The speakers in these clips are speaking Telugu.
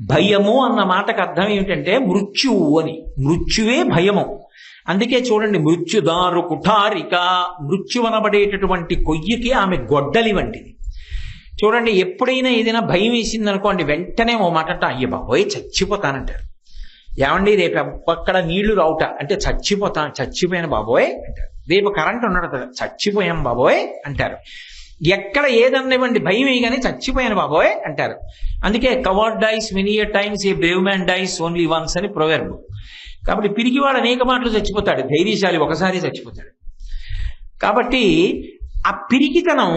భయము అన్న మాటకు అర్థం ఏమిటంటే మృత్యువు అని. మృత్యువే భయము. అందుకే చూడండి, మృత్యుదారు కుఠారిక, మృత్యువనబడేటటువంటి కొయ్యకి ఆమె గొడ్డలి వంటిది. చూడండి, ఎప్పుడైనా ఏదైనా భయం వేసింది అనుకోండి, వెంటనే ఓ మాట అయ్య బాబోయ్ చచ్చిపోతానంటారు. ఏమండి రేపు అక్కడ నీళ్లు రావుట అంటే చచ్చిపోయాను బాబోయ్ అంటారు. రేపు కరెంట్ ఉండదు, చచ్చిపోయాం బాబోయ్ అంటారు. ఎక్కడ ఏదన్నివ్వండి భయం వేయగానే చచ్చిపోయాను బాబోయ్ అంటారు. అందుకే coward dies many a times, a brave man dies only once అని ప్రొవెర్బ్. కాబట్టి పిరికివాడు అనేక మాటలు చచ్చిపోతాడు, ధైర్యశాలి ఒకసారి చచ్చిపోతాడు. కాబట్టి ఆ పిరికితనం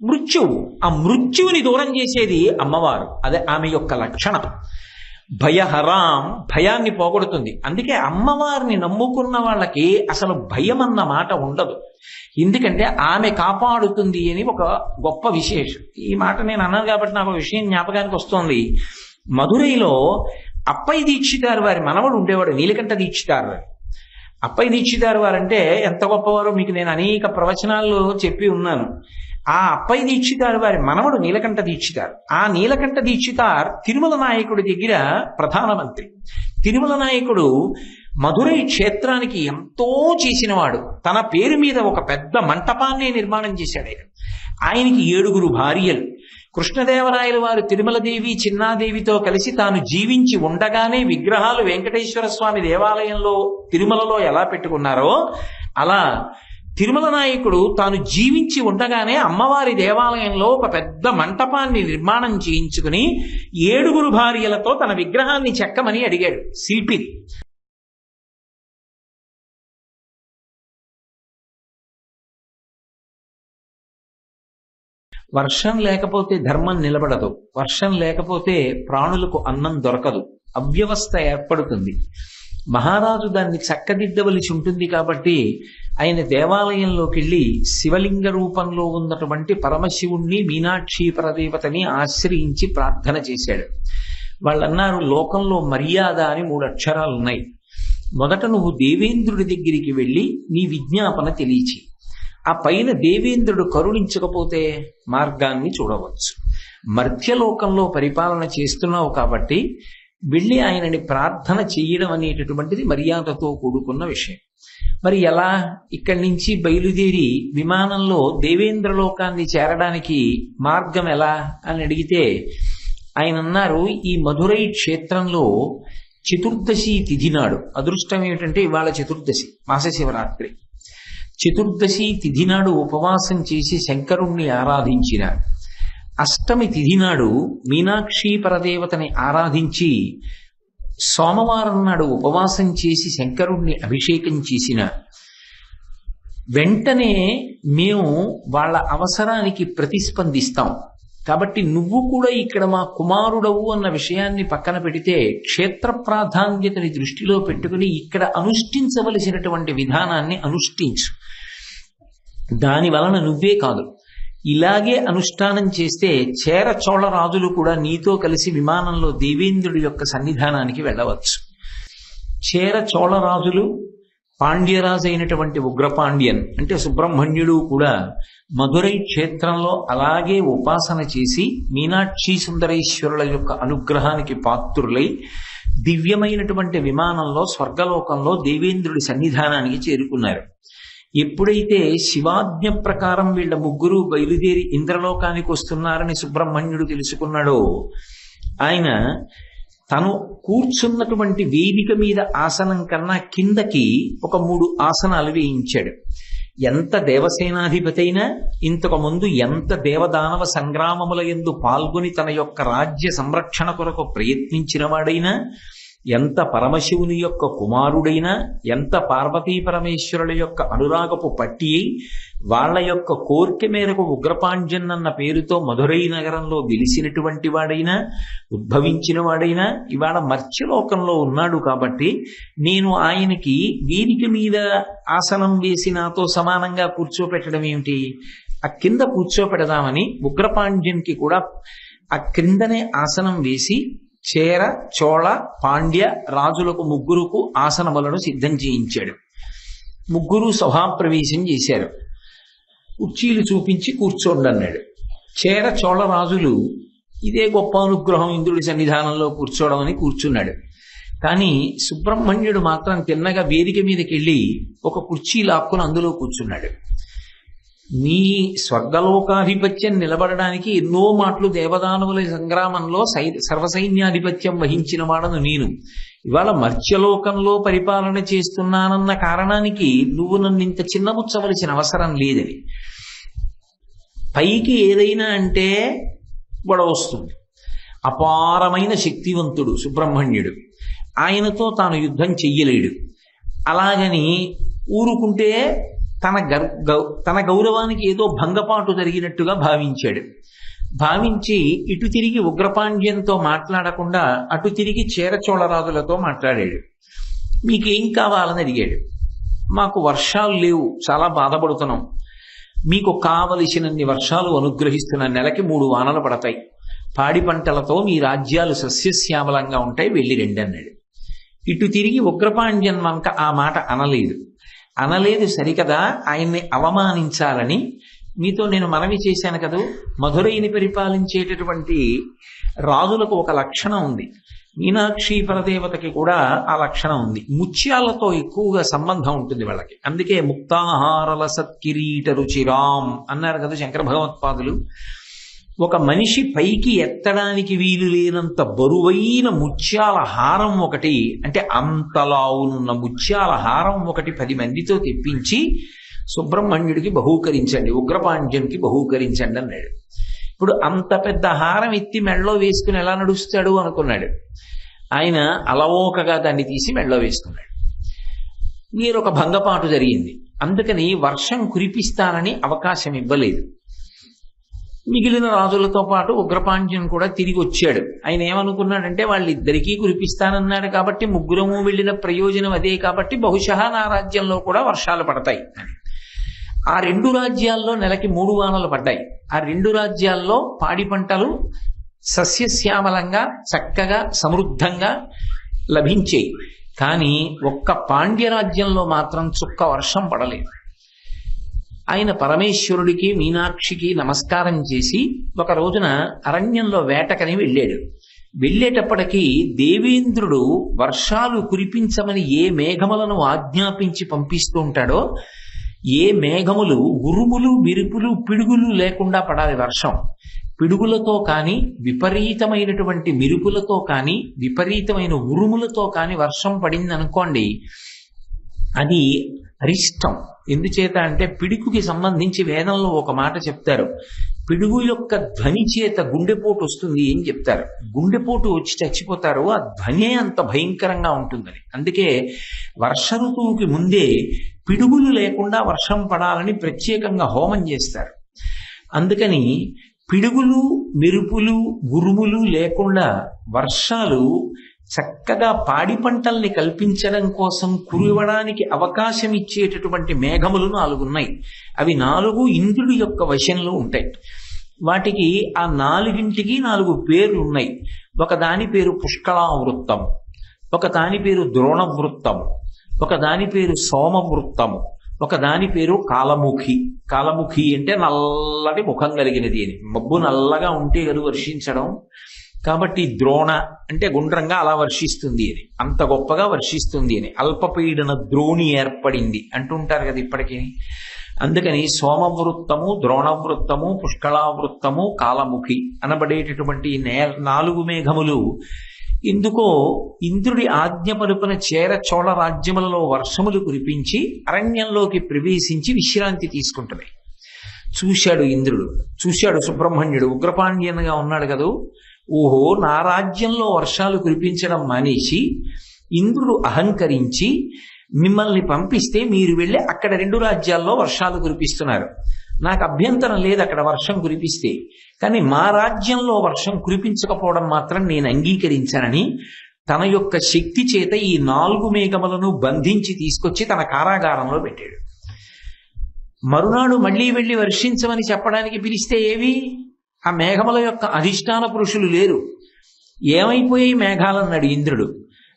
మృత్యువు. ఆ మృత్యువుని దూరం చేసేది అమ్మవారు. అదే ఆమె యొక్క లక్షణం. భయహరాం, భయాన్ని పోగొడుతుంది. అందుకే అమ్మవారిని నమ్ముకున్న వాళ్ళకి అసలు భయం అన్న మాట ఉండదు. ఎందుకంటే ఆమె కాపాడుతుంది అని ఒక గొప్ప విశేషం. ఈ మాట నేను అన్నాను కాబట్టి నాకు విషయం జ్ఞాపకానికి వస్తోంది. మధురైలో అప్పయ్య దీక్షితారు వారి మనవడు ఉండేవాడు, నీలకంఠ దీక్షితారు వారు. అప్పయ్య దీక్షితారు వారంటే ఎంత గొప్పవారో మీకు నేను అనేక ప్రవచనాల్లో చెప్పి ఉన్నాను. ఆ అప్పయ్య దీక్షితారు వారి మనవడు నీలకంఠ దీక్షితారు. ఆ నీలకంఠ దీక్షితార్ తిరుమల నాయకుడి దగ్గర ప్రధానమంత్రి. తిరుమల నాయకుడు మధురై క్షేత్రానికి ఎంతో చేసినవాడు. తన పేరు మీద ఒక పెద్ద మంటపాన్ని నిర్మాణం చేశాడు. ఆయనకి 7 భార్యలు. కృష్ణదేవరాయల వారు తిరుమలదేవి చిన్నాదేవితో కలిసి తాను జీవించి ఉండగానే విగ్రహాలు వెంకటేశ్వర స్వామి దేవాలయంలో తిరుమలలో ఎలా పెట్టుకున్నారో అలా తిరుమల నాయకుడు తాను జీవించి ఉండగానే అమ్మవారి దేవాలయంలో ఒక పెద్ద మంటపాన్ని నిర్మాణం చేయించుకుని 7 భార్యలతో తన విగ్రహాన్ని చెక్కమని అడిగాడు శిల్పిని. వర్షం లేకపోతే ధర్మం నిలబడదు, వర్షం లేకపోతే ప్రాణులకు అన్నం దొరకదు, అవ్యవస్థ ఏర్పడుతుంది. మహారాజు దాన్ని చక్కదిద్దవలసి ఉంటుంది. కాబట్టి ఆయన దేవాలయంలోకి వెళ్ళి శివలింగ రూపంలో ఉన్నటువంటి పరమశివుణ్ణి మీనాక్షి పరదేవతని ఆశ్రయించి ప్రార్థన చేశాడు. వాళ్ళన్నారు, లోకంలో మర్యాద అని 3 అక్షరాలు ఉన్నాయి. మొదట నువ్వు దేవేంద్రుడి దగ్గరికి వెళ్ళి నీ విజ్ఞాపన తెలియచి, ఆ పైన దేవేంద్రుడు కరుణించకపోతే మార్గాన్ని చూడవచ్చు. మర్త్యలోకంలో పరిపాలన చేస్తున్నావు కాబట్టి వెళ్ళి ఆయనని ప్రార్థన చేయడం అనేటటువంటిది మర్యాదతో కూడుకున్న విషయం. మరి ఎలా? ఇక్కడి నుంచి బయలుదేరి విమానంలో దేవేంద్రలోకాన్ని చేరడానికి మార్గం ఎలా అని అడిగితే ఆయన అన్నారు, ఈ మధురై క్షేత్రంలో చతుర్దశి తిథి నాడు, అదృష్టం ఏమిటంటే ఇవాళ చతుర్దశి మాసశివరాత్రి, చతుర్దశి తిథి నాడు ఉపవాసం చేసి శంకరుణ్ణి ఆరాధించినాడు. అష్టమి తిథి నాడు మీనాక్షి పరదేవతని ఆరాధించి సోమవారం నాడు ఉపవాసం చేసి శంకరుణ్ణి అభిషేకం చేసిన వెంటనే మేము వాళ్ళ అవసరానికి ప్రతిస్పందిస్తాం. కాబట్టి నువ్వు కూడా ఇక్కడ మా కుమారుడవు అన్న విషయాన్ని పక్కన పెడితే క్షేత్ర ప్రాధాన్యతని దృష్టిలో పెట్టుకుని ఇక్కడ అనుష్ఠించవలసినటువంటి విధానాన్ని అనుష్ఠించు. దాని వలన నువ్వే కాదు, ఇలాగే అనుష్ఠానం చేస్తే చేర చోళ రాజులు కూడా నీతో కలిసి విమానంలో దేవేంద్రుడి యొక్క సన్నిధానానికి వెళ్ళవచ్చు. చేర చోళ రాజులు, పాండ్యరాజు అయినటువంటి ఉగ్రపాండ్యన్ అంటే సుబ్రహ్మణ్యుడు కూడా మధురై క్షేత్రంలో అలాగే ఉపాసన చేసి మీనాక్షి సుందరేశ్వరుల యొక్క అనుగ్రహానికి పాత్రులై దివ్యమైనటువంటి విమానంలో స్వర్గలోకంలో దేవేంద్రుడి సన్నిధానానికి చేరుకున్నారు. ఎప్పుడైతే శివాజ్ఞ ప్రకారం వీళ్ళ ముగ్గురు బయలుదేరి ఇంద్రలోకానికి వస్తున్నారని సుబ్రహ్మణ్యుడు తెలుసుకున్నాడో, ఆయన తను కూర్చున్నటువంటి వేదిక మీద ఆసనం కన్నా కిందకి ఒక 3 ఆసనాలు వేయించాడు. ఎంత దేవసేనాధిపతి అయినా, ఇంతకు ముందు ఎంత దేవదానవ సంగ్రామముల యందు పాల్గొని తన యొక్క రాజ్య సంరక్షణ కొరకు ప్రయత్నించిన వాడైనా, ఎంత పరమశివుని యొక్క కుమారుడైనా, ఎంత పార్వతీ పరమేశ్వరుల యొక్క అనురాగపు పట్టి అయి వాళ్ళ యొక్క కోరిక మేరకు ఉగ్రపాండ్యన్ అన్న పేరుతో మధురై నగరంలో వెలిసినటువంటి వాడైనా, ఉద్భవించిన వాడైనా ఇవాళ మర్త్యలోకంలో ఉన్నాడు. కాబట్టి నేను ఆయనకి వేదిక మీద ఆసనం వేసి నాతో సమానంగా కూర్చోపెట్టడం ఏమిటి, ఆ కింద కూర్చోపెడదామని ఉగ్రపాండ్యన్కి కూడా ఆ క్రిందనే ఆసనం వేసి చేర చోళ పాండ్య రాజులకు ముగ్గురుకు ఆసనములను సిద్ధం చేయించాడు. ముగ్గురు సభాప్రవేశం చేశారు. కుర్చీలు చూపించి కూర్చోండి అన్నాడు. చేర చోళ రాజులు ఇదే గొప్ప అనుగ్రహం ఇంద్రుడి సన్నిధానంలో కూర్చోవడం అని కూర్చున్నాడు. కానీ సుబ్రహ్మణ్యుడు మాత్రం తిన్నగా వేదిక మీదకి వెళ్ళి ఒక కుర్చీ లాక్కుని అందులో కూర్చున్నాడు. నీ స్వర్గలోకాధిపత్యం నిలబడడానికి ఎన్నో మాటలు దేవదానవుల సంగ్రామంలో సర్వసైన్యాధిపత్యం వహించిన వాడను నేను. ఇవాళ మర్త్యలోకంలో పరిపాలన చేస్తున్నానన్న కారణానికి నువ్వు నన్ను ఇంత చిన్నబుచ్చవలసిన అవసరం లేదని. పైకి ఏదైనా అంటే గొడవ వస్తుంది. అపారమైన శక్తివంతుడు సుబ్రహ్మణ్యుడు. ఆయనతో తాను యుద్ధం చెయ్యలేడు. అలాగని ఊరుకుంటే తన గౌరవానికి ఏదో భంగపాటు జరిగినట్టుగా భావించాడు. భావించి ఇటు తిరిగి ఉగ్రపాండ్యంతో మాట్లాడకుండా అటు తిరిగి చేరచోళరాజులతో మాట్లాడాడు. మీకేం కావాలని అడిగాడు. మాకు వర్షాలు లేవు, చాలా బాధపడుతున్నాం, మీకు కావలసినన్ని వర్షాలు అనుగ్రహిస్తున్న నెలకి 3 వానలు పడతాయి, పాడి పంటలతో మీ రాజ్యాలు సస్యశ్యామలంగా ఉంటాయి, వెళ్ళి రండి అన్నాడు. ఇటు తిరిగి ఉగ్రపాండ్యం వంక ఆ మాట అనలేదు సరికదా, ఆయన్ని అవమానించాలని మీతో నేను మనవి చేశాను కదూ. మధురైని పరిపాలించేటటువంటి రాజులకు ఒక లక్షణం ఉంది, మీనాక్షి పరదేవతకి కూడా ఆ లక్షణం ఉంది. ముత్యాలతో ఎక్కువగా సంబంధం ఉంటుంది వాళ్ళకి. అందుకే ముక్తాహారల సత్కిరీట రుచిరాం అన్నారు కదా శంకర భగవత్పాదులు. ఒక మనిషి పైకి ఎత్తడానికి వీలు లేనంత బరువైన ముత్యాల హారం ఒకటి, అంటే అంతలావునున్న ముత్యాల హారం ఒకటి 10 మందితో తెప్పించి సుబ్రహ్మణ్యుడికి బహూకరించండి, ఉగ్రపాండ్యంకి బహూకరించండి అన్నాడు. ఇప్పుడు అంత పెద్ద హారం ఎత్తి మెడలో వేసుకుని ఎలా నడుస్తాడు అనుకున్నాడు. ఆయన అలవోకగా దాన్ని తీసి మెడలో వేసుకున్నాడు. మీరొక భంగపాటు జరిగింది. అందుకని వర్షం కురిపిస్తానని అవకాశం ఇవ్వలేదు. మిగిలిన రాజులతో పాటు ఉగ్రపాండ్యం కూడా తిరిగి వచ్చాడు. ఆయన ఏమనుకున్నాడంటే వాళ్ళిద్దరికీ కురిపిస్తానన్నాడు కాబట్టి ముగ్గురము వెళ్ళిన ప్రయోజనం అదే కాబట్టి బహుశా నా రాజ్యంలో కూడా వర్షాలు పడతాయి అని. ఆ 2 రాజ్యాల్లో నెలకి 3 వానలు పడ్డాయి. ఆ 2 రాజ్యాల్లో పాడి పంటలు సస్యశ్యామలంగా చక్కగా సమృద్ధంగా లభించాయి. కానీ ఒక్క పాండ్య రాజ్యంలో మాత్రం చుక్క వర్షం పడలేదు. ఆయన పరమేశ్వరుడికి మీనాక్షికి నమస్కారం చేసి ఒక రోజున అరణ్యంలో వేటకని వెళ్ళాడు. వెళ్ళేటప్పటికీ దేవేంద్రుడు వర్షాలు కురిపించమని ఏ మేఘములను ఆజ్ఞాపించి పంపిస్తూ ఉంటాడో, ఏ మేఘములు ఉరుములు మెరుపులు పిడుగులు లేకుండా పడాలి వర్షం. పిడుగులతో కానీ విపరీతమైనటువంటి మెరుపులతో కానీ విపరీతమైన ఉరుములతో కానీ వర్షం పడింది అనుకోండి, అది అరిష్టం. ఎందుచేత అంటే పిడుగుకి సంబంధించి వేదంలో ఒక మాట చెప్తారు. పిడుగు యొక్క ధ్వని చేత గుండెపోటు వస్తుంది ఏం చెప్తారు. గుండెపోటు వచ్చి చచ్చిపోతారు, ఆ ధ్వనే అంత భయంకరంగా ఉంటుందని. అందుకే వర్ష ఋతువుకి ముందే పిడుగులు లేకుండా వర్షం పడాలని ప్రత్యేకంగా హోమం చేస్తారు. అందుకని పిడుగులు మెరుపులు ఉరుములు లేకుండా వర్షాలు చక్కగా పాడి పంటల్ని కల్పించడం కోసం కురివడానికి అవకాశం ఇచ్చేటటువంటి మేఘములు 4 ఉన్నాయి. అవి 4 ఇంద్రుడి యొక్క వశంలో ఉంటాయి. వాటికి ఆ 4ంటికి 4 పేర్లు ఉన్నాయి. ఒక దాని పేరు పుష్కళావృత్తము, ఒక దాని పేరు ద్రోణవృత్తము, ఒక దాని పేరు సోమవృత్తము, ఒక దాని పేరు కాలముఖి. కాలముఖి అంటే నల్లటి ముఖం కలిగినది అని. మబ్బు నల్లగా ఉంటే కదా వర్షించడం. కాబట్టి ద్రోణ అంటే గుండ్రంగా అలా వర్షిస్తుంది అని, అంత గొప్పగా వర్షిస్తుంది అని. అల్పపీడన ద్రోణి ఏర్పడింది అంటుంటారు కదా ఇప్పటికీ. అందుకని సోమవృత్తము, ద్రోణవృత్తము, పుష్కళావృత్తము, కాలముఖి అనబడేటటువంటి 4 మేఘములు ఎందుకో ఇంద్రుడి ఆజ్ఞ పలుపున చోళ రాజ్యములలో వర్షములు కురిపించి అరణ్యంలోకి ప్రవేశించి విశ్రాంతి తీసుకుంటున్నాయి. చూశాడు ఇంద్రుడు, చూశాడు సుబ్రహ్మణ్యుడు, ఉగ్రపాండ్యన్గా ఉన్నాడు కదూ. ఓహో, నా రాజ్యంలో వర్షాలు కురిపించడం మానేసి ఇంద్రుడు అహంకరించి మిమ్మల్ని పంపిస్తే మీరు వెళ్ళి అక్కడ 2 రాజ్యాల్లో వర్షాలు కురిపిస్తున్నారు. నాకు అభ్యంతరం లేదు అక్కడ వర్షం కురిపిస్తే, కానీ మా రాజ్యంలో వర్షం కురిపించకపోవడం మాత్రం నేను అంగీకరించానని తన యొక్క శక్తి చేత ఈ 4 మేఘములను బంధించి తీసుకొచ్చి తన కారాగారంలో పెట్టాడు. మరునాడు మళ్లీ వెళ్లి వర్షించమని చెప్పడానికి పిలిస్తే ఏవి? ఆ మేఘముల యొక్క అధిష్టాన పురుషులు లేరు. ఏమైపోయాయి మేఘాలన్నాడు ఇంద్రుడు.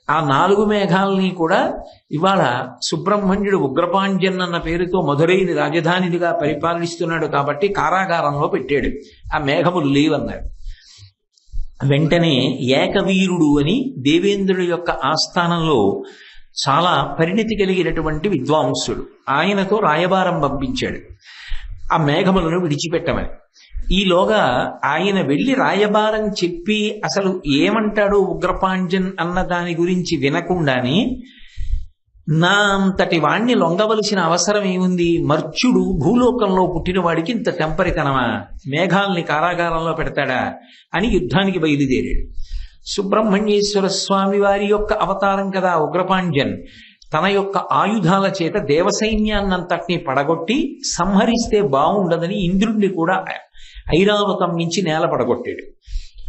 ఆ 4 మేఘాలని కూడా ఇవాళ సుబ్రహ్మణ్యుడు ఉగ్రపాండ్యన్ అన్న పేరుతో మధురైని రాజధానిగా పరిపాలిస్తున్నాడు కాబట్టి కారాగారంలో పెట్టాడు. ఆ మేఘములు లేవన్నారు. వెంటనే ఏకవీరుడు అని దేవేంద్రుడి యొక్క ఆస్థానంలో చాలా పరిణితి కలిగినటువంటి విద్వాంసుడు, ఆయనతో రాయబారం పంపించాడు ఆ మేఘములను విడిచిపెట్టమని. ఈలోగా ఆయన వెళ్లి రాయబారం చెప్పి అసలు ఏమంటాడు ఉగ్రపాండ్యన్ అన్న దాని గురించి వినకుండానే, నా అంతటి వాణ్ణి లొంగవలసిన అవసరం ఏముంది, మర్చుడు భూలోకంలో పుట్టిన వాడికి ఇంత టెంపరితనమా, మేఘాల్ని కారాగారంలో పెడతాడా అని యుద్ధానికి బయలుదేరాడు. సుబ్రహ్మణ్యేశ్వర స్వామి వారి యొక్క అవతారం కదా ఉగ్రపాండ్యన్. తన యొక్క ఆయుధాల చేత దేవసైన్యాన్నంతటినీ పడగొట్టి సంహరిస్తే బాగుండదని ఇంద్రుడిని కూడా ఐరావతం నుంచి నేల పడగొట్టాడు.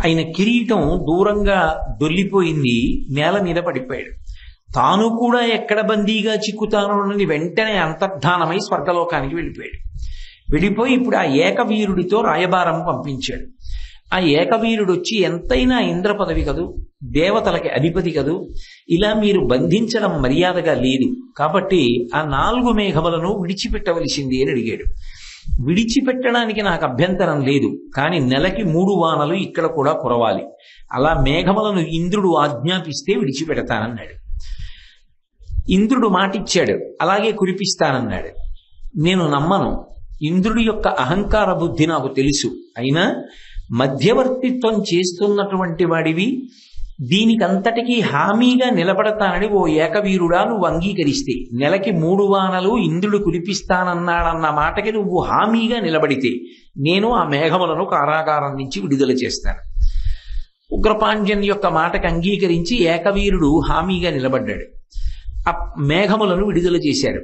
ఆయన కిరీటం దూరంగా దొల్లిపోయింది, నేల మీద పడిపోయాడు. తాను కూడా ఎక్కడ బందీగా చిక్కుతానోనని వెంటనే అంతర్ధానమై స్వర్గలోకానికి వెళ్ళిపోయాడు. వెళ్ళిపోయి ఇప్పుడు ఆ ఏకవీరుడితో రాయబారం పంపించాడు. ఆ ఏకవీరుడు వచ్చి, ఎంతైనా ఇంద్ర పదవి కదూ, దేవతలకి అధిపతి కదూ, ఇలా మీరు బంధించడం మర్యాదగా లేదు, కాబట్టి ఆ 4 మేఘములను విడిచిపెట్టవలసింది అని అడిగాడు. విడిచిపెట్టడానికి నాకు అభ్యంతరం లేదు, కానీ నెలకి 3 వానలు ఇక్కడ కూడా కురవాలి, అలా మేఘములను ఇంద్రుడు ఆజ్ఞాపిస్తే విడిచిపెడతానన్నాడు. ఇంద్రుడు మాటిచ్చాడు, అలాగే కురిపిస్తానన్నాడు. నేను నమ్మను, ఇంద్రుడి యొక్క అహంకార బుద్ధి నాకు తెలుసు. అయినా మధ్యవర్తిత్వం చేస్తున్నటువంటి వాడివి, దీనికంతటికీ హామీగా నిలబడతానని ఓ ఏకవీరుడా నువ్వు అంగీకరిస్తే, నెలకి 3 వానలు ఇంద్రుడు కురిపిస్తానన్నాడన్న మాటకి నువ్వు హామీగా నిలబడితే నేను ఆ మేఘములను కారాగారం నుంచి విడుదల చేస్తాను. ఉగ్రపాండ్యన్ యొక్క మాటకు అంగీకరించి ఏకవీరుడు హామీగా నిలబడ్డాడు. ఆ మేఘములను విడుదల చేశారు.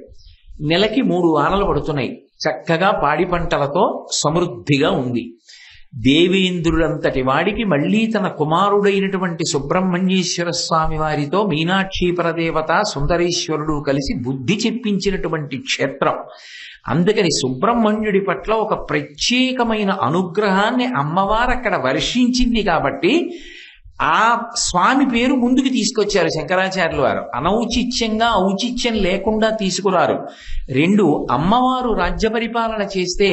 నెలకి 3 వానలు పడుతున్నాయి. చక్కగా పాడి పంటలతో సమృద్ధిగా ఉంది. దేవేంద్రుడంతటి వాడికి మళ్లీ తన కుమారుడైనటువంటి సుబ్రహ్మణ్యేశ్వర స్వామి వారితో మీనాక్షి పరదేవత సుందరేశ్వరుడు కలిసి బుద్ధి చెప్పించినటువంటి క్షేత్రం. అందుకని సుబ్రహ్మణ్యుడి పట్ల ఒక ప్రత్యేకమైన అనుగ్రహాన్ని అమ్మవారు అక్కడ వర్షించింది కాబట్టి ఆ స్వామి పేరు ముందుకు తీసుకొచ్చారు శంకరాచార్యుల వారు. అనౌచిత్యంగా ఔచిత్యం లేకుండా తీసుకురారు. 2, అమ్మవారు రాజ్య పరిపాలన చేస్తే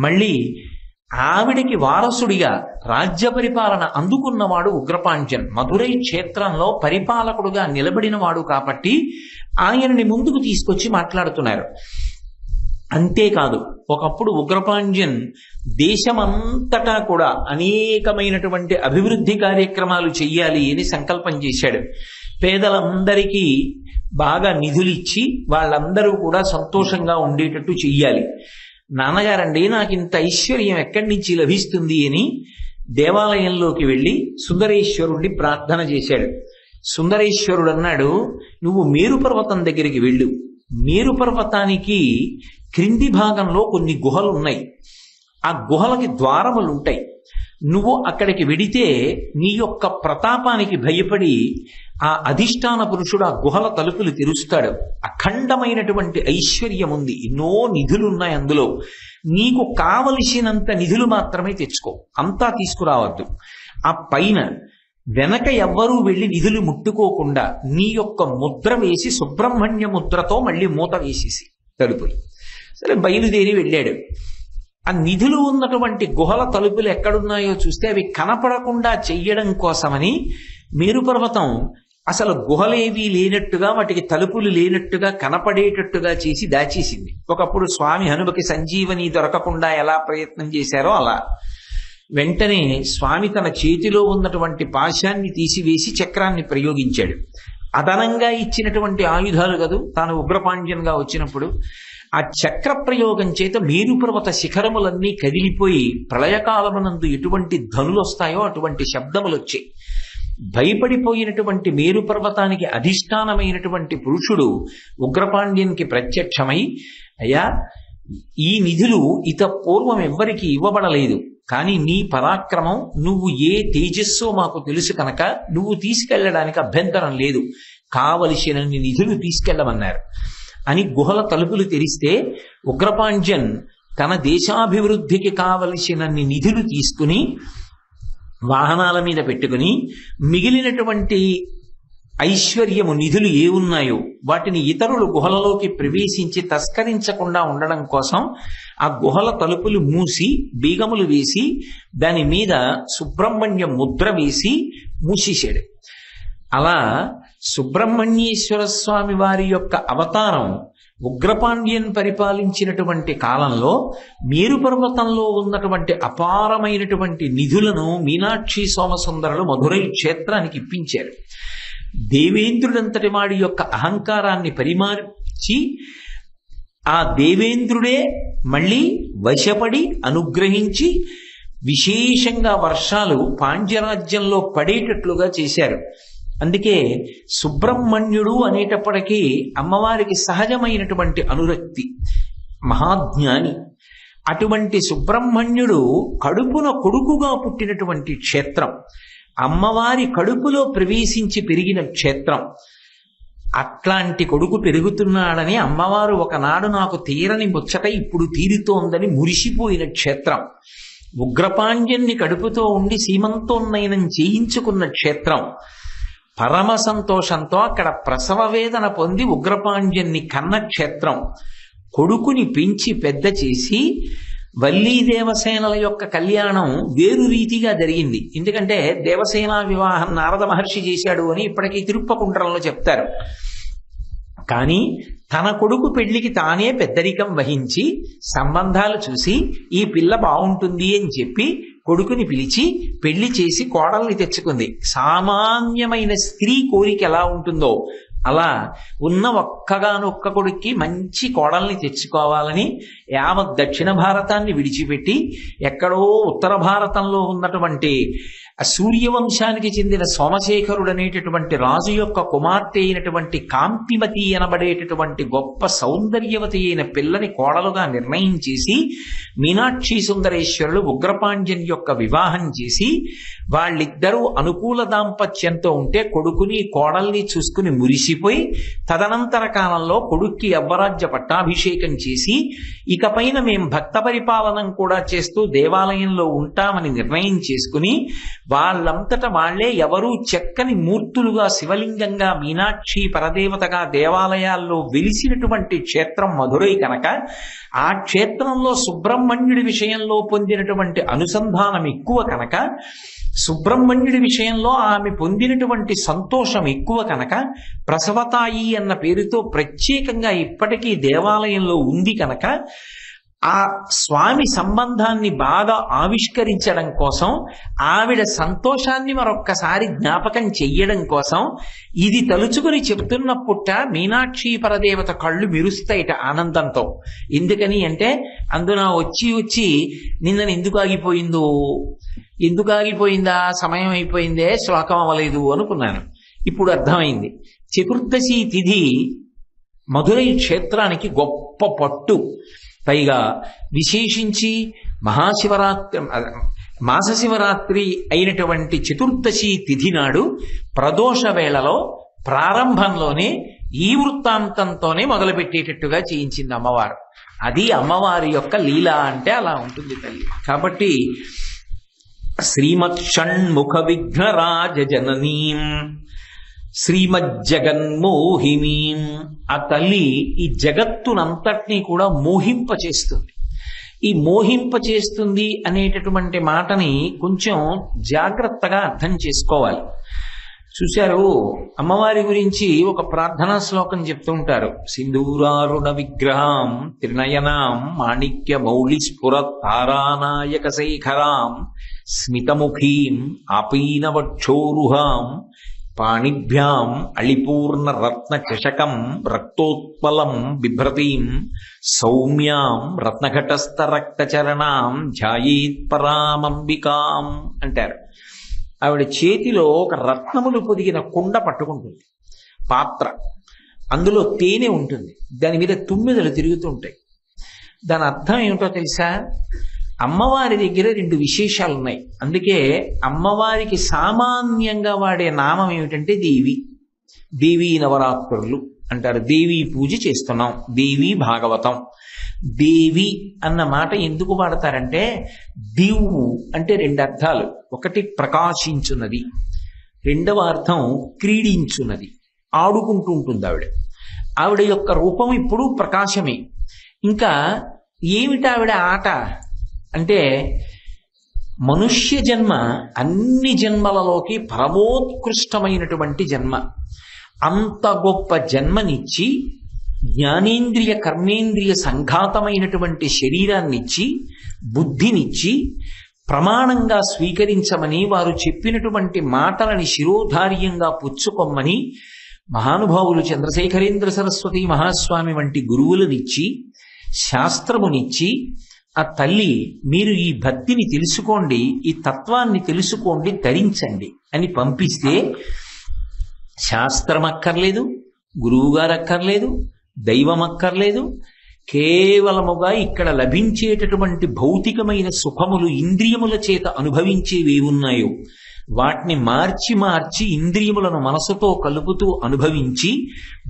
మళ్ళీ ఆవిడికి వారసుడిగా రాజ్య పరిపాలన అందుకున్నవాడు ఉగ్రపాండ్యన్. మధురై క్షేత్రంలో పరిపాలకుడుగా నిలబడినవాడు కాబట్టి ఆయనని ముందుకు తీసుకొచ్చి మాట్లాడుతున్నారు. అంతేకాదు, ఒకప్పుడు ఉగ్రపాండ్యన్ దేశమంతటా కూడా అనేకమైనటువంటి అభివృద్ధి కార్యక్రమాలు చెయ్యాలి అని సంకల్పం చేశాడు. పేదలందరికీ బాగా నిధులిచ్చి వాళ్ళందరూ కూడా సంతోషంగా ఉండేటట్టు చెయ్యాలి. నాన్నగారండి, నాకు ఇంత ఐశ్వర్యం ఎక్కడి నుంచి లభిస్తుంది అని దేవాలయంలోకి వెళ్ళి సుందరేశ్వరుణ్ణి ప్రార్థన చేశాడు. సుందరేశ్వరుడు అన్నాడు, నువ్వు మేరు పర్వతం దగ్గరికి వెళ్ళు. మేరు పర్వతానికి క్రింది భాగంలో కొన్ని గుహలు ఉన్నాయి. ఆ గుహలకి ద్వారములు ఉంటాయి. నువ్వు అక్కడికి వెడితే నీ యొక్క ప్రతాపానికి భయపడి ఆ అధిష్టాన పురుషుడు ఆ గుహల తలుపులు తెరుస్తాడు. అఖండమైనటువంటి ఐశ్వర్యం ఉంది, ఎన్నో నిధులున్నాయి అందులో. నీకు కావలసినంత నిధులు మాత్రమే తెచ్చుకో, అంతా తీసుకురావద్దు. ఆ పైన వెనక ఎవ్వరూ వెళ్లి నిధులు ముట్టుకోకుండా నీ యొక్క ముద్ర వేసి సుబ్రహ్మణ్య ముద్రతో మళ్ళీ మూత వేసేసి తలుపులు. సరే, బయలుదేరి వెళ్ళాడు. ఆ నిధులు ఉన్నటువంటి గుహల తలుపులు ఎక్కడున్నాయో చూస్తే అవి కనపడకుండా చెయ్యడం కోసమని మేరుపర్వతం అసలు గుహలేవీ లేనట్టుగా, వాటికి తలుపులు లేనట్టుగా కనపడేటట్టుగా చేసి దాచేసింది. ఒకప్పుడు స్వామి హనుమకి సంజీవని దొరకకుండా ఎలా ప్రయత్నం చేశారో అలా. వెంటనే స్వామి తన చేతిలో ఉన్నటువంటి పాశాన్ని తీసివేసి చక్రాన్ని ప్రయోగించాడు. అదనంగా ఇచ్చినటువంటి ఆయుధాలు కదూ తాను ఉగ్రపాండ్యంగా వచ్చినప్పుడు. ఆ చక్ర ప్రయోగం చేత మేరుపర్వత శిఖరములన్నీ కదిలిపోయి ప్రళయకాలమునందు ఎటువంటి ధనులు వస్తాయో అటువంటి శబ్దములు వచ్చాయి. భయపడిపోయినటువంటి మేరు పర్వతానికి అధిష్టానమైనటువంటి పురుషుడు ఉగ్రపాండ్యన్కి ప్రత్యక్షమై, అయ్యా, ఈ నిధులు ఇత పూర్వం ఎవ్వరికి ఇవ్వబడలేదు, కానీ నీ పరాక్రమం, నువ్వు ఏ తేజస్సో మాకు తెలుసు కనుక నువ్వు తీసుకెళ్లడానికి అభ్యంతరం లేదు, కావలసినన్ని నిధులు తీసుకెళ్లమన్నారు అని గుహల తలుపులు తెరిస్తే ఉగ్రపాండ్యన్ తన దేశాభివృద్ధికి కావలసినన్ని నిధులు తీసుకుని వాహనాల మీద పెట్టుకుని మిగిలినటువంటి ఐశ్వర్యము నిధులు ఏ ఉన్నాయో వాటిని ఇతరులు గుహలలోకి ప్రవేశించి తస్కరించకుండా ఉండడం కోసం ఆ గుహల తలుపులు మూసి బీగములు వేసి దాని మీద సుబ్రహ్మణ్య ముద్ర వేసి మూసేశాడు. అలా సుబ్రహ్మణ్యేశ్వర స్వామి వారి యొక్క అవతారం ఉగ్రపాండ్యన్ పరిపాలించినటువంటి కాలంలో మేరు పర్వతంలో ఉన్నటువంటి అపారమైనటువంటి నిధులను మీనాక్షి సోమసుందరులు మధురై క్షేత్రానికి ఇప్పించారు. దేవేంద్రుడంతటి వాడి యొక్క అహంకారాన్ని పరిమార్చి ఆ దేవేంద్రుడే మళ్ళీ వశపడి అనుగ్రహించి విశేషంగా వర్షాలు పాండ్యరాజ్యంలో పడేటట్లుగా చేశారు. అందుకే సుబ్రహ్మణ్యుడు అనేటప్పటికీ అమ్మవారికి సహజమైనటువంటి అనురక్తి, మహాజ్ఞాని. అటువంటి సుబ్రహ్మణ్యుడు కడుపున కొడుకుగా పుట్టినటువంటి క్షేత్రం, అమ్మవారి కడుపులో ప్రవేశించి పెరిగిన క్షేత్రం. అట్లాంటి కొడుకు పెరుగుతున్నాడని అమ్మవారు ఒకనాడు నాకు తీరని ముచ్చట ఇప్పుడు తీరుతోందని మురిసిపోయిన క్షేత్రం. ఉగ్రపాండ్యన్ని కడుపుతో ఉండి సీమంతోన్నయనం చేయించుకున్న క్షేత్రం. పరమ సంతోషంతో అక్కడ ప్రసవ వేదన పొంది ఉగ్రపాండ్యన్ని కన్న క్షేత్రం. కొడుకుని పెంచి పెద్ద చేసి వల్లీ దేవసేనల యొక్క కళ్యాణం వేరు రీతిగా జరిగింది. ఎందుకంటే దేవసేన వివాహం నారద మహర్షి చేశాడు అని ఇప్పటికీ తిరుప్పకుండ్రంలో చెప్తారు. కానీ తన కొడుకు పెళ్లికి తానే పెద్దరికం వహించి సంబంధాలు చూసి ఈ పిల్ల బాగుంటుంది అని చెప్పి కొడుకుని పిలిచి పెళ్లి చేసి కోడల్ని తెచ్చుకుంది. సామాన్యమైన స్త్రీ కోరిక ఎలా ఉంటుందో అలా ఉన్న ఒక్కగానొక్క కొడుక్కి మంచి కోడల్ని తెచ్చుకోవాలని యావత్ దక్షిణ భారతాన్ని విడిచిపెట్టి ఎక్కడో ఉత్తర భారతంలో ఉన్నటువంటి సూర్యవంశానికి చెందిన సోమశేఖరుడు అనేటటువంటి రాజు యొక్క కుమార్తె అయినటువంటి కాంతిమతి అనబడేటటువంటి గొప్ప సౌందర్యవతి అయిన పిల్లని కోడలుగా నిర్ణయం చేసి మీనాక్షి సుందరేశ్వరులు ఉగ్రపాండ్యన్ యొక్క వివాహం చేసి వాళ్ళిద్దరూ అనుకూల దాంపత్యంతో ఉంటే కొడుకుని కోడల్ని చూసుకుని మురిసిపోయి తదనంతర కాలంలో కొడుక్కి యవ్వరాజ్య పట్టాభిషేకం చేసి ఇకపైన మేం భక్త పరిపాలనం కూడా చేస్తూ దేవాలయంలో ఉంటామని నిర్ణయం చేసుకుని వాళ్ళంతట వాళ్లే ఎవరూ చెక్కని మూర్తులుగా శివలింగంగా మీనాక్షి పరదేవతగా దేవాలయాల్లో వెలిసినటువంటి క్షేత్రం మధురై కనుక ఆ క్షేత్రంలో సుబ్రహ్మణ్యుడి విషయంలో పొందినటువంటి అనుసంధానం ఎక్కువ కనుక సుబ్రహ్మణ్యుడి విషయంలో ఆమె పొందినటువంటి సంతోషం ఎక్కువ కనుక ప్రసవతాయి అన్న పేరుతో ప్రత్యేకంగా ఇప్పటికీ దేవాలయంలో ఉంది కనుక ఆ స్వామి సంబంధాన్ని బాగా ఆవిష్కరించడం కోసం ఆవిడ సంతోషాన్ని మరొక్కసారి జ్ఞాపకం చెయ్యడం కోసం ఇది తలుచుకుని చెప్తున్నప్పుట మీనాక్షి పరదేవత కళ్ళు మెరుస్తాయిట ఆనందంతో. ఎందుకని అంటే అందున వచ్చి నిన్న ఎందుకు ఆగిపోయిందా, సమయం అయిపోయిందే, శ్లోకం అవ్వలేదు అనుకున్నాను. ఇప్పుడు అర్థమైంది. చతుర్దశి తిథి మధురై క్షేత్రానికి గొప్ప పట్టు. పైగా విశేషించి మహాశివరాత్రి మాసశివరాత్రి అయినటువంటి చతుర్దశి తిథి నాడు ప్రదోష వేళలో ప్రారంభంలోనే ఈ వృత్తాంతంతోనే మొదలుపెట్టేటట్టుగా చేయించింది అమ్మవారు. అది అమ్మవారి యొక్క లీల అంటే అలా ఉంటుంది తల్లి. కాబట్టి శ్రీమత్ షణ్ముఖ విఘ్నరాజ జననీం శ్రీమజ్జగన్మోహినీం. ఆ తల్లి ఈ జగత్తునంతటినీ కూడా మోహింపచేస్తుంది. ఈ మోహింపచేస్తుంది అనేటటువంటి మాటని కొంచెం జాగ్రత్తగా అర్థం చేసుకోవాలి. చూశారు, అమ్మవారి గురించి ఒక ప్రార్థనా శ్లోకం చెప్తూ ఉంటారు. సింధూరారుణ విగ్రహం త్రినయనాం మాణిక్య మౌళి స్ఫుర తారానాయక శేఖరాం స్మితముఖీం ఆపీనవక్షోరుహాం పాణిభ్యాం అళిపూర్ణ రత్న చషకం రక్తోత్పలం బిభ్రతీం సౌమ్యాం రత్నఘటస్థ రక్తచరణాం ధ్యాయేత్ పరామంబికాం అంటారు. ఆవిడ చేతిలో ఒక రత్నములు పొదిగిన కుండ పట్టుకుంటుంది, పాత్ర. అందులో తేనె ఉంటుంది, దాని మీద తుమ్మెదలు తిరుగుతుంటాయి. దాని అర్థం ఏమిటో తెలుసా? అమ్మవారి దగ్గర రెండు విశేషాలు ఉన్నాయి. అందుకే అమ్మవారికి సామాన్యంగా వాడే నామం ఏమిటంటే దేవి. దేవీ నవరాత్రులు అంటారు. దేవీ పూజ చేస్తున్నాం, దేవీ భాగవతం. దేవి అన్న మాట ఎందుకు వాడతారంటే దివ్వు అంటే రెండు అర్థాలు. ఒకటి ప్రకాశించున్నది, రెండవ అర్థం క్రీడించున్నది, ఆడుకుంటూ ఉంటుంది ఆవిడ. ఆవిడ యొక్క రూపం ఇప్పుడు ప్రకాశమే. ఇంకా ఏమిటి ఆవిడ ఆట అంటే, మనుష్య జన్మ అన్ని జన్మలలోకి పరమోత్కృష్టమైనటువంటి జన్మ. అంత గొప్ప జన్మనిచ్చి జ్ఞానేంద్రియ కర్మేంద్రియ సంఘాతమైనటువంటి శరీరాన్నిచ్చి బుద్ధినిచ్చి ప్రమాణంగా స్వీకరించమని వారు చెప్పినటువంటి మాటలని శిరోధార్యంగా పుచ్చుకొమ్మని మహానుభావులు చంద్రశేఖరేంద్ర సరస్వతి మహాస్వామి వంటి గురువులనిచ్చి శాస్త్రమునిచ్చి ఆ తల్లి మీరు ఈ భక్తిని తెలుసుకోండి, ఈ తత్వాన్ని తెలుసుకోండి, ధరించండి అని పంపిస్తే శాస్త్రం అక్కర్లేదు, గురువుగారు అక్కర్లేదు, దైవం అక్కర్లేదు. కేవలముగా ఇక్కడ లభించేటటువంటి భౌతికమైన సుఖములు ఇంద్రియముల చేత అనుభవించేవి ఉన్నాయో వాటిని మార్చి మార్చి ఇంద్రియములను మనసుతో కలుపుతూ అనుభవించి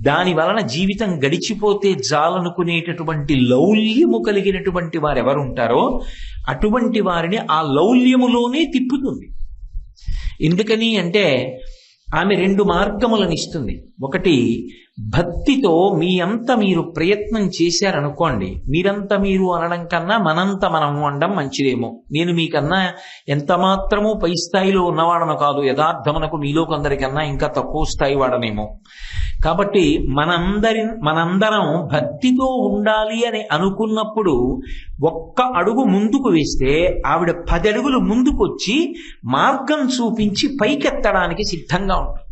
దాని వలన జీవితం గడిచిపోతే జాలనుకునేటటువంటి లౌల్యము కలిగినటువంటి వారెవరుంటారో అటువంటి వారిని ఆ లౌల్యములోనే తిప్పుతుంది. ఎందుకని అంటే ఆమె రెండు మార్గములను ఇస్తుంది. ఒకటి, భక్తితో మీ అంత మీరు ప్రయత్నం చేశారనుకోండి, మీరంతా మీరు అనడం కన్నా మనంత మనం అనడం మంచిదేమో. నేను మీకన్నా ఎంత మాత్రమూ పై స్థాయిలో ఉన్నవాడను కాదు, యథార్థమునకు మీలో కొందరికన్నా ఇంకా తక్కువ స్థాయి వాడనేమో. కాబట్టి మనందరం భక్తితో ఉండాలి అని అనుకున్నప్పుడు ఒక్క అడుగు ముందుకు వేస్తే ఆవిడ 10 అడుగులు ముందుకొచ్చి మార్గం చూపించి పైకెత్తడానికి సిద్ధంగా ఉంటుంది.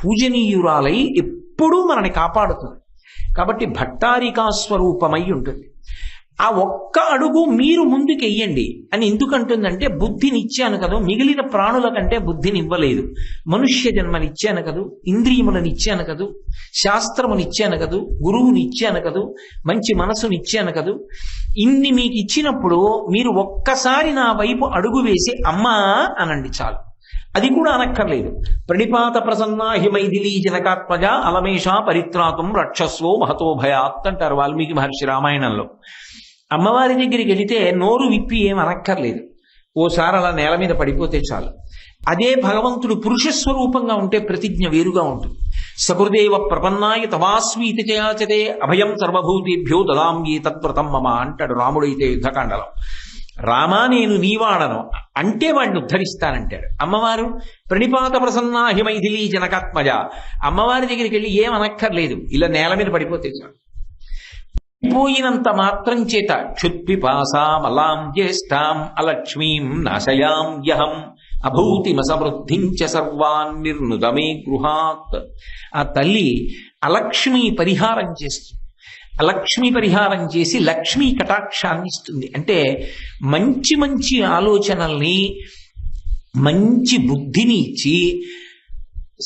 పూజనీయురాలై ఎప్పుడూ మనని కాపాడుతుంది. కాబట్టి భట్టారికా స్వరూపమై ఉంటుంది. ఆ ఒక్క అడుగు మీరు ముందుకు వెయ్యండి అని ఎందుకంటుందంటే, బుద్ధినిచ్చాను కదా, మిగిలిన ప్రాణుల కంటే బుద్ధినివ్వలేదు, మనుష్య జన్మనిచ్చాను కదూ, ఇంద్రియములనిచ్చాను కదూ, శాస్త్రమునిచ్చాను కదూ, గురువునిచ్చాను కదూ, మంచి మనసునిచ్చాను కదూ, ఇన్ని మీకు ఇచ్చినప్పుడు మీరు ఒక్కసారి నా వైపు అడుగు వేసి అమ్మా అనండి చాలు. అది కూడా అనక్కర్లేదు. ప్రణిపాత ప్రసన్నా హిమైథిలీ జనకాత్మజ అలమేషా పరిత్రాతం రక్షస్వో మహతో భయాత్ అంటారు వాల్మీకి మహర్షి రామాయణంలో. అమ్మవారి దగ్గరికి వెళితే నోరు విప్పి ఏం అనక్కర్లేదు, ఓసారి అలా నేల మీద పడిపోతే చాలు. అదే భగవంతుడు పురుష స్వరూపంగా ఉంటే ప్రతిజ్ఞ వేరుగా ఉంటుంది. సకృదేవ ప్రపన్నాయ తవాస్మీతి చయాచతే అభయం సర్వభూతేభ్యో దదాంగి తత్వ్రతం మమ అంటాడు రాముడైతే యుద్ధకాండలో. రామా నేను నీవాడను అంటే వాడిని ఉద్ధరిస్తానంటాడు. అమ్మవారు ప్రణిపాత ప్రసన్నా హిమైథిలీ జనకాత్మజ, అమ్మవారి దగ్గరికి వెళ్ళి ఏమనక్కర్లేదు, ఇలా నేల మీద పడిపోతే చాలు. పోయినంత మాత్రం చేత క్షుత్పిపాసామలాం జ్యేష్ఠాం అలక్ష్మీం నాశయాం యహం అభూతిమసమృద్ధించ సర్వాన్ నిర్నుదమే గృహాత్. ఆ తల్లి అలక్ష్మీ పరిహారం చేస్తుంది. లక్ష్మీ పరిహారం చేసి లక్ష్మీ కటాక్షాన్ని ఇస్తుంది. అంటే మంచి మంచి ఆలోచనల్ని, మంచి బుద్ధిని ఇచ్చి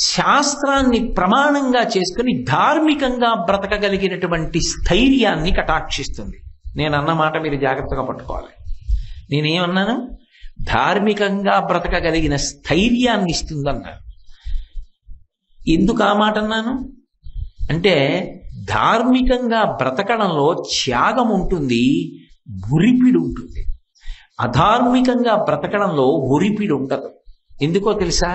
శాస్త్రాన్ని ప్రమాణంగా చేసుకుని ధార్మికంగా బ్రతకగలిగినటువంటి స్థైర్యాన్ని కటాక్షిస్తుంది. నేను అన్న మాట మీరు జాగ్రత్తగా పట్టుకోవాలి. నేనేమన్నాను? ధార్మికంగా బ్రతకగలిగిన స్థైర్యాన్ని ఇస్తుందన్నాను. ఎందుకు ఆ మాట అన్నాను అంటే, ధార్మికంగా బ్రతకడంలో త్యాగం ఉంటుంది, ఉరిపిడి ఉంటుంది. అధార్మికంగా బ్రతకడంలో ఉరిపిడి ఉండదు. ఎందుకో తెలుసా?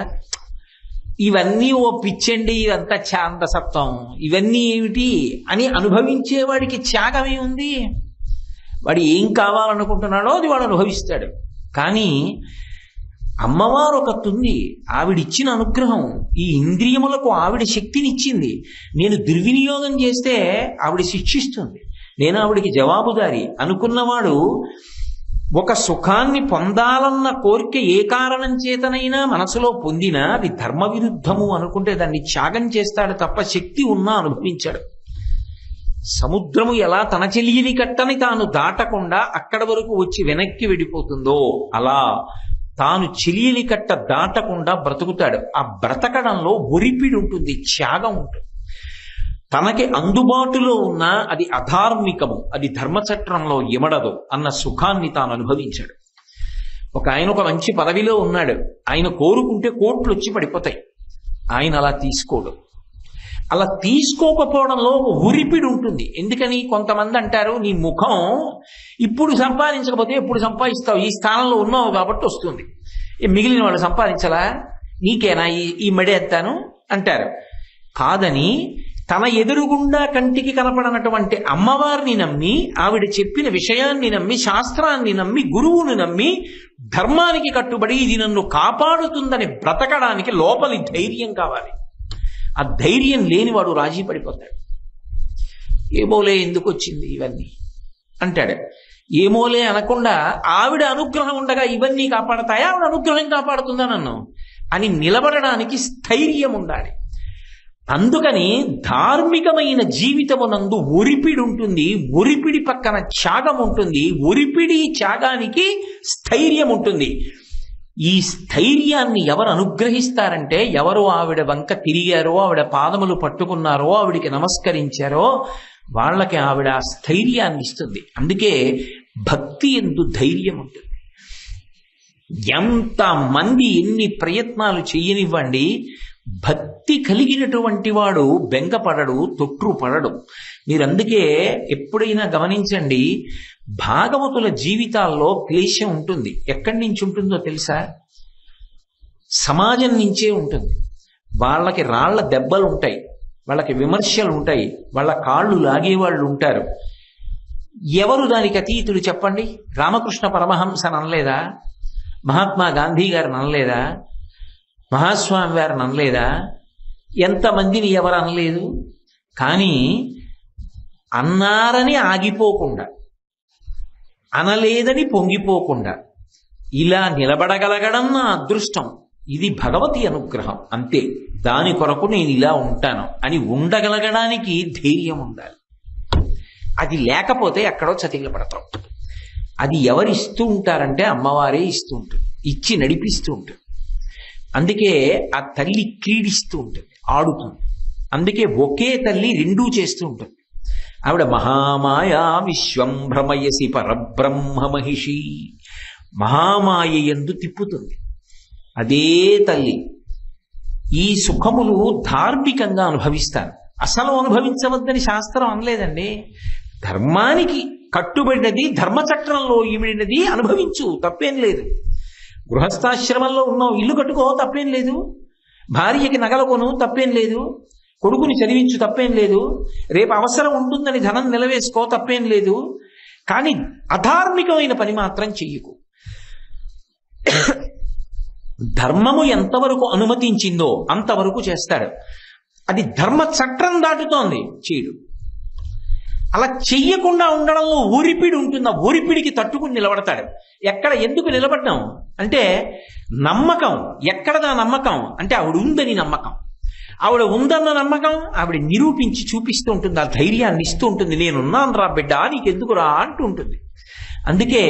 ఇవన్నీ ఓ పిచ్చండి, ఇదంతా ఛాందసత్వం, ఇవన్నీ ఏమిటి అని అనుభవించేవాడికి త్యాగమే ఉంది. వాడు ఏం కావాలనుకుంటున్నాడో అది వాడు అనుభవిస్తాడు. కానీ అమ్మవారు ఒకతుంది, ఆవిడిచ్చిన అనుగ్రహం, ఈ ఇంద్రియములకు ఆవిడ శక్తినిచ్చింది. నేను దుర్వినియోగం చేస్తే ఆవిడ శిక్షిస్తుంది, నేను ఆవిడికి జవాబుదారి. అనుకున్నవాడు ఒక సుఖాన్ని పొందాలన్న కోరిక ఏ కారణం చేతనైనా మనసులో పొందినా అది ధర్మ విరుద్ధము అనుకుంటే దాన్ని త్యాగం చేస్తాడు తప్ప శక్తి ఉన్నా అనుభవించాడు. సముద్రము ఎలా తన చెలియని కట్టని తాను దాటకుండా అక్కడ వరకు వచ్చి వెనక్కి వెళ్ళిపోతుందో అలా తాను చెలియని కట్ట దాటకుండా బ్రతుకుతాడు. ఆ బ్రతకడంలో ఒరిపిడి ఉంటుంది, త్యాగం ఉంటుంది. తనకి అందుబాటులో ఉన్న అది అధార్మికము, అది ధర్మచట్రంలో ఇమడదు అన్న సుఖాన్ని తాను అనుభవించాడు. ఆయన ఒక మంచి పదవిలో ఉన్నాడు, ఆయన కోరుకుంటే కోట్లు వచ్చి పడిపోతాయి, ఆయన అలా తీసుకోడు. అలా తీసుకోకపోవడంలో ఒక ఉరిపిడి ఉంటుంది. ఎందుకని? కొంతమంది అంటారు, నీ ముఖం ఇప్పుడు సంపాదించకపోతే ఎప్పుడు సంపాదిస్తావు, ఈ స్థానంలో ఉన్నావు కాబట్టి వస్తుంది, మిగిలిన వాళ్ళు సంపాదించలా, నీకేనా ఈ మడి ఎత్తాను అంటారు. కాదని తన ఎదురుగుండా కంటికి కనపడనటువంటి అమ్మవారిని నమ్మి, ఆవిడ చెప్పిన విషయాన్ని నమ్మి, శాస్త్రాన్ని నమ్మి, గురువుని నమ్మి, ధర్మానికి కట్టుబడి ఇది నన్ను కాపాడుతుందని బ్రతకడానికి లోపలి ధైర్యం కావాలి. ఆ ధైర్యం లేనివాడు రాజీ పడిపోతాడు. ఏమోలే ఎందుకు వచ్చింది ఇవన్నీ అంటాడు. ఏమోలే అనకుండా ఆవిడ అనుగ్రహం ఉండగా ఇవన్నీ కాపాడతాయా, ఆవిడ అనుగ్రహం కాపాడుతుందా నన్ను అని నిలబడడానికి స్థైర్యం ఉండాలి. అందుకని ధార్మికమైన జీవితమునందు ఒరిపిడి ఉంటుంది, ఒరిపిడి పక్కన త్యాగం ఉంటుంది, ఒరిపిడి త్యాగానికి స్థైర్యం ఉంటుంది. ఈ స్థైర్యాన్ని ఎవరు అనుగ్రహిస్తారంటే, ఎవరు ఆవిడ వంక తిరిగారో, ఆవిడ పాదములు పట్టుకున్నారో, ఆవిడికి నమస్కరించారో వాళ్ళకి ఆవిడ స్థైర్యాన్ని ఇస్తుంది. అందుకే భక్తి ఎందు ధైర్యం ఉంటుంది. ఎంతమంది ఎన్ని ప్రయత్నాలు చెయ్యనివ్వండి, భక్తి కలిగినటువంటి వాడు బెంగపడడు, తొట్రుపడడు. మీరందుకే ఎప్పుడైనా గమనించండి, భాగవతుల జీవితాల్లో క్లేశం ఉంటుంది. ఎక్కడి నుంచి ఉంటుందో తెలుసా? సమాజం నుంచే ఉంటుంది. వాళ్ళకి రాళ్ల దెబ్బలు ఉంటాయి, వాళ్ళకి విమర్శలు ఉంటాయి, వాళ్ళ కాళ్ళు లాగేవాళ్ళు ఉంటారు. ఎవరు దానికి అతీతులు చెప్పండి? రామకృష్ణ పరమహంస అనలేదా? మహాత్మా గాంధీ గారు అనలేదా? మహాస్వామి వారు అనలేదా? ఎంతమందిని ఎవరు అనలేదు? కానీ అన్నారని ఆగిపోకుండా, అనలేదని పొంగిపోకుండా ఇలా నిలబడగలగడం నా అదృష్టం, ఇది భగవతి అనుగ్రహం అంతే. దాని కొరకు నేను ఇలా ఉంటాను అని ఉండగలగడానికి ధైర్యం ఉండాలి. అది లేకపోతే ఎక్కడో చతికిలపడతాం. అది ఎవరు ఇస్తూ ఉంటారంటే అమ్మవారే ఇస్తూ ఉంటుంది, ఇచ్చి నడిపిస్తూ ఉంటుంది. అందుకే ఆ తల్లి క్రీడిస్తూ ఉంటుంది, ఆడుతుంది. అందుకే ఒకే తల్లి రెండూ చేస్తూ ఉంటుంది. ఆవిడ మహామాయా విశ్వం భ్రమయసి పరబ్రహ్మ మహిషి, మహామాయ యందు తిప్పుతుంది అదే తల్లి. ఈ సుఖములు ధార్మికంగా అనుభవిస్తాను. అసలు అనుభవించవద్దని శాస్త్రం అనలేదండి. ధర్మానికి కట్టుబడినది, ధర్మచక్రంలో ఈవిడినది అనుభవించు, తప్పేం లేదు. గృహస్థాశ్రమంలో ఉన్నావు, ఇల్లు కట్టుకో, తప్పేం లేదు. భార్యకి నగలు కొను, తప్పేం లేదు. కొడుకుని చదివించు, తప్పేం లేదు. రేపు అవసరం ఉంటుందని ధనం నిలవేసుకో, తప్పేం లేదు. కానీ అధార్మికమైన పని మాత్రం చెయ్యకు. ధర్మము ఎంతవరకు అనుమతించిందో అంతవరకు చేస్తాడు. అది ధర్మ చట్రం దాటుతోంది, చేయడు. అలా చెయ్యకుండా ఉండడంలో ఒరిపిడి ఉంటుంది. ఆ ఒరిపిడికి తట్టుకుని నిలబడతాడు. ఎక్కడ ఎందుకు నిలబడ్డాం అంటే నమ్మకం. ఎక్కడదా నమ్మకం అంటే ఆవిడ ఉందని నమ్మకం. ఆవిడ ఉందన్న నమ్మకం ఆవిడ నిరూపించి చూపిస్తూ ఉంటుంది, ఆ ధైర్యాన్ని ఇస్తూ ఉంటుంది. నేనున్నాను రా బిడ్డ, నీకెందుకు రా అంటూ ఉంటుంది. అందుకే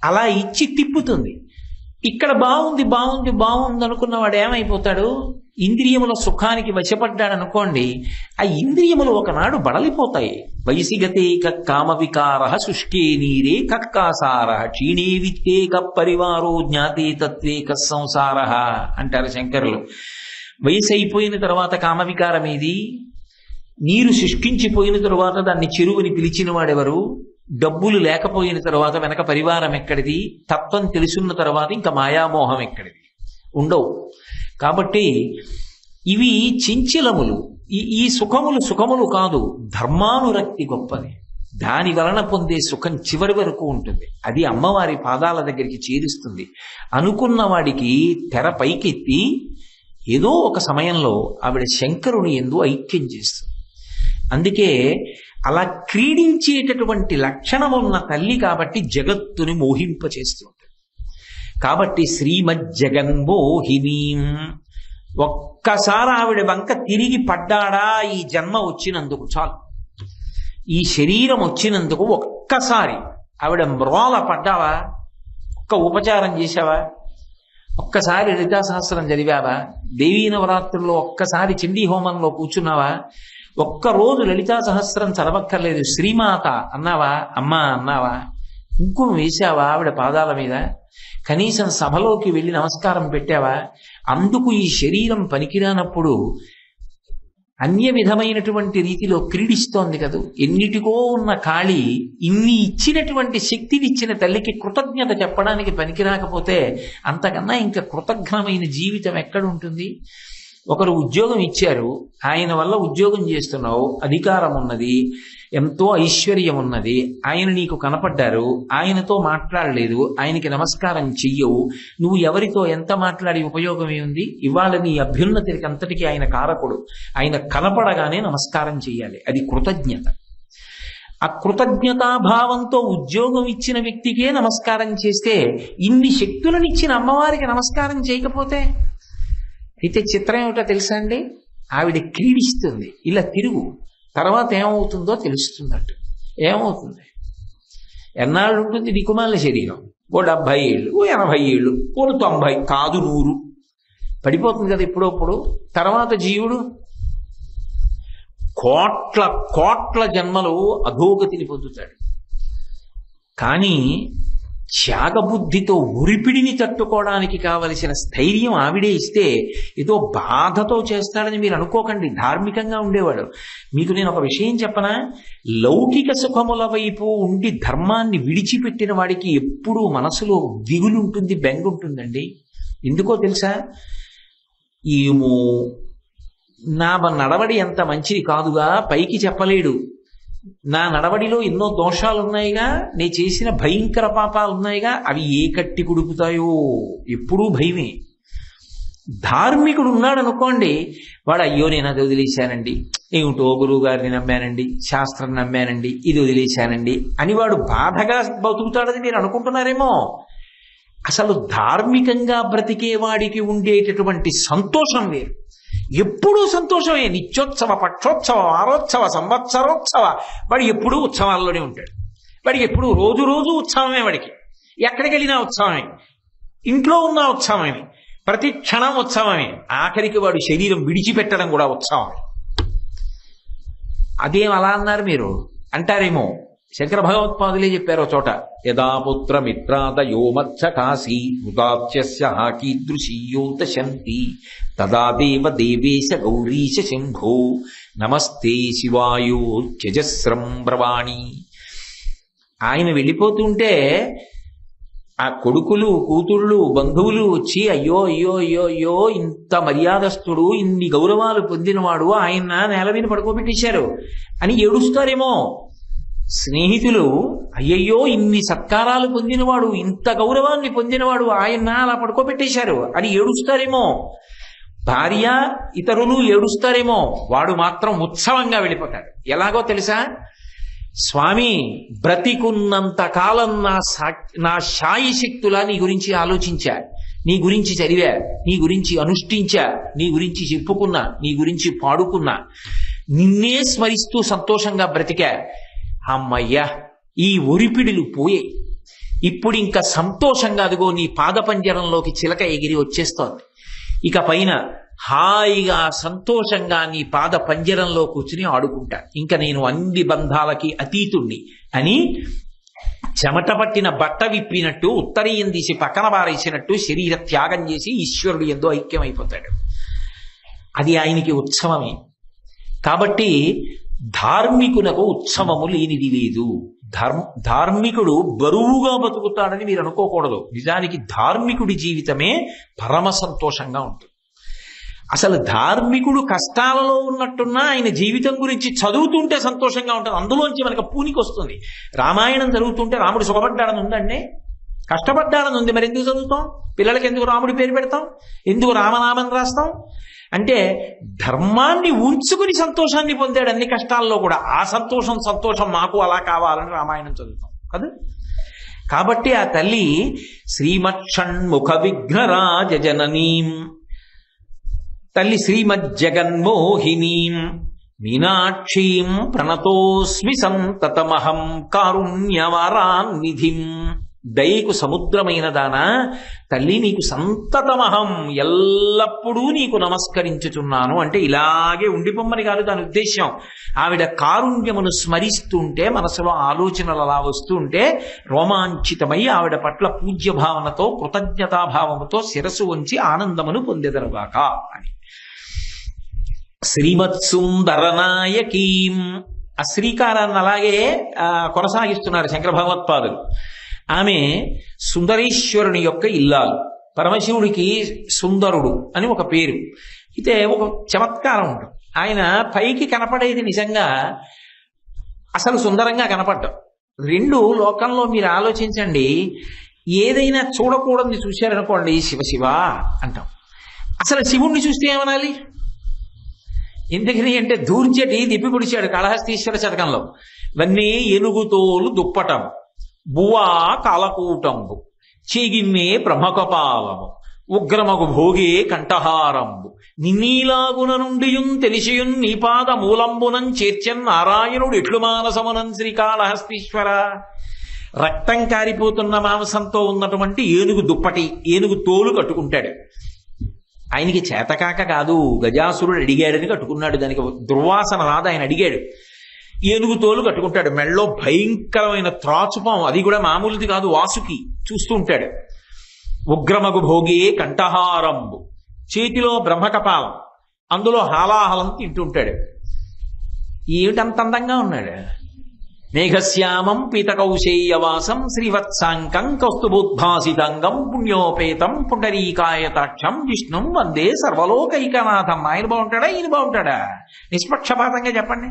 అలా ఇచ్చి తిప్పుతుంది. ఇక్కడ బాగుంది బాగుంది బాగుంది అనుకున్నవాడు ఏమైపోతాడు? ఇంద్రియముల సుఖానికి వశపడ్డాడు అనుకోండి, ఆ ఇంద్రియములు ఒకనాడు బడలిపోతాయి. వయసిగతే కామ వికార శుష్కే నీరే కక్కాసార క్షీణే విత్తే కప్పరివారో జ్ఞాతే తత్వే కస్సంసార అంటారు శంకరులు. వయసు అయిపోయిన తర్వాత కామవికారం ఏది? నీరు శుష్కించిపోయిన తరువాత దాన్ని చెరువుని పిలిచిన వాడెవరు? డబ్బులు లేకపోయిన తర్వాత వెనక పరివారం ఎక్కడిది? తత్వం తెలుసున్న తర్వాత ఇంకా మాయామోహం ఎక్కడిది? ఉండవు. కాబట్టి ఇవి చించలములు. ఈ సుఖములు కాదు, ధర్మానురక్తి గొప్పది. దాని వలన పొందే సుఖం చివరి వరకు ఉంటుంది. అది అమ్మవారి పాదాల దగ్గరికి చేరుస్తుంది. అనుకున్న వాడికి తెర పైకెత్తి ఏదో ఒక సమయంలో ఆవిడ శంకరుని యందు ఐక్యం చేస్తుంది. అందుకే అలా క్రీడించేటటువంటి లక్షణం ఉన్న తల్లి కాబట్టి జగత్తుని మోహింపచేస్తుంది. కాబట్టి శ్రీమజ్జగన్మోహినీం, ఒక్కసారి ఆవిడ వంక తిరిగి పడ్డాడా ఈ జన్మ వచ్చినందుకు చాలు. ఈ శరీరం వచ్చినందుకు ఒక్కసారి ఆవిడ మ్రోల పడ్డావా, ఒక్క ఉపచారం చేశావా, ఒక్కసారి లలితా సహస్రం చదివావా, దేవీ నవరాత్రుల్లో ఒక్కసారి చండీ హోమంలో కూర్చున్నావా, ఒక్కరోజు లలితా సహస్రం చదవక్కర్లేదు శ్రీమాత అన్నావా, అమ్మా అన్నావా, కుంకుమ వేశావా ఆవిడ పాదాల మీద, కనీసం సభలోకి వెళ్ళి నమస్కారం పెట్టావా? అందుకు ఈ శరీరం పనికిరానప్పుడు అన్య విధమైనటువంటి రీతిలో క్రీడిస్తోంది కదూ. ఎన్నిటికో ఉన్న కాళి ఇన్ని ఇచ్చినటువంటి శక్తినిచ్చిన తల్లికి కృతజ్ఞత చెప్పడానికి పనికిరాకపోతే అంతకన్నా ఇంకా కృతజ్ఞమైన జీవితం ఎక్కడుంటుంది? ఒకరు ఉద్యోగం ఇచ్చారు, ఆయన వల్ల ఉద్యోగం చేస్తున్నావు, అధికారం ఉన్నది, ఎంతో ఐశ్వర్యం ఉన్నది, ఆయన నీకు కనపడ్డారు, ఆయనతో మాట్లాడలేదు, ఆయనకి నమస్కారం చెయ్యవు, నువ్వు ఎవరితో ఎంత మాట్లాడి ఉపయోగం ఏముంది? ఇవాళ నీ అభ్యున్నతికి అంతటికీ ఆయన కారకుడు, ఆయన కనపడగానే నమస్కారం చెయ్యాలి. అది కృతజ్ఞత. ఆ కృతజ్ఞతాభావంతో ఉద్యోగం ఇచ్చిన వ్యక్తికే నమస్కారం చేస్తే ఇన్ని శక్తులనిచ్చిన అమ్మవారికి నమస్కారం చేయకపోతే? అయితే చిత్రం ఏమిటో తెలుసా అండి? ఆవిడ క్రీడిస్తుంది, ఇలా తిరుగు, తర్వాత ఏమవుతుందో తెలుస్తుందట. ఏమవుతుంది? ఎన్నాళ్ళు ఉంటుంది దిక్కుమాల శరీరం? ఓ 70 ఏళ్ళు, ఓ 80 ఏళ్ళు, ఓ 90, కాదు 100 పడిపోతుంది కదా ఎప్పుడప్పుడు. తర్వాత జీవుడు కోట్ల కోట్ల జన్మలు అధోగతిని పొందుతాడు. కానీ త్యాగబుద్ధితో ఉరిపిడిని తట్టుకోవడానికి కావలసిన స్థైర్యం ఆవిడే ఇస్తే ఏదో బాధతో చేస్తాడని మీరు అనుకోకండి. ధార్మికంగా ఉండేవాడు. మీకు నేను ఒక విషయం చెప్పనా? లౌకిక సుఖముల వైపు ఉండి ధర్మాన్ని విడిచిపెట్టిన వాడికి ఎప్పుడూ మనసులో దిగులుంటుంది, బెంగుంటుందండి. ఎందుకో తెలుసా? ఏమో నా నడవడి ఎంత మంచిది కాదుగా, పైకి చెప్పలేడు, నా నడవడిలో ఎన్నో దోషాలున్నాయిగా, నేను చేసిన భయంకర పాపాలున్నాయిగా, అవి ఏ కట్టి కుడుపుతాయో ఎప్పుడూ భయమే. ధార్మికుడు ఉన్నాడు అనుకోండి, వాడు అయ్యో నేను అది వదిలేశానండి, ఏమిటో గురువు గారిని నమ్మానండి, శాస్త్రం నమ్మానండి, ఇది వదిలేశానండి అని వాడు బాధగా బతుకుతాడని మీరు అనుకుంటున్నారేమో. అసలు ధార్మికంగా బ్రతికే వాడికి ఉండేటటువంటి సంతోషం వేరు. ఎప్పుడూ సంతోషమే. నిత్యోత్సవ, పక్షోత్సవ, వారోత్సవ, సంవత్సరోత్సవ, వాడు ఎప్పుడూ ఉత్సవాల్లోనే ఉంటాడు. వాడికి ఎప్పుడు రోజు రోజు ఉత్సవమే. వాడికి ఎక్కడికి వెళ్ళినా ఉత్సవమే, ఇంట్లో ఉన్న ఉత్సవమే, ప్రతి క్షణం ఉత్సవమే. ఆఖరికి వాడు శరీరం విడిచిపెట్టడం కూడా ఉత్సవమే. అదేం అలా అన్నారు మీరు అంటారేమో. శంకర భగవత్పాదులే చెప్పారో చోట, యదా పుత్ర మిత్రాదయో మత్స కాశీ హృదాచ్యస్య కీదృశీయోత శంతి తదా దేవ దేవేశ గౌరీశ శంభో నమస్తే శివాయో త్యజస్రం బ్రవాణి. ఆయన వెళ్ళిపోతుంటే ఆ కొడుకులు, కూతుళ్ళు, బంధువులు వచ్చి అయ్యో అయ్యో అయ్యో అయ్యో ఇంత మర్యాదస్తుడు, ఇన్ని గౌరవాలు పొందినవాడు ఆయన నేల మీద పడుకోబెట్టేశారు అని ఏడుస్తారేమో. స్నేహితులు అయ్యయ్యో ఇన్ని సత్కారాలు పొందినవాడు, ఇంత గౌరవాన్ని పొందినవాడు ఆయన అలా పడుకోబెట్టేశారు అని ఏడుస్తారేమో. భార్య, ఇతరులు ఏడుస్తారేమో. వాడు మాత్రం ఉత్సవంగా వెళ్ళిపోతాడు. ఎలాగో తెలుసా? స్వామి బ్రతికున్నంత కాలం నా శాయి శక్తులా నీ గురించి ఆలోచించా, నీ గురించి చదివా, నీ గురించి అనుష్ఠించా, నీ గురించి చెప్పుకున్నా, నీ గురించి పాడుకున్నా, నిన్నే స్మరిస్తూ సంతోషంగా బ్రతికా. అమ్మయ్యా ఈ ఒరిపిడులు పోయే, ఇప్పుడు ఇంకా సంతోషంగా అదిగో నీ పాదపంజరంలోకి చిలక ఎగిరి వచ్చేస్తోంది. ఇక పైన హాయిగా సంతోషంగా నీ పాద పంజరంలో కూర్చుని ఆడుకుంటా, ఇంకా నేను అన్ని బంధాలకి అతీతుణ్ణి అని చెమట పట్టిన బట్ట విప్పినట్టు ఉత్తరీయం తీసి పక్కన పారేసినట్టు శరీర త్యాగం చేసి ఈశ్వరుడు ఎంతో ఐక్యమైపోతాడు. అది ఆయనకి ఉత్సవమే. కాబట్టి ధార్మికునకు ఉత్సవము లేనిది లేదు. ధార్మికుడు బరువుగా బతుకుతాడని మీరు అనుకోకూడదు. నిజానికి ధార్మికుడి జీవితమే పరమ సంతోషంగా ఉంటుంది. అసలు ధార్మికుడు కష్టాలలో ఉన్నట్టున్నా ఆయన జీవితం గురించి చదువుతుంటే సంతోషంగా ఉంటుంది. అందులోంచి మనకు పూనికి వస్తుంది. రామాయణం చదువుతుంటే రాముడు సుఖపడ్డాడని ఉందండి, కష్టపడ్డాడని ఉంది. మరి ఎందుకు చదువుతాం? పిల్లలకి ఎందుకు రాముడి పేరు పెడతాం? ఎందుకు రామనామం రాస్తాం? అంటే ధర్మాన్ని ఉంచుకుని సంతోషాన్ని పొందాడు అన్ని కష్టాల్లో కూడా. ఆ సంతోషం మాకు అలా కావాలని రామాయణం చదువుతాం కదా. కాబట్టి ఆ తల్లి శ్రీమక్షణ్ముఖ విఘ్నరాజ జననీం, తల్లి శ్రీమజ్జగన్మోహినీం మీనాక్షీం ప్రణతోస్మి సంతతమహం కారుణ్యవరాన్నిధిం. దయకు సముద్రమైన దానా తల్లి, నీకు సంతతమహం ఎల్లప్పుడూ నీకు నమస్కరించుచున్నాను అంటే ఇలాగే ఉండిపోమ్మని కాదు దాని ఉద్దేశ్యం. ఆవిడ కారుణ్యమును స్మరిస్తుంటే మనసులో ఆలోచనలు అలా వస్తుంటే రోమాంచితమై ఆవిడ పట్ల పూజ్య భావనతో కృతజ్ఞతాభావముతో శిరసు వంచి ఆనందమును పొందెదరుగాక అని. శ్రీమత్సుందరనాయకీం. ఆ శ్రీకారాన్ని అలాగే కొనసాగిస్తున్నారు శంకర భగవత్పాదులు. ఆమె సుందరీశ్వరుని యొక్క ఇల్లాలు. పరమశివుడికి సుందరుడు అని ఒక పేరు. అయితే ఒక చమత్కారం ఉంటుంది. ఆయన పైకి కనపడేది నిజంగా అసలు సుందరంగా కనపడ్డం. రెండు లోకంలో మీరు ఆలోచించండి. ఏదైనా చూడకూడదని చూశారనుకోండి, శివ అంటాం. అసలు శివుణ్ణి చూస్తే ఏమనాలి? ఎందుకని అంటే దూర్జటి దిప్పి పొడిచాడు కాళహస్తీశ్వర శతకంలో. ఇవన్నీ ఏనుగుతోలు దుప్పటం, బువా కాలకూటంబు, చీగిమ్మే బ్రహ్మకపాలము, ఉగ్రమగు భోగే కంఠహారంబు, నిన్నీలాగున నుండియున్ తెలిసియున్ నీపాద మూలంబునం చేర్చన్ నారాయణుడు ఎట్లు మానసమునం శ్రీకాళహస్తీశ్వర. రక్తం కారిపోతున్న మాంసంతో ఉన్నటువంటి ఏనుగు దుప్పటి, ఏనుగు తోలు కట్టుకుంటాడు. ఆయనకి చేతకాక కాదు, గజాసురుడు అడిగాడని కట్టుకున్నాడు. దానికి దుర్వాసన రాదు, ఆయన అడిగాడు. ఏనుగు తోలు కట్టుకుంటాడు. మెళ్ళలో భయంకరమైన త్రాచుపం, అది కూడా మామూలుది కాదు, వాసుకి చూస్తూ ఉంటాడు. ఉగ్రమగు భోగే కంఠహారంబు, చేతిలో బ్రహ్మకపాలం, అందులో హాలాహలం తింటుంటాడు. ఏమిటంత అందంగా ఉన్నాడు? మేఘశ్యామం పీతకౌశేయవాసం శ్రీవత్సాంకం కౌస్తుభోద్భాసితాంగం పుణ్యోపేతం పుండరీకాయతాక్షం విష్ణుం వందే సర్వలోకైకనాథం. ఆయన బాగుంటాడా, ఈయన బాగుంటాడా? నిష్పక్షపాతంగా చెప్పండి.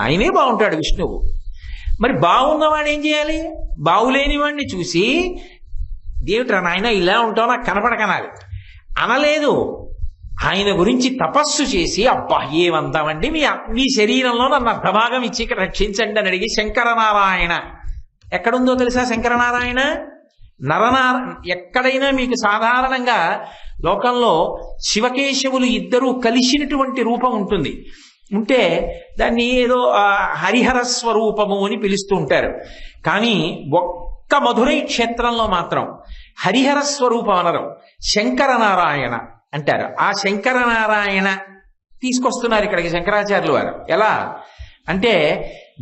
ఆయనే బాగుంటాడు విష్ణువు. మరి బాగున్నవాడు ఏం చేయాలి? బాగులేని వాడిని చూసి దేవుట్రా నాయన ఇలా ఉంటావు నాకు కనపడకనాలి అనలేదు. ఆయన గురించి తపస్సు చేసి, అబ్బా ఏమంతామండి మీ శరీరంలో నన్ను అర్ధభాగం ఇచ్చి రక్షించండి అని అడిగి శంకరనారాయణ ఎక్కడుందో తెలుసా? శంకరనారాయణ ఎక్కడైనా మీకు సాధారణంగా లోకంలో శివకేశవులు ఇద్దరూ కలిసినటువంటి రూపం ఉంటుంది. ఉంటే దాన్ని ఏదో హరిహర స్వరూపము అని పిలుస్తూ ఉంటారు. కానీ ఒక్క మధురై క్షేత్రంలో మాత్రం హరిహర స్వరూపం అనరు, శంకరనారాయణ అంటారు. ఆ శంకరనారాయణ తీసుకొస్తున్నారు ఇక్కడికి శంకరాచార్యులు వారు. ఎలా అంటే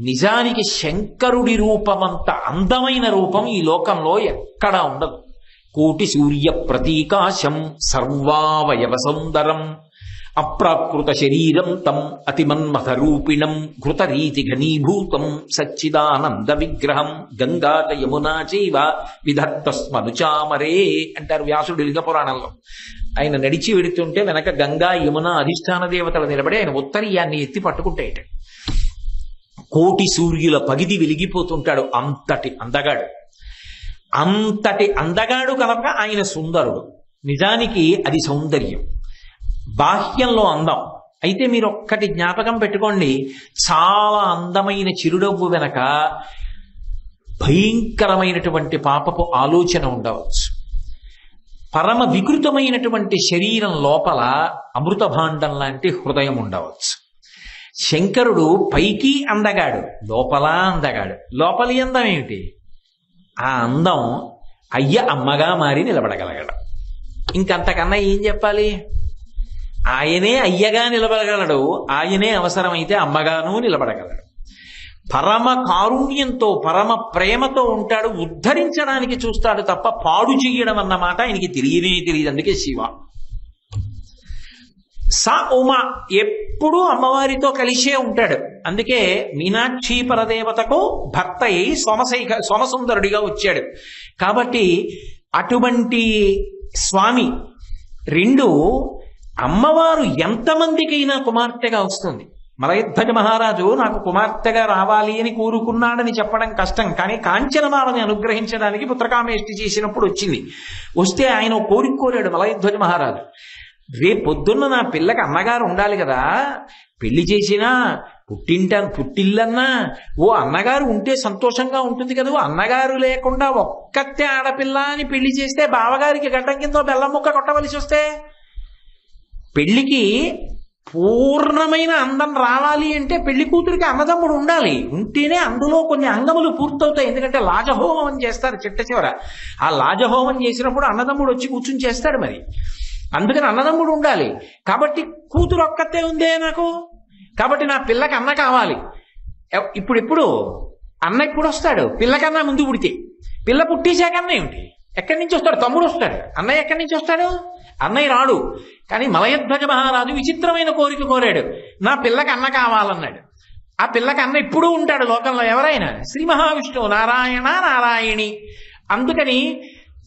నిజానికి శంకరుడి రూపమంత అందమైన రూపం ఈ లోకంలో ఎక్కడా ఉండదు. కోటి సూర్య ప్రతీకాశం సర్వావయవ సౌందరం అప్రాకృత శరీరం తం అతిమన్మథరూపిణం ఘృతరీతి ఘనీభూతం సచ్చిదానంద విగ్రహం గంగాట యమునా చైవ విధత్తస్మనుచామరే అంటారు వ్యాసుడు లింగ పురాణంలో. ఆయన నడిచి వెడుతుంటే వెనక గంగా యమున అధిష్టాన దేవతలు నిలబడి ఆయన ఉత్తరీయాన్ని ఎత్తి పట్టుకుంటాయట. కోటి సూర్యుల పగిది వెలిగిపోతుంటాడు. అంతటి అందగాడు కనుక ఆయన సుందరుడు. నిజానికి అది సౌందర్యం, బాహ్యంలో అందం. అయితే మీరు ఒక్కటి జ్ఞాపకం పెట్టుకోండి, చాలా అందమైన చిరునవ్వు వెనక భయంకరమైనటువంటి పాపపు ఆలోచన ఉండవచ్చు. పరమ వికృతమైనటువంటి శరీరం లోపల అమృత భాండం లాంటి హృదయం ఉండవచ్చు. శంకరుడు పైకి అందగాడు, లోపల అందగాడు. లోపలి అందం ఏమిటి? ఆ అందం అమ్మగా మారి నిలబడగలగడం. ఇంకంతకన్నా ఏం చెప్పాలి? ఆయనే అయ్యగా నిలబడగలడు, ఆయనే అవసరమైతే అమ్మగాను నిలబడగలడు. పరమ కారుణ్యంతో పరమ ప్రేమతో ఉంటాడు, ఉద్ధరించడానికి చూస్తాడు తప్ప పాడు చెయ్యడం అన్నమాట ఆయనకి తెలియదు. అందుకే శివ. ఉమ ఎప్పుడూ అమ్మవారితో కలిసే ఉంటాడు. అందుకే మీనాక్షి పరదేవతకు భర్త అయి సోమసుందరుడిగా వచ్చాడు. కాబట్టి అటువంటి స్వామి. రెండు, అమ్మవారు ఎంతమందికైనా కుమార్తెగా వస్తుంది. మలయధ్వజ మహారాజు నాకు కుమార్తెగా రావాలి అని కోరుకున్నాడని చెప్పడం కష్టం, కానీ కాంచనమాలని అనుగ్రహించడానికి పుత్రకామేష్టి చేసినప్పుడు వచ్చింది. వస్తే ఆయన కోరిక కోరాడు మలయధ్వజ మహారాజు. రేపొద్దున్న నా పిల్లకి అన్నగారు ఉండాలి కదా, పెళ్లి చేసినా పుట్టిల్లన్నా ఓ అన్నగారు ఉంటే సంతోషంగా ఉంటుంది కదా. అన్నగారు లేకుండా ఒక్కతే ఆడపిల్ల అని పెళ్లి చేస్తే బావగారికి గడ్డం కింద బెల్లం ముక్క కొట్టవలసి వస్తే, పెళ్లికి పూర్ణమైన అందం రావాలి అంటే పెళ్లి కూతురికి అన్నదమ్ముడు ఉండాలి. ఉంటేనే అందులో కొన్ని అంగములు పూర్తవుతాయి. ఎందుకంటే లాజహోమం అని చేస్తారు చిట్ట చివర. ఆ లాజహోమం చేసినప్పుడు అన్నదమ్ముడు వచ్చి కూర్చుని చేస్తాడు. మరి అందుకని అన్నదమ్ముడు ఉండాలి. కాబట్టి కూతురు ఒక్కతే ఉందే నాకు, కాబట్టి నా పిల్లకి అన్న కావాలి. ఇప్పుడు అన్న ఎప్పుడు వస్తాడు? పిల్లకన్నా ముందు పుడితే. పిల్ల పుట్టేశాకన్నా ఏమిటి? ఎక్కడి నుంచి వస్తాడు? తమ్ముడు వస్తాడు. అన్నయ్య ఎక్కడి నుంచి వస్తాడు? అన్నయ్య రాడు. కానీ మలయధ్వజ మహారాజు విచిత్రమైన కోరిక కోరాడు. నా పిల్లకి అన్న కావాలన్నాడు. ఆ పిల్లకి అన్న ఎప్పుడూ ఉంటాడు లోకంలో, ఎవరైనా. శ్రీ మహావిష్ణువు నారాయణ నారాయణి. అందుకని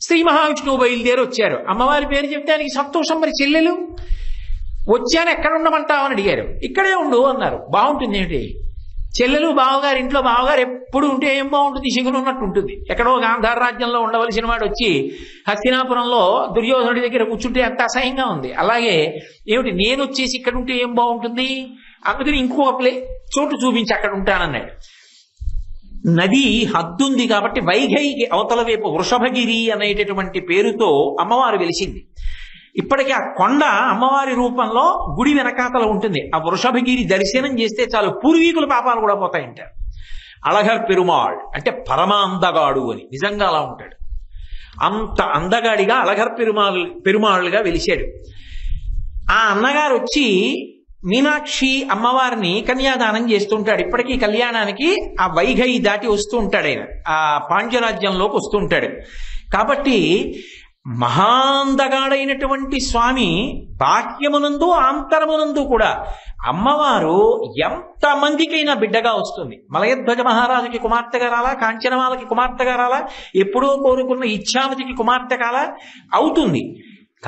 శ్రీ మహావిష్ణువు బయలుదేరి వచ్చారు. అమ్మవారి పేరు చెప్తే ఆయనకి సంతోషం. మరి చెల్లెలు వచ్చాను, ఎక్కడ ఉండమంటావని అడిగారు. ఇక్కడే ఉండు అన్నారు. బాగుంటుంది ఏంటి, చెల్లెలు బావగారు ఇంట్లో, బావగారు ఎప్పుడు ఉంటే ఏం బాగుంటుంది, సిగునున్నట్టు ఉంటుంది. ఎక్కడో గాంధార రాజ్యంలో ఉండవలసిన వాడు వచ్చి హస్తినాపురంలో దుర్యోధనుడి దగ్గర కూర్చుంటే అంత అసహ్యంగా ఉంది. అలాగే ఏమిటి, నేను వచ్చేసి ఇక్కడ ఉంటే ఏం బాగుంటుంది, అందుకని ఇంకొక చోటు చూపించి అక్కడ ఉంటానన్నాడు. నది హద్దుంది కాబట్టి వైఘైకి అవతల వైపు వృషభగిరి అనేటటువంటి పేరుతో అమ్మవారు వెలిసింది. ఇప్పటికీ ఆ కొండ అమ్మవారి రూపంలో గుడి వెనకాతల ఉంటుంది. ఆ వృషభగిరి దర్శనం చేస్తే చాలు పూర్వీకుల పాపాలు కూడా పోతాయంటారు. అళగర్ పెరుమాళ్ అంటే పరమ అందగాడు అని, నిజంగా అలా ఉంటాడు. అంత అందగాడిగా అళగర్ పెరుమాళ్ళుగా వెలిశాడు. ఆ అన్నగారు వచ్చి మీనాక్షి అమ్మవారిని కన్యాదానం చేస్తుంటాడు. ఇప్పటికీ కళ్యాణానికి ఆ వైఘై దాటి వస్తూ ఉంటాడు ఆయన, ఆ పాండ్యరాజ్యంలోకి వస్తూ ఉంటాడు. కాబట్టి మహాందగాడైనటువంటి స్వామి బాహ్యమునందు ఆంతరమునందు కూడా అమ్మవారు ఎంతమందికైనా బిడ్డగా వస్తుంది. మలయధ్వజ మహారాజుకి కుమార్తెగా రాలా, కాంచనమాలకి కుమార్తెగా రాలా, ఎప్పుడో కోరుకున్న ఇచ్ఛావతికి కుమార్తె కాలా, అవుతుంది.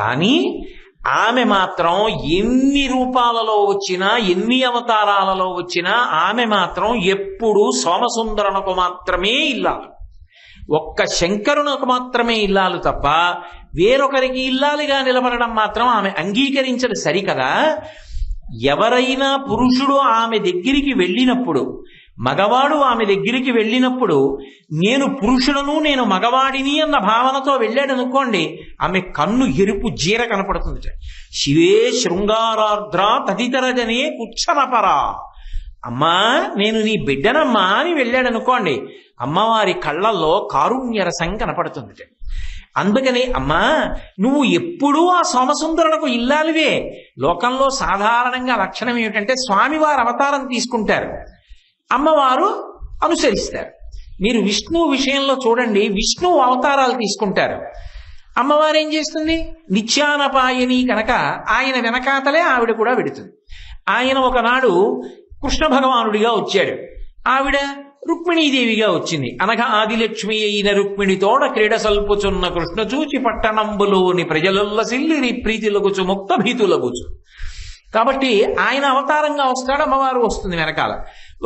కానీ ఆమె మాత్రం ఎన్ని రూపాలలో వచ్చినా, ఎన్ని అవతారాలలో వచ్చినా ఆమె మాత్రం ఎప్పుడూ సోమసుందరునకు మాత్రమే ఇల్లాలు, ఒక్క శంకరునకు మాత్రమే ఇల్లాలు తప్ప వేరొకరికి ఇల్లాలిగా నిలబడడం మాత్రం ఆమె అంగీకరించదు. సరికదా, ఎవరైనా పురుషుడు ఆమె దగ్గరికి వెళ్ళినప్పుడు, మగవాడు ఆమె దగ్గరికి వెళ్ళినప్పుడు నేను పురుషుడను నేను మగవాడిని అన్న భావనతో వెళ్ళాడు అనుకోండి, ఆమె కన్ను ఎరుపు జీర కనపడుతుంది. శివే శృంగారార్ద్ర తదితరజనే కుచ్చనపరా, అమ్మా నేను నీ బిడ్డనమ్మా అని వెళ్ళాడు అనుకోండి, అమ్మవారి కళ్ళల్లో కారుణ్యరసం కనపడుతుంది. అందుకని అమ్మా నువ్వు ఎప్పుడూ ఆ సోమసుందరులకు ఇల్లాలివే. లోకంలో సాధారణంగా లక్షణం ఏమిటంటే స్వామివారు అవతారం తీసుకుంటారు, అమ్మవారు అనుసరిస్తారు. మీరు విష్ణువు విషయంలో చూడండి, విష్ణువు అవతారాలు తీసుకుంటారు, అమ్మవారు ఏం చేస్తుంది, నిత్యానపాయని కనుక ఆయన వెనకాతలే ఆవిడ కూడా వెడుతుంది. ఆయన ఒకనాడు కృష్ణ భగవానుడిగా వచ్చాడు, ఆవిడ రుక్మిణీదేవిగా వచ్చింది. అనగా ఆదిలక్ష్మి అయిన రుక్మిణితోడ క్రీడ సల్పుచున్న కృష్ణ చూచి పట్టణంబులోని ప్రజలుల్లసిల్లి ప్రీతిలగుచు ముక్త భీతులగుచు. కాబట్టి ఆయన అవతారంగా వస్తాడు, అమ్మవారు వస్తుంది వెనకాల.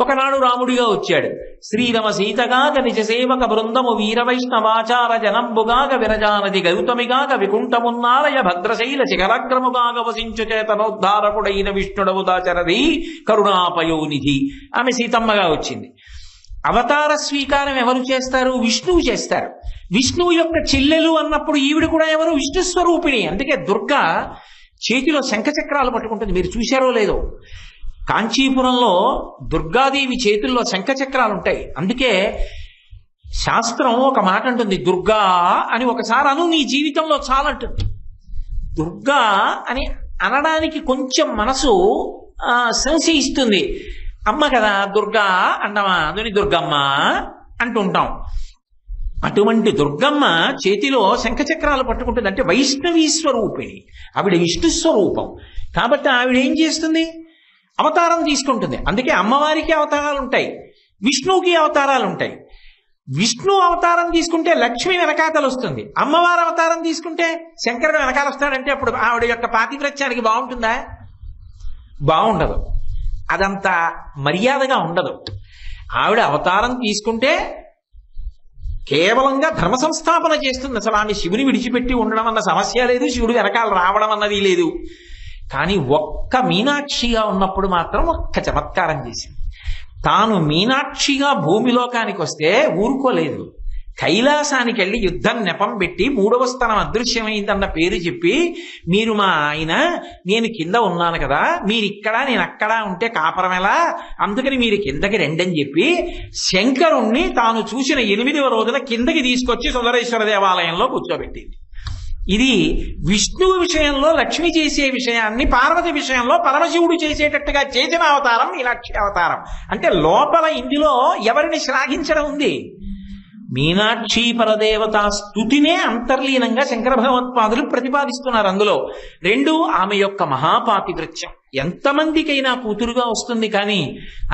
ఒకనాడు రాముడిగా వచ్చాడు, శ్రీరమ సీతగాక నిజ సేవక బృందము వీర వైష్ణవాచార జనంబుగాక విరజానది గౌతమిగాక వికుంఠమున్నాలయ భద్రశైల శిఖరాగ్రముగాక వసించు చేతనోద్ధారకుడైన విష్ణుడవు దాచరది కరుణాపయోనిధి. ఆమె సీతమ్మగా వచ్చింది. అవతార స్వీకారం ఎవరు చేస్తారు, విష్ణువు చేస్తారు. విష్ణువు యొక్క చెల్లెలు అన్నప్పుడు ఈవిడ కూడా ఎవరు, విష్ణు స్వరూపిణి. అందుకే దుర్గా చేతిలో శంఖచక్రాలు పట్టుకుంటుంది. మీరు చూశారో లేదో, కాంచీపురంలో దుర్గాదేవి చేతుల్లో శంఖచక్రాలు ఉంటాయి. అందుకే శాస్త్రం ఒక మాట అంటుంది, దుర్గా అని ఒకసారి అను నీ జీవితంలో చాలంటుంది. దుర్గా అని అనడానికి కొంచెం మనసు సంశయిస్తుంది. అమ్మ కదా దుర్గా అన్నమా, అందుని దుర్గమ్మ అంటుంటాం. అటువంటి దుర్గమ్మ చేతిలో శంఖచక్రాలు పట్టుకుంటుంది. అంటే వైష్ణవీ స్వరూపిణి, ఆవిడ విష్ణు స్వరూపం. కాబట్టి ఆవిడ ఏం చేస్తుంది, అవతారం తీసుకుంటుంది. అందుకే అమ్మవారికి అవతారాలు ఉంటాయి, విష్ణువుకి అవతారాలు ఉంటాయి. విష్ణు అవతారం తీసుకుంటే లక్ష్మి వెనకాతలు వస్తుంది, అమ్మవారి అవతారం తీసుకుంటే శంకరుడు వెనకాల వస్తాడంటే అప్పుడు ఆవిడ యొక్క పాతివ్రత్యానికి బాగుంటుందా, బాగుండదు. అదంత మర్యాదగా ఉండదు. ఆవిడ అవతారం తీసుకుంటే కేవలంగా ధర్మ సంస్థాపన చేస్తుంది. అసలు ఆమె శివుని విడిచిపెట్టి ఉండడం అన్న సమస్య లేదు, శివుడు వెనకాల రావడం అన్నది లేదు. కానీ ఒక్క మీనాక్షిగా ఉన్నప్పుడు మాత్రం ఒక్క చమత్కారం చేసింది. తాను మీనాక్షిగా భూమిలోకానికి వస్తే ఊరుకోలేదు, కైలాసానికి వెళ్ళి యుద్ధం నెపం పెట్టి 3వ స్థానం అదృశ్యమైందన్న పేరు చెప్పి, మీరు మా ఆయన, నేను కింద ఉన్నాను కదా, మీరు ఇక్కడ నేను అక్కడ ఉంటే కాపరం ఎలా, అందుకని మీరు కిందకి రెండని చెప్పి శంకరుణ్ణి తాను చూసిన 8వ రోజున కిందకి తీసుకొచ్చి సుందరేశ్వర దేవాలయంలో కూర్చోబెట్టింది. ఇది విష్ణువు విషయంలో లక్ష్మి చేసే విషయాన్ని పార్వతి విషయంలో పరమశివుడు చేసేటట్టుగా చేసిన అవతారం మీనాక్షి అవతారం. అంటే లోపల ఇందులో ఎవరిని శ్లాఘించడం ఉంది, మీనాక్షి పరదేవతా స్తుతినే అంతర్లీనంగా శంకర భగవత్పాదులు ప్రతిపాదిస్తున్నారు. అందులో రెండు, ఆమె యొక్క మహాపాతివృత్యం ఎంతమందికైనా కూతురుగా వస్తుంది, కానీ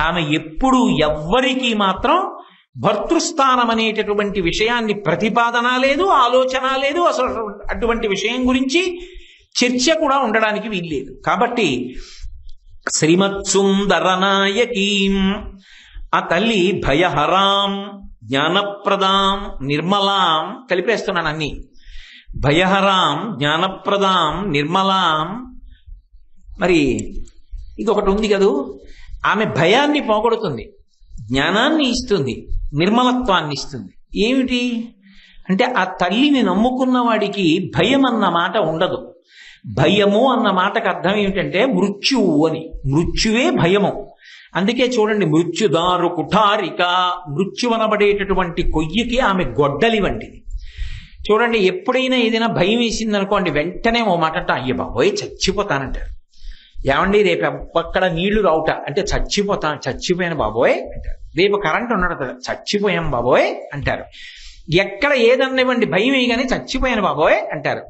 ఆమె ఎప్పుడు ఎవ్వరికీ మాత్రం భర్తృస్థానం అనేటటువంటి విషయాన్ని ప్రతిపాదన లేదు, ఆలోచన లేదు, అసలు అటువంటి విషయం గురించి చర్చ కూడా ఉండడానికి వీల్లేదు. కాబట్టి శ్రీమత్సుందరనాయకీం, ఆ తల్లి భయహరాం జ్ఞానప్రదాం నిర్మలాం, కలిపేస్తున్నాను అన్ని, భయహరాం జ్ఞానప్రదాం నిర్మలాం. మరి ఇదొకటి ఉంది కదూ, ఆమె భయాన్ని పోగొడుతుంది, జ్ఞానాన్ని ఇస్తుంది, నిర్మలత్వాన్ని ఇస్తుంది. ఏమిటి అంటే ఆ తల్లిని నమ్ముకున్న వాడికి భయం అన్న మాట ఉండదు. భయము అన్న మాటకు అర్థం ఏమిటంటే మృత్యువు అని, మృత్యువే భయము. అందుకే చూడండి, మృత్యుదారు కుఠారిక, మృత్యువనబడేటటువంటి కొయ్యకి ఆమె గొడ్డలి వంటిది. చూడండి, ఎప్పుడైనా ఏదైనా భయం వేసింది అనుకోండి, వెంటనే ఓ మాట అంటే అయ్య బాబోయ్ చచ్చిపోతానంటారు. ఏమండి రేపు అక్కడ నీళ్లు రావుట అంటే చచ్చిపోయాను బాబోయ్ అంటారు. రేపు కరెంట్ ఉండడు చచ్చిపోయాం బాబోయ్ అంటారు. ఎక్కడ ఏదన్నివ్వండి భయం వేయగానే చచ్చిపోయాను బాబోయ్ అంటారు.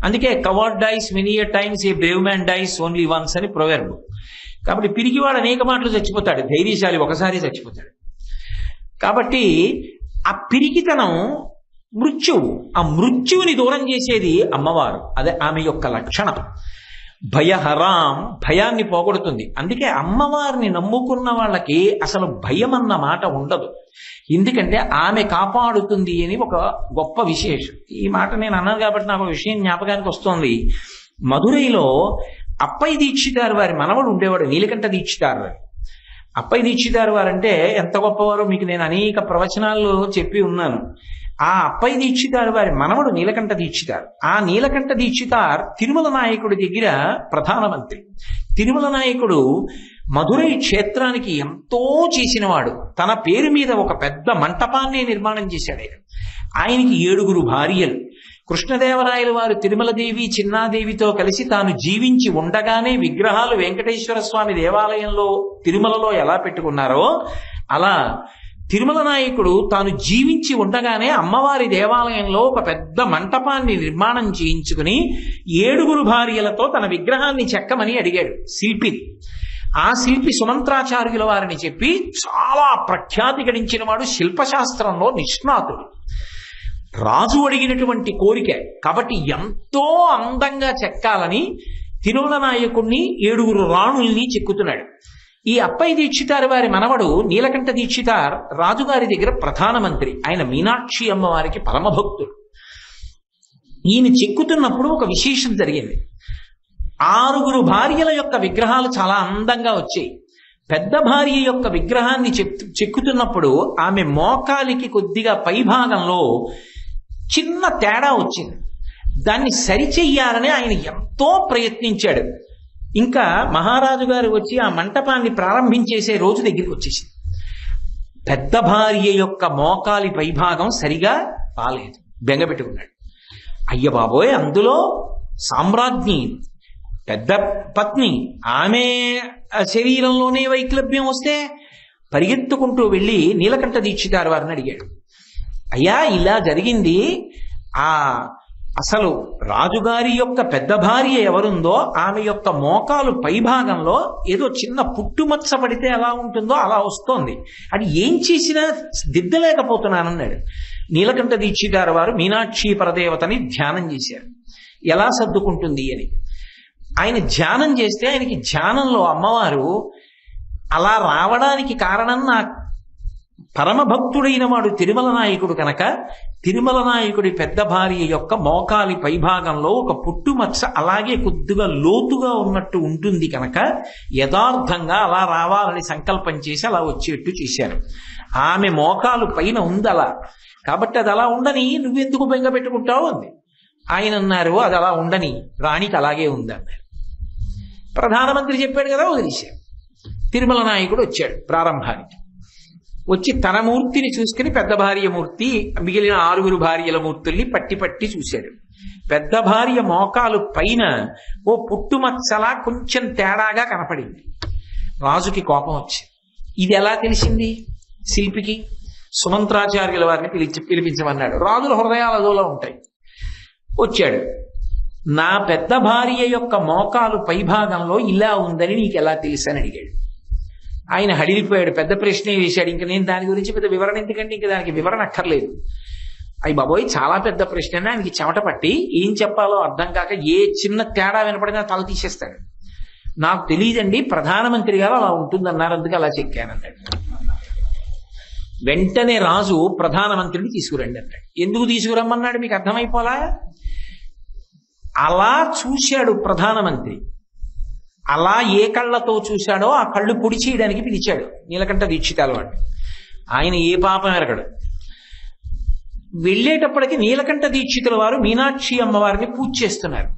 అందుకే coward dies many a times, a brave man dies only once అని ప్రొవెర్బ్. కాబట్టి పిరికివాడు అనేక మాటలు చచ్చిపోతాడు, ధైర్యశాలి ఒకసారి చచ్చిపోతాడు. కాబట్టి ఆ పిరికితనం మృత్యువు, ఆ మృత్యువుని దూరం చేసేది అమ్మవారు. అదే ఆమె యొక్క లక్షణం. భయహరాం, భయాన్ని పోగొడుతుంది. అందుకే అమ్మవారిని నమ్ముకున్న వాళ్ళకి అసలు భయం అన్న మాట ఉండదు. ఎందుకంటే ఆమె కాపాడుతుంది అని ఒక గొప్ప విశేషం. ఈ మాట నేను అన్నాను కాబట్టి నాకు విషయం జ్ఞాపకానికి వస్తోంది. మధురైలో అప్పయ్య దీక్షితారు వారి మనవడు ఉండేవాడు, నీలకంఠ దీక్షితారు వారు. అప్పయ్య దీక్షితారు వారంటే ఎంత గొప్పవారో మీకు నేను అనేక ప్రవచనాల్లో చెప్పి ఉన్నాను. ఆ అప్పయ్య దీక్షితారు వారి మనవడు నీలకంఠ దీక్షితారు. ఆ నీలకంఠ దీక్షితార్ తిరుమల నాయకుడి దగ్గర ప్రధానమంత్రి. తిరుమల నాయకుడు మధురై క్షేత్రానికి ఎంతో చేసినవాడు. తన పేరు మీద ఒక పెద్ద మంటపాన్ని నిర్మాణం చేశాడు. ఆయనకి 7 భార్యలు. కృష్ణదేవరాయల వారు తిరుమలదేవి చిన్నాదేవితో కలిసి తాను జీవించి ఉండగానే విగ్రహాలు వెంకటేశ్వర స్వామి దేవాలయంలో తిరుమలలో ఎలా పెట్టుకున్నారో అలా తిరుమల నాయకుడు తాను జీవించి ఉండగానే అమ్మవారి దేవాలయంలో ఒక పెద్ద మంటపాన్ని నిర్మాణం చేయించుకుని 7 భార్యలతో తన విగ్రహాన్ని చెక్కమని అడిగాడు శిల్పిని. ఆ శిల్పి సుమంత్రాచార్యుల వారిని చెప్పి చాలా ప్రఖ్యాతి గడించిన వాడు, శిల్పశాస్త్రంలో నిష్ణాతుడు. రాజు అడిగినటువంటి కోరిక కాబట్టి ఎంతో అందంగా చెక్కాలని తిరుమల నాయకుడిని 7 రాణుల్ని చెక్కుతున్నాడు. ఈ అప్పయ్య దీక్షితారు వారి మనవడు నీలకంఠ దీక్షితార్ రాజుగారి దగ్గర ప్రధానమంత్రి. ఆయన మీనాక్షి అమ్మవారికి పరమభక్తుడు. ఈయన చెక్కుతున్నప్పుడు ఒక విశేషం జరిగింది. 6 భార్యల యొక్క విగ్రహాలు చాలా అందంగా వచ్చాయి. పెద్ద భార్య యొక్క విగ్రహాన్ని చెక్కుతున్నప్పుడు ఆమె మోకాలికి కొద్దిగా పైభాగంలో చిన్న తేడా వచ్చింది. దాన్ని సరిచెయ్యాలని ఆయన ఎంతో ప్రయత్నించాడు. ఇంకా మహారాజు గారు వచ్చి ఆ మంటపాన్ని ప్రారంభించేసే రోజు దగ్గరికి వచ్చేసింది. పెద్ద భార్య యొక్క మోకాలి పైభాగం సరిగా రాలేదు, బెంగపెట్టుకున్నాడు. అయ్య బాబోయ్, అందులో సామ్రాజ్ఞి పెద్ద పత్ని, ఆమె శరీరంలోనే వైక్లభ్యం వస్తే పరిగెత్తుకుంటూ వెళ్ళి నీలకంఠ దీక్షితారు వారిని అడిగాడు. అయ్యా ఇలా జరిగింది, ఆ అసలు రాజుగారి యొక్క పెద్ద భార్య ఎవరుందో ఆమె యొక్క మోకాలు పైభాగంలో ఏదో చిన్న పుట్టుమచ్చ పడితే ఎలా ఉంటుందో అలా వస్తోంది, అది ఏం చేసినా దిద్దలేకపోతున్నానన్నాడు. నీలకంఠ దీక్షితారు వారు మీనాక్షి పరదేవతని ధ్యానం చేశారు, ఎలా సర్దుకుంటుంది అని. ఆయన ధ్యానం చేస్తే ఆయనకి ధ్యానంలో అమ్మవారు అలా రావడానికి కారణం నా పరమభక్తుడైన వాడు తిరుమల నాయకుడు కనుక తిరుమల నాయకుడి పెద్ద భార్య యొక్క మోకాలి పైభాగంలో ఒక పుట్టుమచ్చ అలాగే కొద్దిగా లోతుగా ఉన్నట్టు ఉంటుంది కనుక యథార్థంగా అలా రావాలని సంకల్పం చేసి అలా వచ్చేట్టు చేశారు. ఆమె మోకాలు పైన ఉంది అలా, కాబట్టి అది అలా ఉండని నువ్వెందుకు బెంగ పెట్టుకుంటావు అంది. ఆయన అన్నారు అది అలా ఉండని, రాణికి అలాగే ఉంది అన్నారు. ప్రధానమంత్రి చెప్పాడు కదా, వదిలేశారు. తిరుమల నాయకుడు వచ్చాడు ప్రారంభానికి. వచ్చి తన మూర్తిని చూసుకుని పెద్ద భార్య మూర్తి మిగిలిన 6 భార్యల మూర్తుల్ని పట్టి పట్టి చూశాడు. పెద్ద భార్య మోకాలు పైన ఓ పుట్టుమచ్చలా కొంచెం తేడాగా కనపడింది. రాజుకి కోపం వచ్చింది. ఇది ఎలా తెలిసింది శిల్పికి? సుమంత్రాచార్యుల వారిని పిలిపించమన్నాడు. రాజుల హృదయాలు అదోలా ఉంటాయి. వచ్చాడు. నా పెద్ద భార్య యొక్క మోకాలు పైభాగంలో ఇలా ఉందని నీకు ఎలా తెలుసని అడిగాడు. ఆయన హడిలిపోయాడు. పెద్ద ప్రశ్నే వేశాడు. ఇంక నేను దాని గురించి పెద్ద వివరణ ఎందుకంటే ఇంక దానికి వివరణ అక్కర్లేదు. అయ్యి బాబోయ్, చాలా పెద్ద ప్రశ్న. ఆయనకి చెమట పట్టి ఏం చెప్పాలో అర్థం కాక ఏ చిన్న తేడా వినపడినా తల తీసేస్తాడు. నాకు తెలియదండి, ప్రధానమంత్రి గారు అలా ఉంటుందన్నారు, అందుకే అలా చెక్కానన్నాడు. వెంటనే రాజు ప్రధానమంత్రిని తీసుకురండి అన్నాడు. ఎందుకు తీసుకురమ్మన్నాడు మీకు అర్థమైపోలా? అలా చూశాడు ప్రధానమంత్రి. అలా ఏ కళ్ళతో చూశాడో ఆ కళ్ళు పొడి చేయడానికి పిలిచాడు నీలకంఠ దీక్షితాల వాడు. ఆయన ఏ పాపం ఎరగడు. వెళ్ళేటప్పటికి నీలకంఠ దీక్షితుల వారు మీనాక్షి అమ్మవారిని పూజ చేస్తున్నారు.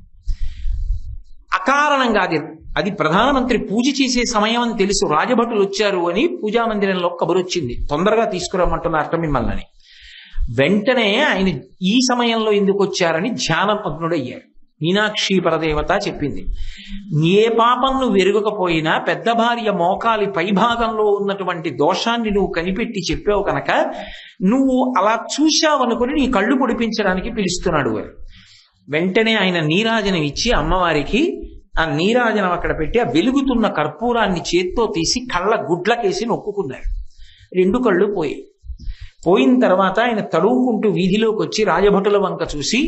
అకారణంగా అది ప్రధానమంత్రి పూజ చేసే సమయం అని తెలుసు. రాజభటులు వచ్చారు అని పూజా మందిరంలో కబురు వచ్చింది, తొందరగా తీసుకురమ్మంటున్నారట మిమ్మల్ని. వెంటనే ఆయన ఈ సమయంలో ఎందుకు వచ్చారని ధ్యానమగ్నుడయ్యారు. మీనాక్షి పరదేవత చెప్పింది, ఏ పాపం నువ్వు ఎరుగకపోయినా పెద్ద భార్య మోకాలి పైభాగంలో ఉన్నటువంటి దోషాన్ని నువ్వు కనిపెట్టి చెప్పావు కనుక నువ్వు అలా చూశావనుకుని నీ కళ్ళు పొడిపించడానికి పిలుస్తున్నాడు వారు. వెంటనే ఆయన నీరాజనం ఇచ్చి అమ్మవారికి ఆ నీరాజనం అక్కడ పెట్టి ఆ వెలుగుతున్న కర్పూరాన్ని చేత్తో తీసి కళ్ళ గుడ్లకేసి నొక్కుకున్నారు. 2 కళ్ళు పోయిన తర్వాత ఆయన తడువుకుంటూ వీధిలోకి వచ్చి రాజభటుల వంక చూసి,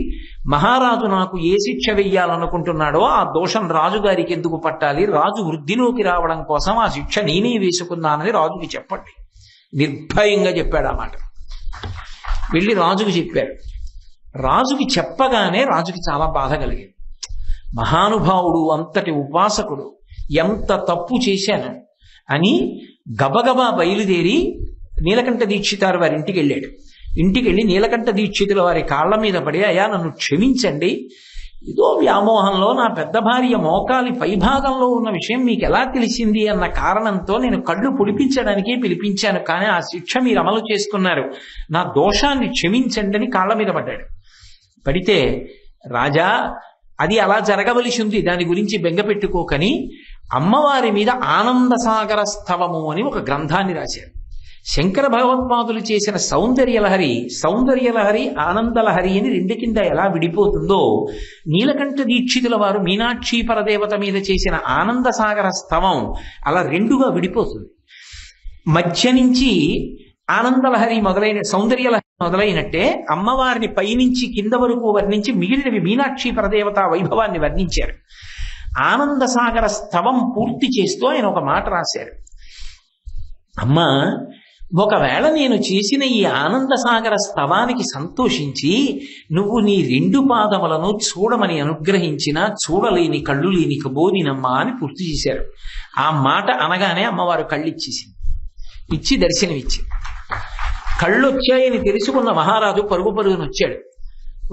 మహారాజు నాకు ఏ శిక్ష వెయ్యాలనుకుంటున్నాడో ఆ దోషం రాజుగారికి ఎందుకు పట్టాలి? రాజు వృద్ధిలోకి రావడం కోసం ఆ శిక్ష నేనే వేసుకున్నానని రాజుకి చెప్పండి. నిర్భయంగా చెప్పాడు ఆ మాట. వెళ్ళి రాజుకి చెప్పారు. రాజుకి చెప్పగానే రాజుకి చాలా బాధ కలిగింది. మహానుభావుడు, అంతటి ఉపాసకుడు, ఎంత తప్పు చేశాను అని గబగబా బయలుదేరి నీలకంఠ దీక్షితారు వారి ఇంటికి వెళ్ళాడు. ఇంటికి వెళ్ళి నీలకంఠ దీక్షితుల వారి కాళ్ల మీద పడి, అయ్యా నన్ను క్షమించండి, ఏదో వ్యామోహంలో నా పెద్ద భార్య మోకాలి పైభాగంలో ఉన్న విషయం మీకు ఎలా తెలిసింది అన్న కారణంతో నేను కళ్ళు పొడిపించడానికే పిలిపించాను, కానీ ఆ శిక్ష మీరు అమలు చేసుకున్నారు, నా దోషాన్ని క్షమించండి అని కాళ్ల మీద పడ్డాడు. పడితే, రాజా అది అలా జరగవలసి ఉంది, దాని గురించి బెంగ పెట్టుకోకని అమ్మవారి మీద ఆనంద సాగర స్తవము అని ఒక గ్రంథాన్ని రాశారు. శంకర భగవత్పాదులు చేసిన సౌందర్యలహరి ఆనందలహరి అని 2 కింద ఎలా విడిపోతుందో, నీలకంఠ దీక్షితుల వారు మీనాక్షి పరదేవత మీద చేసిన ఆనంద సాగర స్తవం అలా 2గా విడిపోతుంది. మధ్య నుంచి ఆనందలహరి మొదలైన సౌందర్యలహరి మొదలైనట్టే అమ్మవారిని పైనుంచి కింద వరకు వర్ణించి మిగిలినవి మీనాక్షి పరదేవత వైభవాన్ని వర్ణించారు. ఆనంద సాగర స్తవం పూర్తి చేస్తూ ఆయన ఒక మాట రాశారు. అమ్మా, ఒకవేళ నేను చేసిన ఈ ఆనంద సాగర స్తవానికి సంతోషించి నువ్వు నీ 2 పాదములను చూడమని అనుగ్రహించినా చూడలేని కళ్ళు లేని కబోదినమ్మా అని పూర్తి చేశారు. ఆ మాట అనగానే అమ్మవారు కళ్ళు ఇచ్చి దర్శనమిచ్చింది. కళ్ళు వచ్చాయని తెలుసుకున్న మహారాజు పరుగున వచ్చాడు.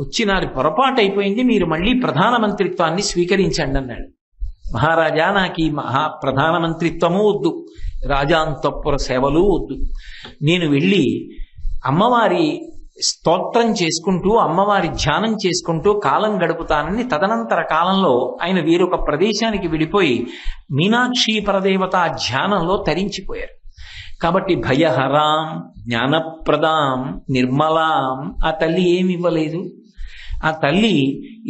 వచ్చి నాది పొరపాటు అయిపోయింది, మీరు మళ్ళీ ప్రధానమంత్రిత్వాన్ని స్వీకరించండి అన్నాడు. మహారాజా, నాకు ఈ ప్రధానమంత్రిత్వము వద్దు, రాజాంతఃపుర సేవలు వద్దు, నేను వెళ్ళి అమ్మవారి స్తోత్రం చేసుకుంటూ అమ్మవారి ధ్యానం చేసుకుంటూ కాలం గడుపుతానని తదనంతర కాలంలో ఆయన వేరొక ప్రదేశానికి వెళ్ళిపోయి మీనాక్షి పరదేవత ధ్యానంలో తరించిపోయారు. కాబట్టి భయహరాం జ్ఞానప్రదాం నిర్మలాం ఆ తల్లి ఏమి ఇవ్వలేదు. ఆ తల్లి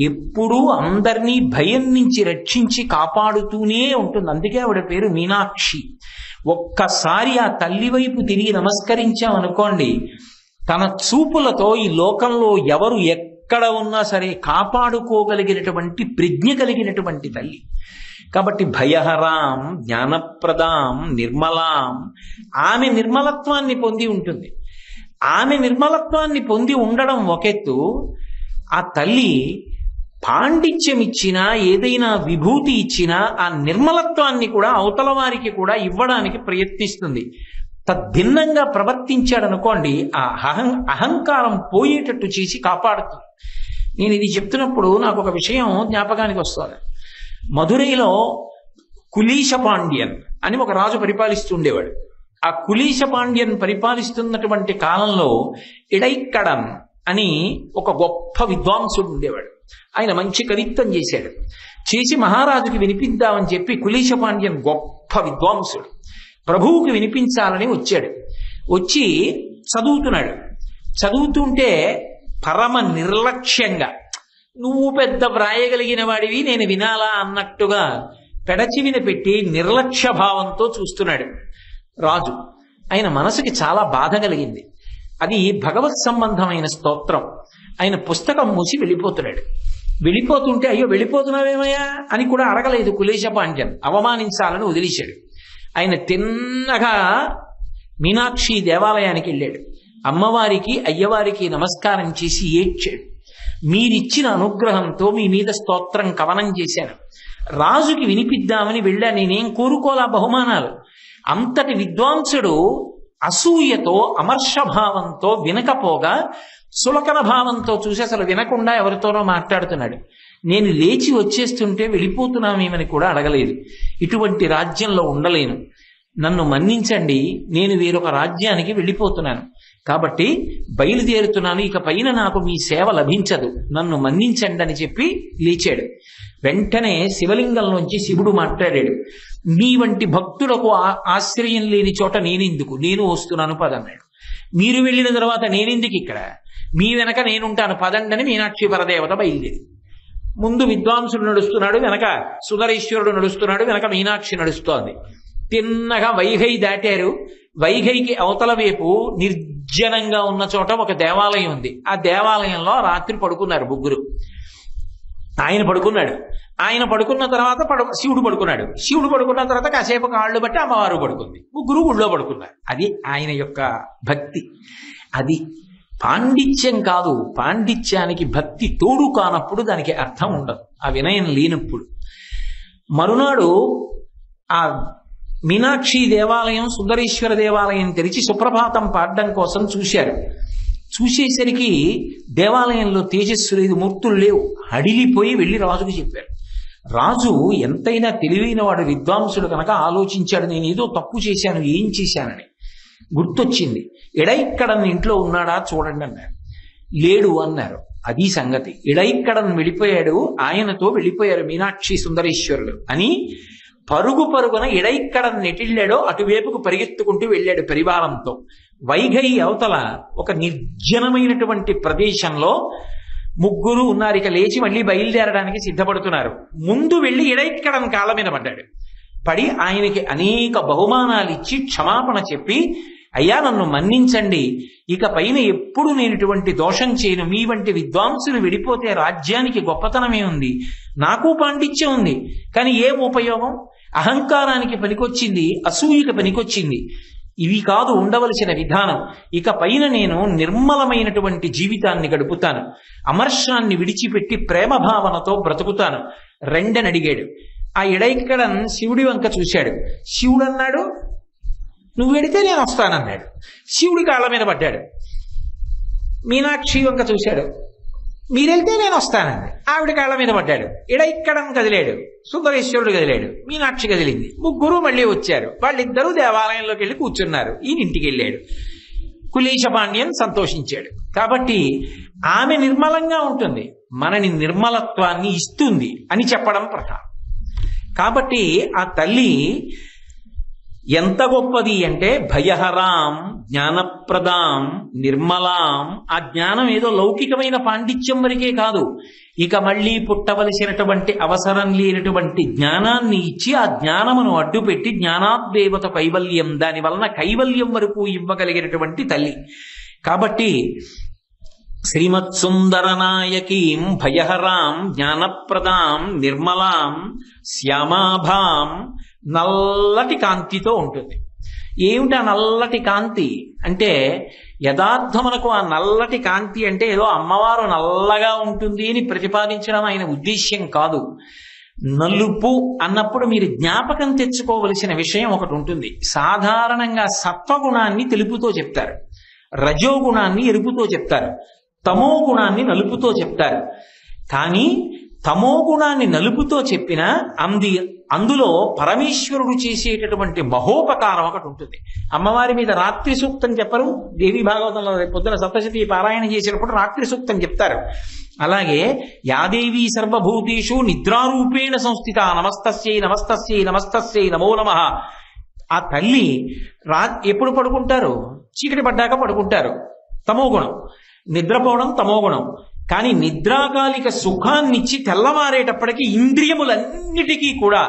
ఎప్పుడూ అందరినీ భయం నుంచి రక్షించి కాపాడుతూనే ఉంటుంది. అందుకే ఆవిడ పేరు మీనాక్షి. ఒక్కసారి ఆ తల్లి వైపు తిరిగి నమస్కరించామనుకోండి, తన చూపులతో ఈ లోకంలో ఎవరు ఎక్కడ ఉన్నా సరే కాపాడుకోగలిగినటువంటి ప్రజ్ఞ కలిగినటువంటి తల్లి. కాబట్టి భయహరాం జ్ఞానప్రదాం నిర్మలాం, ఆమె నిర్మలత్వాన్ని పొంది ఉంటుంది. ఆమె నిర్మలత్వాన్ని పొంది ఉండడం ఒకెత్తు, ఆ తల్లి పాండిత్యం ఇచ్చినా ఏదైనా విభూతి ఇచ్చినా ఆ నిర్మలత్వాన్ని కూడా అవతల వారికి కూడా ఇవ్వడానికి ప్రయత్నిస్తుంది. తద్భిన్నంగా ప్రవర్తించాడనుకోండి, ఆ అహంకారం పోయేటట్టు చేసి కాపాడుతుంది. నేను ఇది చెప్తున్నప్పుడు నాకు ఒక విషయం జ్ఞాపకానికి వస్తుంది. మధురైలో కులీశ పాండ్యన్ అని ఒక రాజు పరిపాలిస్తుండేవాడు. ఆ కులీశ పాండ్యన్ పరిపాలిస్తున్నటువంటి కాలంలో ఇడైక్కడన్ అని ఒక గొప్ప విద్వాంసుడు ఉండేవాడు. ఆయన మంచి కవిత్వం చేసి మహారాజుకి వినిపిద్దామని చెప్పి కులీశ పాండ్యన్ గొప్ప విద్వాంసుడు ప్రభువుకి వినిపించాలని వచ్చాడు. వచ్చి చదువుతున్నాడు. చదువుతుంటే పరమ నిర్లక్ష్యంగా, నువ్వు పెద్ద వ్రాయగలిగిన వాడివి నేను వినాలా అన్నట్టుగా పెడచివిన పెట్టి నిర్లక్ష్య భావంతో చూస్తున్నాడు రాజు. ఆయన మనసుకి చాలా బాధ కలిగింది. అది భగవత్ సంబంధమైన స్తోత్రం. ఆయన పుస్తకం మూసి వెళ్ళిపోతున్నాడు. వెళ్ళిపోతుంటే అయ్యో వెళ్ళిపోతున్నావేమయ్యా అని కూడా అడగలేదు కులేశపాండ్యన్. అవమానించాలని వదిలేశాడు. ఆయన తిన్నగా మీనాక్షి దేవాలయానికి వెళ్ళాడు. అమ్మవారికి అయ్యవారికి నమస్కారం చేసి ఏడ్చాడు. మీరిచ్చిన అనుగ్రహంతో మీ మీద స్తోత్రం కవనం చేశాను. రాజుకి వినిపిద్దామని వెళ్ళా, నేనేం కోరుకోలా బహుమానాలు. అంతటి విద్వాంసుడు అసూయతో అమర్షభావంతో వినకపోగా సులకన భావంతో చూసి అసలు వినకుండా ఎవరితోనో మాట్లాడుతున్నాడు. నేను లేచి వచ్చేస్తుంటే వెళ్ళిపోతున్నామేమని కూడా అడగలేదు. ఇటువంటి రాజ్యంలో ఉండలేను, నన్ను మన్నించండి, నేను వేరొక రాజ్యానికి వెళ్ళిపోతున్నాను, కాబట్టి బయలుదేరుతున్నాను, ఇక పైన నాకు మీ సేవ లభించదు, నన్ను మన్నించండి అని చెప్పి లేచాడు. వెంటనే శివలింగంలోంచి శివుడు మాట్లాడాడు. మీ వంటి భక్తులకు ఆశ్రయం లేని చోట నేనెందుకు, నేను వస్తున్నాను పదన్నాడు. మీరు వెళ్ళిన తర్వాత నేనెందుకు ఇక్కడ, మీ వెనక నేనుంటాను పదండని మీనాక్షి పరదేవత బయలుదేరి. ముందు విద్వాంసుడు నడుస్తున్నాడు, వెనక సుందరేశ్వరుడు నడుస్తున్నాడు, వెనక మీనాక్షి నడుస్తోంది. తిన్నగా వైఘై దాటారు. వైఘైకి అవతల వైపు నిర్జనంగా ఉన్న చోట ఒక దేవాలయం ఉంది. ఆ దేవాలయంలో రాత్రి పడుకున్నారు ముగ్గురు. ఆయన పడుకున్నాడు. ఆయన పడుకున్న తర్వాత శివుడు పడుకున్నాడు. శివుడు పడుకున్న తర్వాత కాసేపు కాళ్ళు బట్టి అమ్మవారు పడుకుంది. ముగ్గురు ఊళ్ళో పడుకున్నారు. అది ఆయన యొక్క భక్తి. అది పాండిత్యం కాదు. పాండిత్యానికి భక్తి తోడు కానప్పుడు దానికి అర్థం ఉండదు, ఆ వినయం లేనప్పుడు. మరునాడు ఆ మీనాక్షి దేవాలయం సుందరేశ్వర దేవాలయం తెరిచి సుప్రభాతం పాడడం కోసం చూశారు. చూసేసరికి దేవాలయంలో తేజస్సు లేదు, మూర్తులు లేవు. హడిలిపోయి వెళ్ళి రాజుకు చెప్పారు. రాజు ఎంతైనా తెలివైన వాడు, విద్వాంసుడు కనుక ఆలోచించాడు, నేను ఏదో తప్పు చేశాను, ఏం చేశానని గుర్తొచ్చింది. ఎడైక్కడన్ ఇంట్లో ఉన్నాడా చూడండి అన్నారు. లేడు అన్నారు. అది సంగతి. ఎడైక్కడన్ వెళ్ళిపోయాడు, ఆయనతో వెళ్ళిపోయారు మీనాక్షి సుందరేశ్వరుడు అని పరుగున ఎడైక్కడన్ నెటిళ్ళాడో అటువైపుకు పరిగెత్తుకుంటూ వెళ్ళాడు పరివారంతో. వైఘై అవతల ఒక నిర్జనమైనటువంటి ప్రదేశంలో ముగ్గురు ఉన్నారు. ఇక లేచి మళ్ళీ బయలుదేరడానికి సిద్ధపడుతున్నారు. ముందు వెళ్ళి ఎడైక్కడన్ కాళ్ళ మీద పడ్డాడు. పడి ఆయనకి అనేక బహుమానాలు ఇచ్చి క్షమాపణ చెప్పి, అయ్యా నన్ను మన్నించండి, ఇక పైన ఎప్పుడు నేను ఇటువంటి దోషం చేయను, మీ వంటి విద్వాంసులు విడిపోతే రాజ్యానికి గొప్పతనమే ఉంది, నాకు పాండిత్యం ఉంది, కానీ ఏం ఉపయోగం, అహంకారానికి పనికొచ్చింది, అసూయకి పనికొచ్చింది, ఇవి కాదు ఉండవలసిన విధానం. ఇక పైన నేను నిర్మలమైనటువంటి జీవితాన్ని గడుపుతాను, అమర్షాన్ని విడిచిపెట్టి ప్రేమ భావనతో బ్రతుకుతాను రెండని అడిగాడు. ఆ ఎడైక్కడన్ శివుడి వంక చూశాడు. శివుడు అన్నాడు, నువ్వు వెడితే నేను వస్తానన్నాడు. శివుడి కాళ్ళ మీద పడ్డాడు. మీనాక్షి వంక చూశాడు, మీరెళ్తే నేను వస్తానండి. ఆవిడ కాళ్ళ మీద పడ్డాడు. ఎడైక్కడన్ కదిలాడు, సుందరేశ్వరుడు కదిలాడు, మీనాక్షి కదిలింది. ముగ్గురు మళ్ళీ వచ్చారు. వాళ్ళిద్దరూ దేవాలయంలోకి వెళ్ళి కూర్చున్నారు. ఈయన ఇంటికి వెళ్ళాడు. కులేశపాండ్యన్ సంతోషించాడు. కాబట్టి ఆమె నిర్మలంగా ఉంటుంది, మనని నిర్మలత్వాన్ని ఇస్తుంది అని చెప్పడం ప్రధానం. కాబట్టి ఆ తల్లి ఎంత గొప్పది అంటే భయహరాం జ్ఞానప్రదాం నిర్మలాం. ఆ జ్ఞానం ఏదో లౌకికమైన పాండిత్యం వరకే కాదు, ఇక మళ్ళీ పుట్టవలసినటువంటి అవసరం లేనటువంటి జ్ఞానాన్ని ఇచ్చి ఆ జ్ఞానమును అడ్డుపెట్టి జ్ఞానాద్దేవత కైవల్యం, దాని వలన కైవల్యం వరకు ఇవ్వగలిగినటువంటి తల్లి. కాబట్టి శ్రీమత్సుందరనాయకీం భయహరాం జ్ఞానప్రదాం నిర్మలాం శ్యామాభాం. నల్లటి కాంతితో ఉంటుంది. ఏమిటా నల్లటి కాంతి అంటే, యథార్థమునకు ఆ నల్లటి కాంతి అంటే ఏదో అమ్మవారు నల్లగా ఉంటుంది అని ప్రతిపాదించడం ఆయన ఉద్దేశ్యం కాదు. నలుపు అన్నప్పుడు మీరు జ్ఞాపకం తెచ్చుకోవలసిన విషయం ఒకటి ఉంటుంది. సాధారణంగా సత్వగుణాన్ని తెలుపుతో చెప్తారు, రజోగుణాన్ని ఎరుపుతో చెప్తారు, తమో గుణాన్ని నలుపుతో చెప్తారు. కానీ తమో గుణాన్ని నలుపుతో చెప్పినా అందులో పరమేశ్వరుడు చేసేటటువంటి మహోపకారం ఒకటి ఉంటుంది. అమ్మవారి మీద రాత్రి సూక్తం చెప్పరు, దేవి భాగవతంలో పొద్దున సప్తశతి పారాయణ చేసినప్పుడు రాత్రి సూక్తం చెప్తారు. అలాగే యాదేవి సర్వభూతేషు నిద్రారూపేణ సంస్థిత నమస్తస్యై నమస్తస్యై నమస్తస్యై నమో నమః ఆ తల్లి ఎప్పుడు పడుకుంటారు? చీకటి పడ్డాక పడుకుంటారు, తమోగుణం. నిద్రపోవడం తమోగుణం. కానీ నిద్రాకాలిక సుఖాన్నిచ్చి తెల్లవారేటప్పటికీ ఇంద్రియములన్నిటికీ కూడా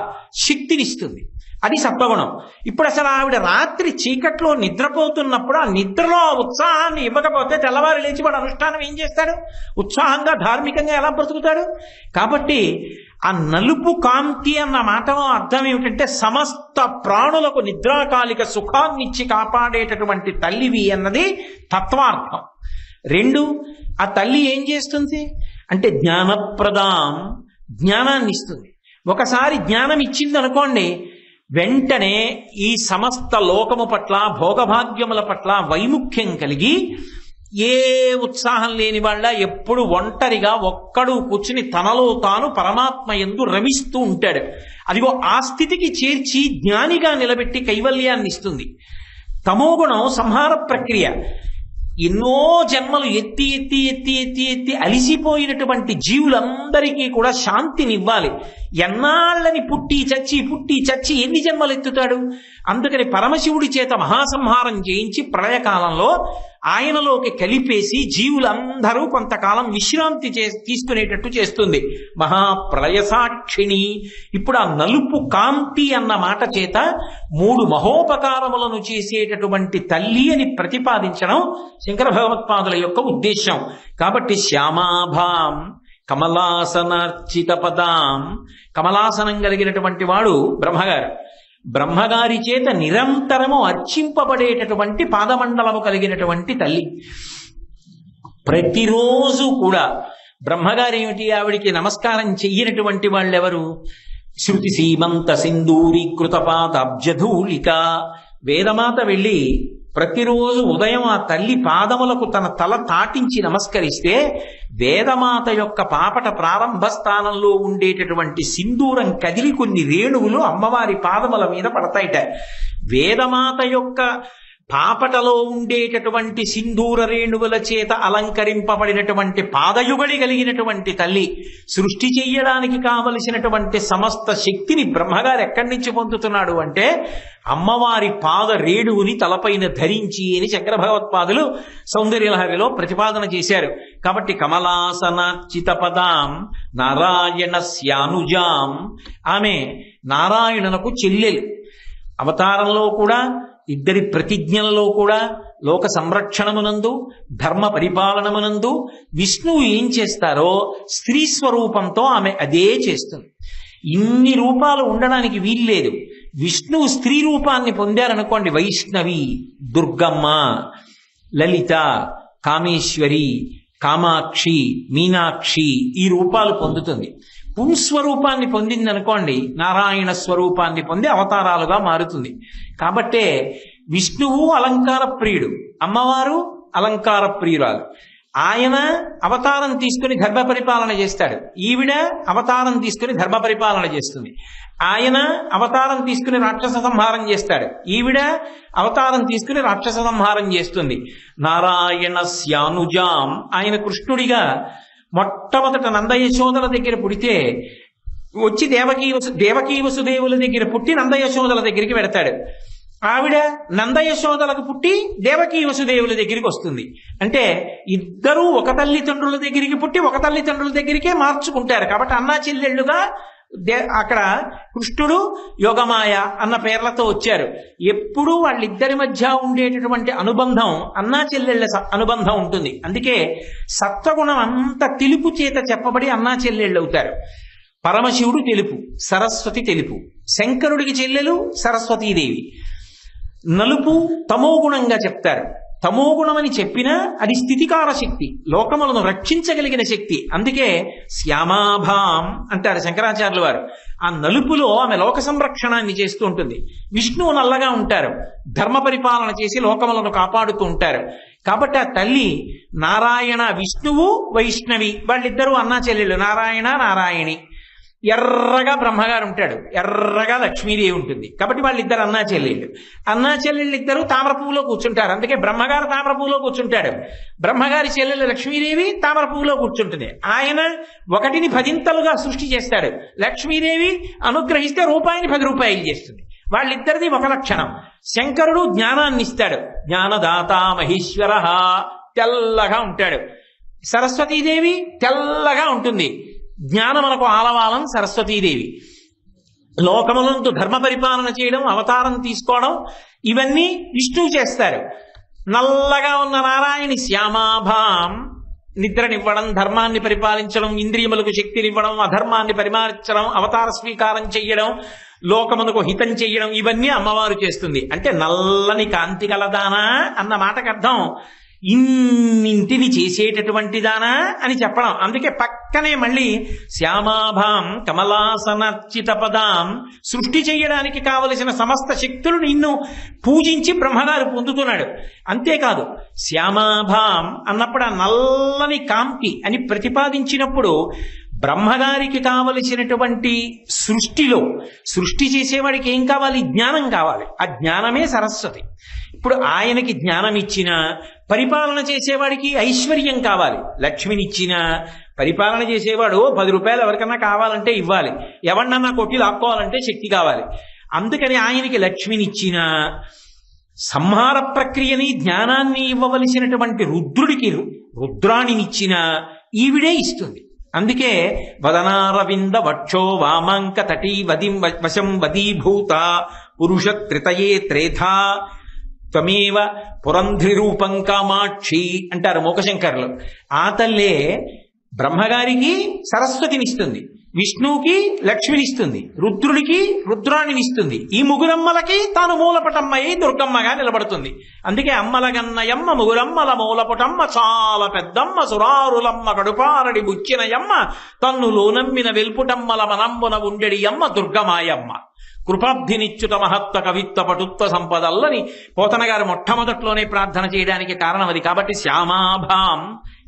శక్తినిస్తుంది, అది సత్వగుణం. ఇప్పుడు అసలు ఆవిడ రాత్రి చీకట్లో నిద్రపోతున్నప్పుడు ఆ నిద్రలో ఆ ఉత్సాహాన్ని ఇవ్వకపోతే తెల్లవారు లేచి వాడు అనుష్ఠానం ఏం చేస్తాడు? ఉత్సాహంగా ధార్మికంగా ఎలా బ్రతుకుతాడు? కాబట్టి ఆ నలుపు కాంతి అన్న మాటలో అర్థం ఏమిటంటే సమస్త ప్రాణులకు నిద్రాకాలిక సుఖాన్నిచ్చి కాపాడేటటువంటి తల్లివి అన్నది తత్వార్థం. రెండు, ఆ తల్లి ఏం చేస్తుంది అంటే జ్ఞానప్రదాం, జ్ఞానాన్ని ఇస్తుంది. ఒకసారి జ్ఞానం ఇచ్చింది అనుకోండి, వెంటనే ఈ సమస్త లోకము పట్ల భోగభాగ్యముల పట్ల వైముఖ్యం కలిగి ఏ ఉత్సాహం లేని వాళ్ళ ఎప్పుడు ఒంటరిగా ఒక్కడు కూర్చుని తనలో తాను పరమాత్మ యందు రమిస్తూ ఉంటాడు. అదిగో ఆ స్థితికి చేర్చి జ్ఞానిగా నిలబెట్టి కైవల్యాన్ని ఇస్తుంది. తమోగుణం సంహార ప్రక్రియ. ఎన్నో జన్మలు ఎత్తి ఎత్తి ఎత్తి ఎత్తి ఎత్తి అలిసిపోయినటువంటి జీవులందరికీ కూడా శాంతినివ్వాలి. ఎన్నాళ్ళని పుట్టి చచ్చి ఎన్ని జన్మలు ఎత్తుతాడు? అందుకని పరమశివుడి చేత మహాసంహారం చేయించి ప్రళయకాలంలో ఆయనలోకి కలిపేసి జీవులందరూ కొంతకాలం విశ్రాంతి తీసుకునేటట్టు చేస్తుంది మహాప్రళయ సాక్షిణి. ఇప్పుడు ఆ నలుపు కాంతి అన్న మాట చేత 3 మహోపకారములను చేసేటటువంటి తల్లి అని ప్రతిపాదించడం శంకర భగవత్పాదుల యొక్క ఉద్దేశం. కాబట్టి శ్యామాభాం కమలాసనార్చిత పదాం, కమలాసనం కలిగినటువంటి వాడు బ్రహ్మగారు. బ్రహ్మగారి చేత నిరంతరము అర్చింపబడేటటువంటి పాదమండలము కలిగినటువంటి తల్లి. ప్రతిరోజు కూడా బ్రహ్మగారు ఏమిటి, ఆవిడికి నమస్కారం చెయ్యనటువంటి వాళ్ళెవరు? శృతి సీమంత సింధూరీకృత పాదాబ్జధూళిక. వేదమాత వెళ్ళి ప్రతిరోజు ఉదయం ఆ తల్లి పాదములకు తన తల తాటించి నమస్కరిస్తే వేదమాత యొక్క పాపట ప్రారంభ స్థానంలో ఉండేటటువంటి సింధూరం కదిలి కొన్ని రేణువులు అమ్మవారి పాదముల మీద పడతాయిట. వేదమాత యొక్క పాపటలో ఉండేటటువంటి సింధూర రేణువుల చేత అలంకరింపబడినటువంటి పాదయుగళి కలిగినటువంటి తల్లి సృష్టి చెయ్యడానికి కావలసినటువంటి సమస్త శక్తిని బ్రహ్మగారు ఎక్కడి నుంచి పొందుతున్నాడు అంటే అమ్మవారి పాద రేణువుని తలపైన ధరించి అని శంకర భగవత్పాదులు సౌందర్యలహరిలో ప్రతిపాదన చేశారు. కాబట్టి కమలాసనార్చిత పదాం నారాయణస్యానుజాం, ఆమె నారాయణునకు చెల్లెలు. అవతారంలో కూడా ఇద్దరి ప్రతిజ్ఞలలో కూడా లోక సంరక్షణమునందు ధర్మ పరిపాలనమునందు విష్ణువు ఏం చేస్తారో స్త్రీ స్వరూపంతో ఆమె అదే చేస్తుంది. ఇన్ని రూపాలు ఉండడానికి వీల్లేదు. విష్ణువు స్త్రీ రూపాన్ని పొందారనుకోండి, వైష్ణవి, దుర్గమ్మ, లలిత, కామేశ్వరి, కామాక్షి, మీనాక్షి ఈ రూపాలు పొందుతుంది. పుంస్వరూపాన్ని పొందింది అనుకోండి, నారాయణ స్వరూపాన్ని పొంది అవతారాలుగా మారుతుంది. కాబట్టే విష్ణువు అలంకార ప్రియుడు, అమ్మవారు అలంకార ప్రియురాలు. ఆయన అవతారం తీసుకుని ధర్మ పరిపాలన చేస్తాడు, ఈవిడ అవతారం తీసుకుని ధర్మ పరిపాలన చేస్తుంది. ఆయన అవతారం తీసుకుని రాక్షస సంహారం చేస్తాడు, ఈవిడ అవతారం తీసుకుని రాక్షస సంహారం చేస్తుంది. నారాయణ స్యానుజాం, ఆయన కృష్ణుడిగా మొట్టమొదట నందయశోదల దగ్గర పుడితే వచ్చి దేవకీ వసుదేవుల దగ్గర పుట్టి నందయశోదల దగ్గరికి వెడతాడు. ఆవిడ నందయశోదలకు పుట్టి దేవకీ వసుదేవుల దగ్గరికి వస్తుంది. అంటే ఇద్దరూ ఒక తల్లిదండ్రుల దగ్గరికి పుట్టి ఒక తల్లిదండ్రుల దగ్గరికే మార్చుకుంటారు. కాబట్టి అన్నా చెల్లెళ్ళుగా అక్కడ కృష్ణుడు యోగమాయ అన్న పేర్లతో వచ్చారు. ఎప్పుడూ వాళ్ళిద్దరి మధ్య ఉండేటటువంటి అనుబంధం అన్నా చెల్లెళ్ళ అనుబంధం ఉంటుంది. అందుకే సత్వగుణం అంత తెలుపు చేత చెప్పబడి అన్నా చెల్లెళ్ళు అవుతారు. పరమశివుడు తెలుపు, సరస్వతి తెలుపు, శంకరుడికి చెల్లెలు సరస్వతీదేవి. నలుపు తమోగుణంగా చెప్తారు. తమోగుణమని చెప్పినా అది స్థితికార శక్తి, లోకములను రక్షించగలిగిన శక్తి. అందుకే శ్యామాభాం అంటారు శంకరాచార్యుల వారు. ఆ నలుపులో ఆమె లోక సంరక్షణాన్ని చేస్తూ ఉంటుంది. విష్ణువు నల్లగా ఉంటారు, ధర్మ పరిపాలన చేసి లోకములను కాపాడుతూ ఉంటారు. కాబట్టి ఆ తల్లి నారాయణ, విష్ణువు వైష్ణవి, వాళ్ళిద్దరూ అన్నా చెల్లెళ్ళు, నారాయణ నారాయణి. ఎర్రగా బ్రహ్మగారు ఉంటాడు, ఎర్రగా లక్ష్మీదేవి ఉంటుంది. కాబట్టి వాళ్ళిద్దరు అన్నా చెల్లెళ్ళు. అన్నా చెల్లెళ్ళు ఇద్దరు తామర పువ్వులో కూర్చుంటారు. అందుకే బ్రహ్మగారు తామర పువ్వులో కూర్చుంటాడు, బ్రహ్మగారి చెల్లెళ్ళు లక్ష్మీదేవి తామర పువ్వులో కూర్చుంటుంది. ఆయన 1ని 10 సృష్టి చేస్తాడు. లక్ష్మీదేవి అనుగ్రహిస్తే రూపాయిని 10 రూపాయలు చేస్తుంది. వాళ్ళిద్దరిది ఒక లక్షణం. శంకరుడు జ్ఞానాన్ని ఇస్తాడు, జ్ఞానదాత మహేశ్వర, తెల్లగా ఉంటాడు. సరస్వతీదేవి తెల్లగా ఉంటుంది, జ్ఞానమునకు ఆలవాలం సరస్వతీదేవి. లోకములందు ధర్మ పరిపాలన చేయడం, అవతారం తీసుకోవడం ఇవన్నీ విష్ణువు చేస్తారు. నల్లగా ఉన్న నారాయణి శ్యామాభాం, నిద్రనివ్వడం, ధర్మాన్ని పరిపాలించడం, ఇంద్రియములకు శక్తినివ్వడం, అధర్మాన్ని పరిమార్చడం, అవతార స్వీకారం చెయ్యడం, లోకమునకు హితం చెయ్యడం, ఇవన్నీ అమ్మవారు చేస్తుంది. అంటే నల్లని కాంతి గలదానా అన్న మాటకు అర్థం ఇన్నింటిని చేసేటటువంటి దానా అని చెప్పడం. అందుకే పక్కనే మళ్ళీ శ్యామాభాం కమలాసనర్చిత పదాం, సృష్టి చేయడానికి కావలసిన సమస్త శక్తులు నిన్ను పూజించి బ్రహ్మగారు పొందుతున్నాడు. అంతేకాదు శ్యామాభాం అన్నప్పుడు ఆ నల్లని కాంతి అని ప్రతిపాదించినప్పుడు బ్రహ్మగారికి కావలసినటువంటి సృష్టిలో సృష్టి చేసేవాడికి ఏం కావాలి? జ్ఞానం కావాలి. ఆ జ్ఞానమే సరస్వతి. ఇప్పుడు ఆయనకి జ్ఞానం ఇచ్చిన, పరిపాలన చేసేవాడికి ఐశ్వర్యం కావాలి. లక్ష్మినిచ్చిన, పరిపాలన చేసేవాడు 10 రూపాయలు ఎవరికన్నా కావాలంటే ఇవ్వాలి, ఎవరినన్నా కొట్టి లాక్కోవాలంటే శక్తి కావాలి. అందుకని ఆయనకి లక్ష్మినిచ్చిన, సంహార ప్రక్రియని జ్ఞానాన్ని ఇవ్వవలసినటువంటి రుద్రుడికి రుద్రాణినిచ్చిన ఈవిడే ఇస్తుంది. అందుకే వదనారవింద వక్షో వామాంక తటీ వదిం వశం వదీభూత పురుష త్రితయే త్రేధా త్వమేవ పురంధ్రి రూపం కామాక్షి అంటారు మూకశంకరులు. ఆ తల్లే బ్రహ్మగారికి సరస్వతినిస్తుంది, విష్ణువుకి లక్ష్మినిస్తుంది, రుద్రుడికి రుద్రాణినిస్తుంది. ఈ ముగురమ్మలకి తాను మూలపటమ్మయ్యి దుర్గమ్మగా నిలబడుతుంది. అందుకే అమ్మలగన్నయమ్మ ముగురమ్మల మూలపటమ్మ చాలా పెద్దమ్మ సురారులమ్మ కడుపారడి బుచ్చినయమ్మ తన్ను లోనమ్మిన వెల్పుటమ్మల మనంబున ఉండెడి అమ్మ దుర్గమాయమ్మ కృపాబ్ధినిచ్యుత మహత్వ కవిత్వ పటుత్వ సంపదల్లని పోతన గారు మొట్టమొదట్లోనే ప్రార్థన చేయడానికి కారణం అది. కాబట్టి శ్యామాభాం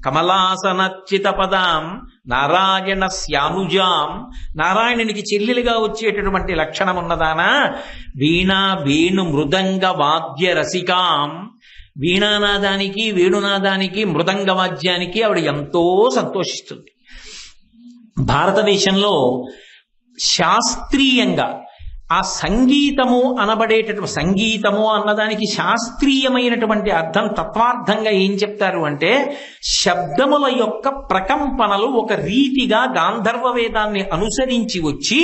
కమలాసనచ్చిత పదాం నారాయణ శ్యానుజాం, నారాయణునికి చెల్లెలుగా వచ్చేటటువంటి లక్షణం ఉన్నదానా. వీణా వేణు మృదంగ వాద్య రసికాం, వీణానాదానికి వేణునాదానికి మృదంగ వాద్యానికి ఆవిడ ఎంతో సంతోషిస్తుంది. భారతదేశంలో శాస్త్రీయంగా ఆ సంగీతము అనబడేటటువంటి, సంగీతము అన్నదానికి శాస్త్రీయమైనటువంటి అర్థం తత్వార్థంగా ఏం చెప్తారు అంటే, శబ్దముల యొక్క ప్రకంపనలు ఒక రీతిగా గాంధర్వ వేదాన్ని అనుసరించి వచ్చి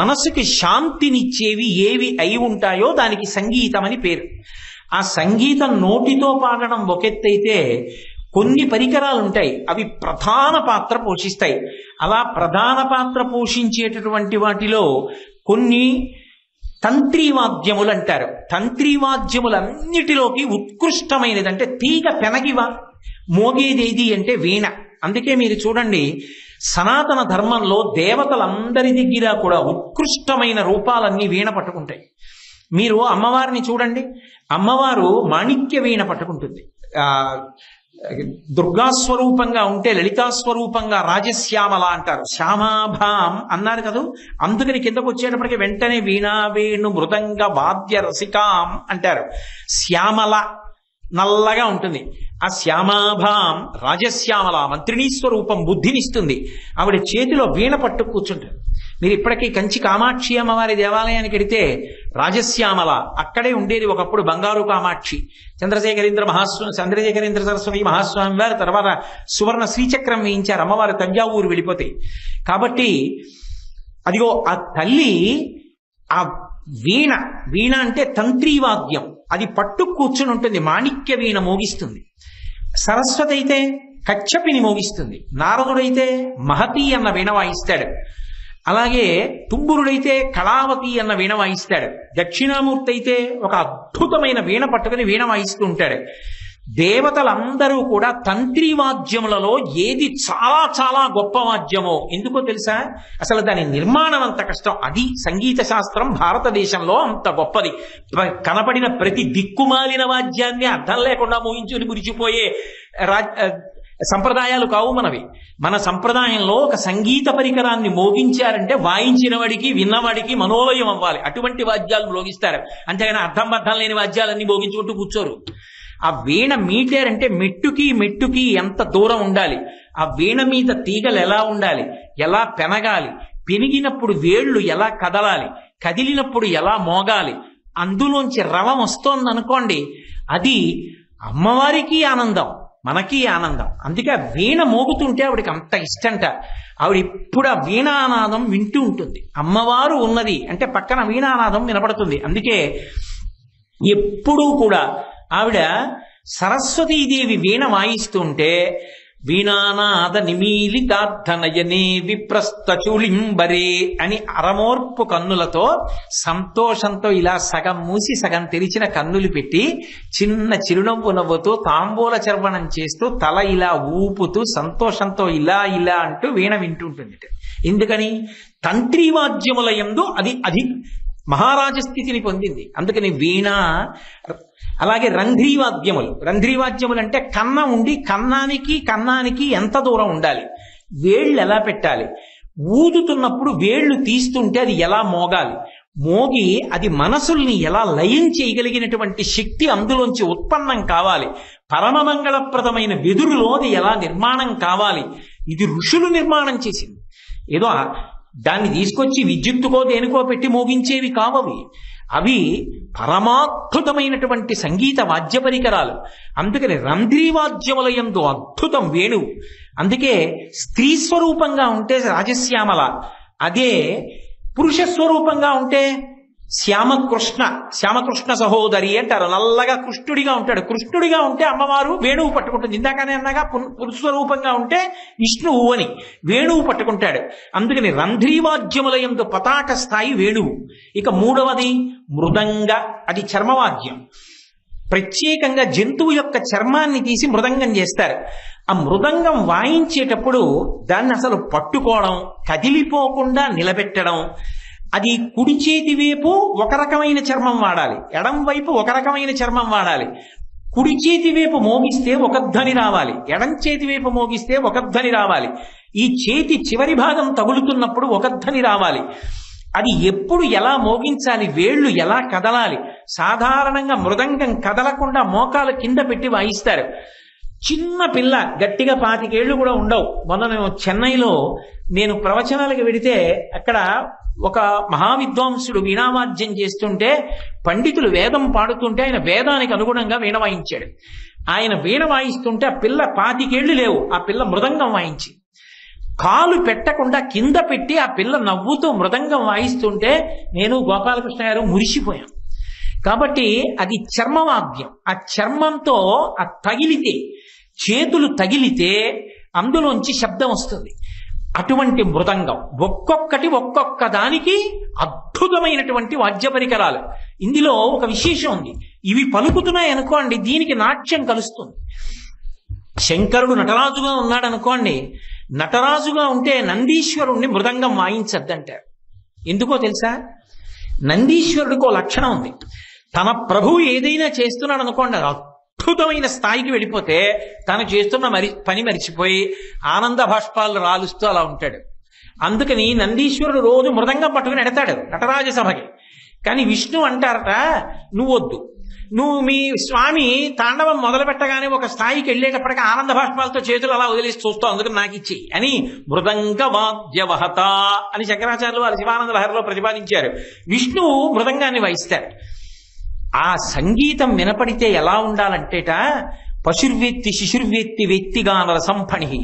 మనసుకి శాంతినిచ్చేవి ఏవి అయి ఉంటాయో దానికి సంగీతం అని పేరు. ఆ సంగీతం నోటితో పాడడం ఒకెత్తైతే కొన్ని పరికరాలు ఉంటాయి, అవి ప్రధాన పాత్ర పోషిస్తాయి. అలా ప్రధాన పాత్ర పోషించేటటువంటి వాటిలో కొన్ని తంత్రీవాద్యములు అంటారు. తంత్రీవాద్యములన్నిటిలోకి ఉత్కృష్టమైనది అంటే తీగ పెనగివ మోగేదేది అంటే వీణ. అందుకే మీరు చూడండి, సనాతన ధర్మంలో దేవతలందరి దగ్గర కూడా ఉత్కృష్టమైన రూపాలన్నీ వీణ పట్టుకుంటాయి. మీరు అమ్మవారిని చూడండి, అమ్మవారు మాణిక్య వీణ పట్టుకుంటుంది. దుర్గాస్వరూపంగా ఉంటే లలితాస్వరూపంగా రాజశ్యామల అంటారు. శ్యామాభాం అన్నారు కదా, అందుకని కిందకు వచ్చేటప్పటికి వెంటనే వీణా వేణు మృదంగ వాద్య రసికాం అంటారు. శ్యామల నల్లగా ఉంటుంది. ఆ శ్యామాభాం రాజశ్యామల మంత్రిణీ స్వరూపం, బుద్ధినిస్తుంది. ఆవిడ చేతిలో వీణ పట్టు కూర్చుంటారు. మీరు ఇప్పటికీ కంచి కామాక్షి అమ్మవారి దేవాలయానికి వెడితే రాజశ్యామల అక్కడే ఉండేది ఒకప్పుడు బంగారు కామాక్షి. చంద్రశేఖరేంద్ర సరస్వతి మహాస్వామి వారు తర్వాత సువర్ణ శ్రీచక్రం వేయించారు అమ్మవారు తంజావూరు వెళ్ళిపోతే. కాబట్టి అదిగో ఆ తల్లి ఆ వీణ, వీణ అంటే తంత్రీవాద్యం, అది పట్టు కూర్చుని ఉంటుంది, మాణిక్య వీణ మోగిస్తుంది. సరస్వతి అయితే కచ్చపిని మోగిస్తుంది, నారదుడైతే మహతి అన్న వీణ వాయిస్తాడు, అలాగే తుంబురుడైతే కళావతి అన్న వీణ వాయిస్తాడు, దక్షిణామూర్తి అయితే ఒక అద్భుతమైన వీణ పట్టుకుని వీణ వాయిస్తూ ఉంటాడు. దేవతలందరూ కూడా తంత్రీవాద్యములలో ఏది చాలా చాలా గొప్ప వాద్యమో ఎందుకో తెలుసా? అసలు దాని నిర్మాణం అంత కష్టం. అది సంగీత శాస్త్రం భారతదేశంలో అంత గొప్పది. కనపడిన ప్రతి దిక్కుమాలిన వాద్యాన్ని అర్థం లేకుండా మోయించుని మురిచిపోయే సంప్రదాయాలు కావు మనవి. మన సంప్రదాయంలో ఒక సంగీత పరికరాన్ని మోగించారంటే వాయించిన వాడికి విన్నవాడికి మనోలయం అవ్వాలి, అటువంటి వాద్యాలు మోగిస్తారు. అంతేగాని అర్థం లేని వాద్యాలన్నీ మోగించుకుంటూ కూర్చోరు. ఆ వీణ మీటారంటే మెట్టుకి ఎంత దూరం ఉండాలి, ఆ వీణ మీద తీగలు ఎలా ఉండాలి, ఎలా పెనగాలి, పెనిగినప్పుడు వేళ్లు ఎలా కదలాలి, కదిలినప్పుడు ఎలా మోగాలి, అందులోంచి రవం వస్తోందనుకోండి, అది అమ్మవారికి ఆనందం, మనకి ఆనందం. అందుకే ఆ వీణ మోగుతుంటే ఆవిడికి అంత ఇష్టంట. ఆవిడ ఇప్పుడు ఆ వీణానాదం వింటూ ఉంటుంది. అమ్మవారు ఉన్నది అంటే పక్కన వీణానాదం వినపడుతుంది. అందుకే ఎప్పుడూ కూడా ఆవిడ సరస్వతీదేవి వీణ వాయిస్తుంటే వీణానాద నిమీలితార్థనయనే విప్రస్థచూళింబరే అని అరమోర్పు కన్నులతో సంతోషంతో ఇలా సగం మూసి సగం తెరిచిన కన్నులు పెట్టి చిన్న చిరునవ్వు నవ్వుతూ తాంబూల చర్వణం చేస్తూ తల ఇలా ఊపుతూ సంతోషంతో ఇలా ఇలా అంటూ వీణ వింటుంటుంది. ఎందుకని? తంత్రీవాద్యముల యందు అది మహారాజ స్థితిని పొందింది. అందుకని వీణ. అలాగే రంధ్రీవాద్యములు అంటే కన్నం ఉండి కన్నానికి ఎంత దూరం ఉండాలి, వేళ్ళు ఎలా పెట్టాలి, ఊదుతున్నప్పుడు వేళ్లు తీస్తుంటే అది ఎలా మోగాలి, మోగి అది మనసుల్ని ఎలా లయం చేయగలిగినటువంటి శక్తి అందులోంచి ఉత్పన్నం కావాలి, పరమమంగళప్రదమైన వెదురులో అది ఎలా నిర్మాణం కావాలి, ఇది ఋషులు నిర్మాణం చేసింది. ఏదో దాన్ని తీసుకొచ్చి విద్యుత్తుకో దేనికో పెట్టి మోగించేవి కావవి. అవి పరమాద్భుతమైనటువంటి సంగీత వాద్య పరికరాలు. అందుకని రంధ్రీవాద్యముల యందు అద్భుతం వేణువు. అందుకే స్త్రీ స్వరూపంగా ఉంటే రాజశ్యామల, అదే పురుష స్వరూపంగా ఉంటే శ్యామకృష్ణ సహోదరి అంటారు. నల్లగా కృష్ణుడిగా ఉంటాడు. కృష్ణుడిగా ఉంటే అమ్మవారు వేణువు పట్టుకుంటుంది. ఇందాకనే అన్నగా పురుష స్వరూపంగా ఉంటే విష్ణువు అని వేణువు పట్టుకుంటాడు. అందుకని రంధ్రీవాద్యముల యందు పతాక స్థాయి వేణువు. ఇక మూడవది మృదంగ, అది చర్మవాద్యం. ప్రత్యేకంగా జంతువు యొక్క చర్మాన్ని తీసి మృదంగం చేస్తారు. ఆ మృదంగం వాయించేటప్పుడు దాన్ని అసలు పట్టుకోవడం, కదిలిపోకుండా నిలబెట్టడం, అది కుడి చేతి వైపు ఒక రకమైన చర్మం వాడాలి, ఎడం వైపు ఒక రకమైన చర్మం వాడాలి. కుడి చేతి వైపు మోగిస్తే ఒక ధ్వని రావాలి, ఎడం చేతి వైపు మోగిస్తే ఒక ధ్వని రావాలి. ఈ చేతి చివరి భాగం తగులుతున్నప్పుడు ఒక ధ్వని రావాలి. అది ఎప్పుడు ఎలా మోగించాలి, వేళ్లు ఎలా కదలాలి. సాధారణంగా మృదంగం కదలకుండా మోకాలు కింద పెట్టి వాయిస్తారు. చిన్న పిల్ల, గట్టిగా 25 ఏళ్ళు కూడా ఉండవు. మొన్న నేను చెన్నైలో ప్రవచనాలకు వెడితే అక్కడ ఒక మహావిద్వాంసుడు వీణావాద్యం చేస్తుంటే పండితులు వేదం పాడుతుంటే ఆయన వేదానికి అనుగుణంగా వీణ వాయించాడు. ఆయన వీణ వాయిస్తుంటే ఆ పిల్ల 25 ఏళ్ళు లేవు, ఆ పిల్ల మృదంగం వాయించి కాలు పెట్టకుండా కింద పెట్టి ఆ పిల్ల నవ్వుతూ మృదంగం వాయిస్తుంటే నేను గోపాలకృష్ణ గారు మురిసిపోయాం. కాబట్టి అది చర్మవాద్యం. ఆ చర్మంతో ఆ తగిలితే, చేతులు తగిలితే అందులోంచి శబ్దం వస్తుంది. అటువంటి మృదంగం ఒక్కొక్క దానికి అద్భుతమైనటువంటి వాద్య పరికరాలు. ఇందులో ఒక విశేషం ఉంది. ఇవి పలుకుతున్నాయి అనుకోండి, దీనికి నాట్యం కలుస్తుంది. శంకరుడు నటరాజుగా ఉన్నాడు అనుకోండి, నటరాజుగా ఉంటే నందీశ్వరుణ్ణి మృదంగం వాయించద్దంటారు. ఎందుకో తెలుసా? నందీశ్వరుడికి ఓ లక్షణం ఉంది. తన ప్రభువు ఏదైనా చేస్తున్నాడు అనుకోండి, అద్భుతమైన స్థాయికి వెళ్ళిపోతే తను చేస్తున్న పని మరిచిపోయి ఆనంద భాష్పాలు రాలుస్తూ అలా ఉంటాడు. అందుకని నందీశ్వరుడు రోజు మృదంగం పట్టుకుని ఎడతాడు నటరాజ సభకి. కానీ విష్ణు అంటారట, నువ్వొద్దు, నువ్వు మీ స్వామి తాండవం మొదలు పెట్టగానే ఒక స్థాయికి వెళ్ళేటప్పటికీ ఆనంద భాష్పాలతో చేతులు అలా వదిలేసి చూస్తావు, అందుకని నాకు ఇచ్చి అని మృదంగ వాద్యవహత అని శంకరాచార్యులు వారి శివానంద లహరిలో ప్రతిపాదించారు. విష్ణువు మృదంగాన్ని వాయిస్తారు. ఆ సంగీతం వినపడితే ఎలా ఉండాలంటేట, పశుర్వేత్తి శిశుర్వేత్తి వ్యక్తిగానర సంఫణి.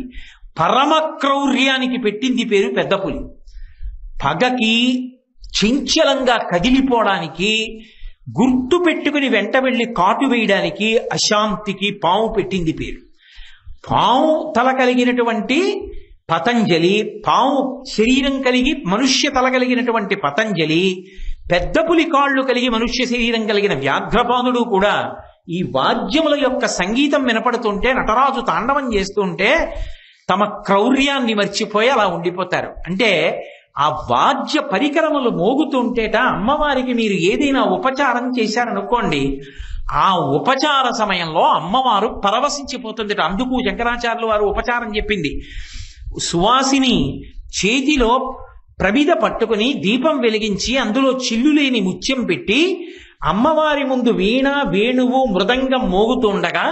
పరమ క్రౌర్యానికి పెట్టింది పేరు పెద్ద పులి. పగకి చంచలంగా కదిలిపోవడానికి, గుర్తు పెట్టుకుని వెంట వెళ్లి కాటు వేయడానికి, అశాంతికి పాము పెట్టింది పేరు. పాము తల కలిగినటువంటి పతంజలి, పాము శరీరం కలిగి మనుష్య తల కలిగినటువంటి పతంజలి, పెద్ద పులి కాళ్ళు కలిగి మనుష్య శరీరం కలిగిన వ్యాఘ్రపాదుడు కూడా ఈ వాద్యముల యొక్క సంగీతం వినపడుతుంటే, నటరాజు తాండవం చేస్తుంటే తమ క్రౌర్యాన్ని మర్చిపోయి అలా ఉండిపోతారు. అంటే ఆ వాద్య పరికరములు మోగుతుంటేట అమ్మవారికి మీరు ఏదైనా ఉపచారం చేశారనుకోండి, ఆ ఉపచార సమయంలో అమ్మవారు పరవశించిపోతుంది. అందుకు శంకరాచార్యులు వారు ఉపచారం చెప్పింది. సువాసిని చేతిలో ప్రమిద పట్టుకుని దీపం వెలిగించి అందులో చిల్లు లేని ముత్యం పెట్టి అమ్మవారి ముందు వీణ, వేణువు, మృదంగం మోగుతుండగా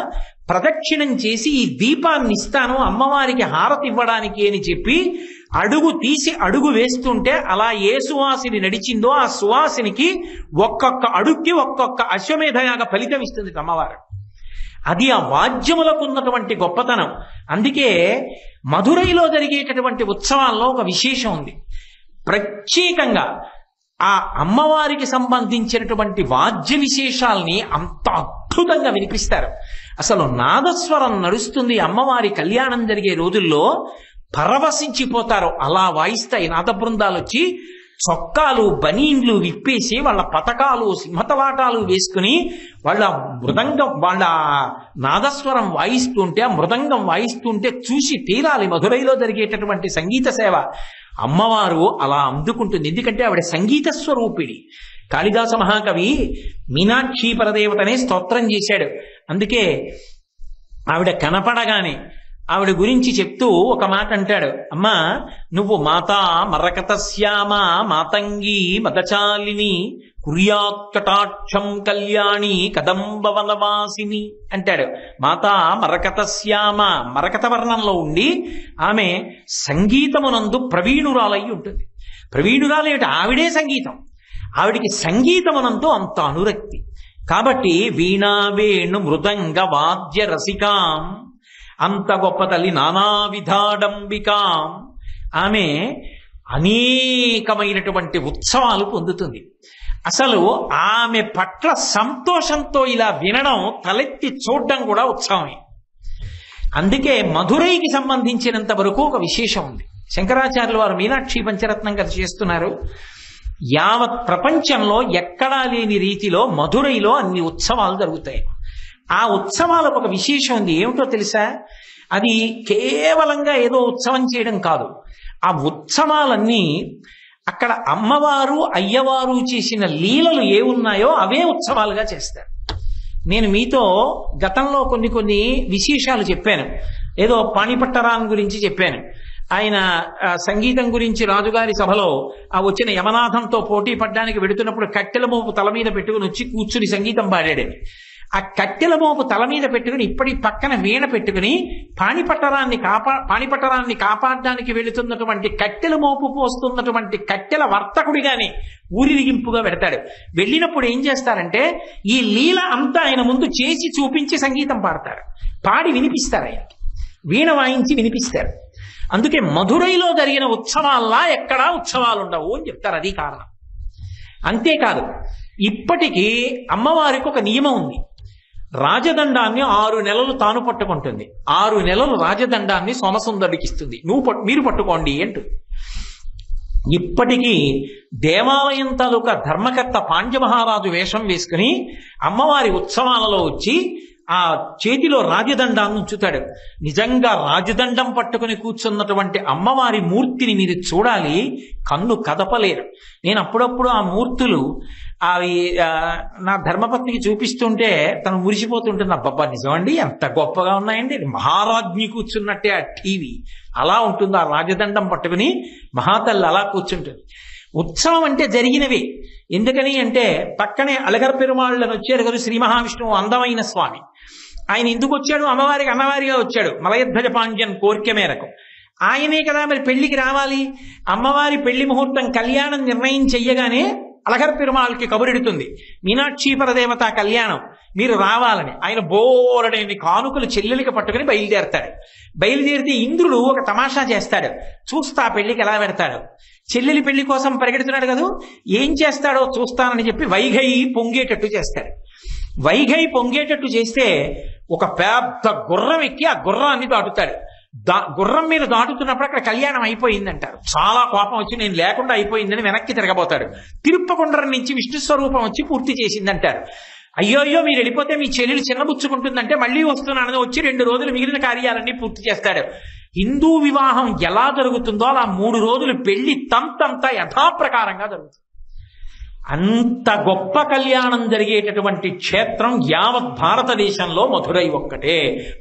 ప్రదక్షిణం చేసి ఈ దీపాన్ని ఇస్తాను అమ్మవారికి హారతి ఇవ్వడానికి అని చెప్పి అడుగు తీసి అడుగు వేస్తుంటే అలా ఏ సువాసిని నడిచిందో ఆ సువాసినికి ఒక్కొక్క అడుగుకి ఒక్కొక్క అశ్వమేధయాగ ఫలితం ఇస్తుంది అమ్మవారు. అది ఆ వాద్యములకు ఉన్నటువంటి గొప్పతనం. అందుకే మధురైలో జరిగేటటువంటి ఉత్సవాల్లో ఒక విశేషం ఉంది. ప్రత్యేకంగా ఆ అమ్మవారికి సంబంధించినటువంటి వాద్య విశేషాల్ని అంత అద్భుతంగా వినిపిస్తారు. అసలు నాదస్వరం నడుస్తుంది అమ్మవారి కళ్యాణం జరిగే రోజుల్లో, పరవశించిపోతారు. అలా వాయిస్తాయి నాద బృందాలు వచ్చి చొక్కాలు బనీన్లు విప్పేసి వాళ్ళ పతకాలు సింహతలాటాలు వేసుకుని వాళ్ళ మృదంగం వాళ్ళ నాదస్వరం వాయిస్తుంటే ఆ మృదంగం వాయిస్తుంటే చూసి తీరాలి. మధురైలో జరిగేటటువంటి సంగీత సేవ అమ్మవారు అలా అందుకుంటుంది. ఎందుకంటే ఆవిడ సంగీత స్వరూపిణి. కాళిదాస మహాకవి మీనాక్షి పరదేవతనే స్తోత్రం చేశాడు. అందుకే ఆవిడ కనపడగానే ఆవిడ గురించి చెప్తూ ఒక మాట అంటాడు, అమ్మా నువ్వు మాతా మరకతశ్యామ మాతంగి మదచాలిని కుర్యాత్కటాక్షం కళ్యాణి కదంబవనవాసిని అంటాడు. మాతా మరకతశ్యామ, మరకత వర్ణంలో ఉండి ఆమె సంగీతమునందు ప్రవీణురాలై ఉంటుంది. ప్రవీణురాలేమిటి, ఆవిడే సంగీతం. ఆవిడికి సంగీతమునందు అంత అనురక్తి. కాబట్టి వీణా వేణు మృదంగ వాద్య రసికాం, అంత గొప్ప తల్లి నానా విధాడంబికాం. ఆమె అనేకమైనటువంటి ఉత్సవాలు పొందుతుంది. అసలు ఆమె పట్ల సంతోషంతో ఇలా వినడం, తలెత్తి చూడడం కూడా ఉత్సవమే. అందుకే మధురైకి సంబంధించినంత వరకు ఒక విశేషం ఉంది. శంకరాచార్యుల వారు మీనాక్షి పంచరత్నం కథ చేస్తున్నారు. యావత్ ప్రపంచంలో ఎక్కడా లేని రీతిలో మధురైలో అన్ని ఉత్సవాలు జరుగుతాయి. ఆ ఉత్సవాలకు ఒక విశేషం ఉంది. ఏమిటో తెలుసా? అది కేవలంగా ఏదో ఉత్సవం చేయడం కాదు. ఆ ఉత్సవాలన్నీ అక్కడ అమ్మవారు అయ్యవారు చేసిన లీలలు ఏ ఉన్నాయో అవే ఉత్సవాలుగా చేస్తారు. నేను మీతో గతంలో కొన్ని విశేషాలు చెప్పాను. ఏదో పాణిపట్టరాన్ గురించి చెప్పాను. ఆయన సంగీతం గురించి రాజుగారి సభలో ఆ వచ్చిన యమనాథంతో పోటీ పడ్డానికి వెడుతున్నప్పుడు కట్టెల మోపు తల మీద పెట్టుకుని వచ్చి కూర్చుని సంగీతం పాడాడని. ఆ కట్టెల మోపు తల మీద పెట్టుకుని ఇప్పటి పక్కన వీణ పెట్టుకుని పాణిపట్టరాన్ని కాపాడడానికి వెళుతున్నటువంటి కట్టెల మోపు పోస్తున్నటువంటి కట్టెల వర్తకుడిగానే ఊరిరిగింపుగా పెడతాడు. వెళ్ళినప్పుడు ఏం చేస్తారంటే ఈ లీల అంతా ఆయన ముందు చేసి చూపించి సంగీతం పాడతారు, పాడి వినిపిస్తారు, ఆయనకి వీణ వాయించి వినిపిస్తారు. అందుకే మధురైలో జరిగిన ఉత్సవాల్లా ఎక్కడా ఉత్సవాలు ఉండవు అని చెప్తారు. అది కారణం. అంతేకాదు, ఇప్పటికీ అమ్మవారికి ఒక నియమం ఉంది. రాజదండాన్ని 6 నెలలు తాను పట్టుకుంటుంది. 6 నెలలు రాజదండాన్ని సోమసుందరుడికి ఇస్తుంది. మీరు పట్టుకోండి అంటుంది. ఇప్పటికీ దేవాలయం తాలూకా ధర్మకర్త పాండ్యమహారాజు వేషం వేసుకుని అమ్మవారి ఉత్సవాలలో వచ్చి ఆ చేతిలో రాజదండాన్ని ఉంచుతాడు. నిజంగా రాజదండం పట్టుకుని కూర్చున్నటువంటి అమ్మవారి మూర్తిని మీరు చూడాలి, కన్ను కదపలేరు. నేను అప్పుడప్పుడు ఆ మూర్తులు అవి నా ధర్మపత్నికి చూపిస్తుంటే తను మురిసిపోతుంటుంది. అబ్బబ్బా నిజమండి, ఎంత గొప్పగా ఉన్నాయండి, మహారాజ్ఞి కూర్చున్నట్టే ఆ టీవీ అలా ఉంటుంది. ఆ రాజదండం పట్టుకుని మహాతల్లి అలా కూర్చుంటుంది. ఉత్సవం అంటే జరిగినవి. ఎందుకని అంటే పక్కనే అలగర్ పెరుమాళ్ళని వచ్చారు కదా శ్రీ మహావిష్ణువు, అందమైన స్వామి. ఆయన ఎందుకు వచ్చాడు? అమ్మవారికి అన్నవారిగా వచ్చాడు, మలయధ్వజ పాండ్యన్ కోరిక మేరకు. ఆయనే కదా మరి పెళ్లికి రావాలి. అమ్మవారి పెళ్లి ముహూర్తం కళ్యాణం నిర్ణయం చెయ్యగానే అలగర్ పెరుమాళ్ళకి కబురెడుతుంది, మీనాక్షి పరదేవత కళ్యాణం మీరు రావాలని. ఆయన బోరడని కానుకలు చెల్లెలికి పట్టుకుని బయలుదేరతాడు. బయలుదేరితే ఇంద్రుడు ఒక తమాషా చేస్తాడు. చూస్తా పెళ్లికి ఎలా పెడతాడు. చెల్లెలి పెళ్లి కోసం పరిగెడుతున్నాడు కదా, ఏం చేస్తాడో చూస్తానని చెప్పి వైఘై పొంగేటట్టు చేస్తాడు. వైఘై పొంగేటట్టు చేస్తే ఒక పెద్ద గుర్రం ఎక్కి ఆ గుర్రాన్ని దాటుతాడు. గుర్రం మీద దాటుతున్నప్పుడు అక్కడ కళ్యాణం అయిపోయిందంటారు. చాలా కోపం వచ్చి నేను లేకుండా అయిపోయిందని వెనక్కి తిరగబోతాడు. తిరుప్పకొండరం నుంచి విష్ణు స్వరూపం వచ్చి పూర్తి చేసిందంటారు. అయ్యో మీరు వెళ్ళిపోతే మీ చెల్లెలు చిన్నబుచ్చుకుంటుందంటే మళ్ళీ వస్తున్నానని వచ్చి 2 రోజులు మిగిలిన కార్యాలన్నీ పూర్తి చేస్తాడు. హిందూ వివాహం ఎలా జరుగుతుందో అలా 3 రోజులు పెళ్లి తంతంతా యథాప్రకారంగా జరుగుతుంది. అంత గొప్ప కళ్యాణం జరిగేటటువంటి క్షేత్రం యావత్ భారతదేశంలో మధురై ఒక్కటే.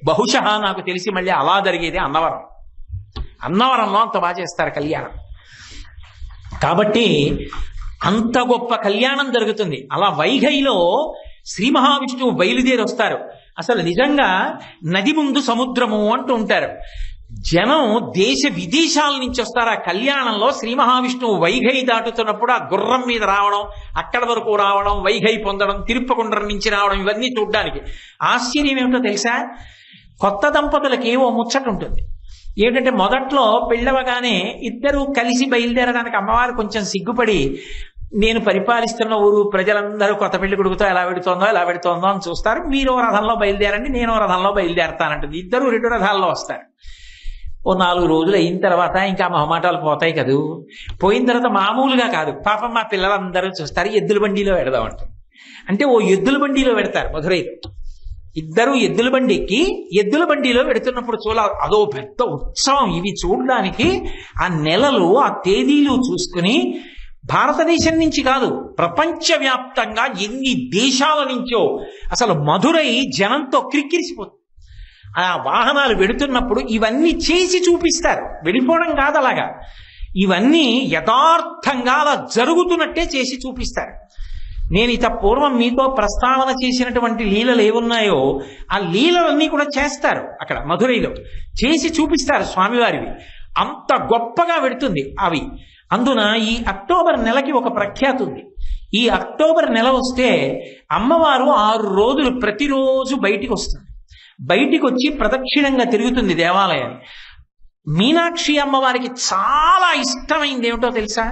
బహుశా నాకు తెలిసి మళ్ళీ అలా జరిగేది అన్నవరం. అన్నవరంలో అంత బాగా చేస్తారు కళ్యాణం. కాబట్టి అంత గొప్ప కళ్యాణం జరుగుతుంది. అలా వైఘైలో శ్రీ మహావిష్ణువు బయలుదేరి వస్తారు. అసలు నిజంగా నది ముందు సముద్రము అంటూ ఉంటారు. జనం దేశ విదేశాల నుంచి వస్తారు. ఆ కళ్యాణంలో శ్రీ మహావిష్ణువు వైఘై దాటుతున్నప్పుడు ఆ గుర్రం మీద రావడం, అక్కడ వరకు రావడం, వైఘై పొందడం, తిరుప్పకుండ్రం నుంచి రావడం, ఇవన్నీ చూడ్డానికి. ఆశ్చర్యం ఏమిటో తెలుసా? కొత్త దంపతులకి ఓ ముచ్చట ఉంటుంది. ఏంటంటే మొదట్లో పెళ్ళవగానే ఇద్దరు కలిసి బయలుదేరడానికి అమ్మవారు కొంచెం సిగ్గుపడి, నేను పరిపాలిస్తున్న ఊరు ప్రజలందరూ కొత్త పెళ్లి కొడుకుతో ఎలా పెడుతోందో అని చూస్తారు. మీరు రథంలో బయలుదేరండి, నేను రథంలో బయలుదేరతానంటుంది. ఇద్దరు 2 రథాల్లో వస్తారు. ఓ 4 రోజులు అయిన తర్వాత ఇంకా మొహమాటాలు పోతాయి కదూ. పోయిన తర్వాత మామూలుగా కాదు, పాపం మా పిల్లలందరూ చూస్తారు, ఎద్దుల బండిలో పెడదామంటారు. అంటే ఓ ఎద్దుల బండిలో పెడతారు మధురైలో. ఇద్దరు ఎద్దుల బండి ఎక్కి ఎద్దుల బండిలో పెడుతున్నప్పుడు అదో పెద్ద ఉత్సవం. ఇవి చూడడానికి ఆ నెలలు, ఆ తేదీలు చూసుకుని భారతదేశం నుంచి కాదు, ప్రపంచవ్యాప్తంగా ఎన్ని దేశాల నుంచో అసలు మధురై జనంతో క్రిక్కిరిసిపోతుంది. ఆ వాహనాలు వెడుతున్నప్పుడు ఇవన్నీ చేసి చూపిస్తారు, వెళ్ళిపోవడం కాదు అలాగా. ఇవన్నీ యథార్థంగా అలా జరుగుతున్నట్టే చేసి చూపిస్తారు. నేను ఇత పూర్వం మీతో ప్రస్తావన చేసినటువంటి లీలలు ఏమున్నాయో ఆ లీలలన్నీ కూడా చేస్తారు అక్కడ మధురైలో, చేసి చూపిస్తారు స్వామివారివి. అంత గొప్పగా వెడుతుంది అవి. అందున ఈ అక్టోబర్ నెలకి ఒక ప్రఖ్యాతి ఉంది. ఈ అక్టోబర్ నెల వస్తే అమ్మవారు 6 రోజులు ప్రతిరోజు బయటికి వస్తుంది. బయటికి వచ్చి ప్రదక్షిణంగా తిరుగుతుంది దేవాలయాన్ని. మీనాక్షి అమ్మవారికి చాలా ఇష్టమైంది ఏమిటో తెలుసా?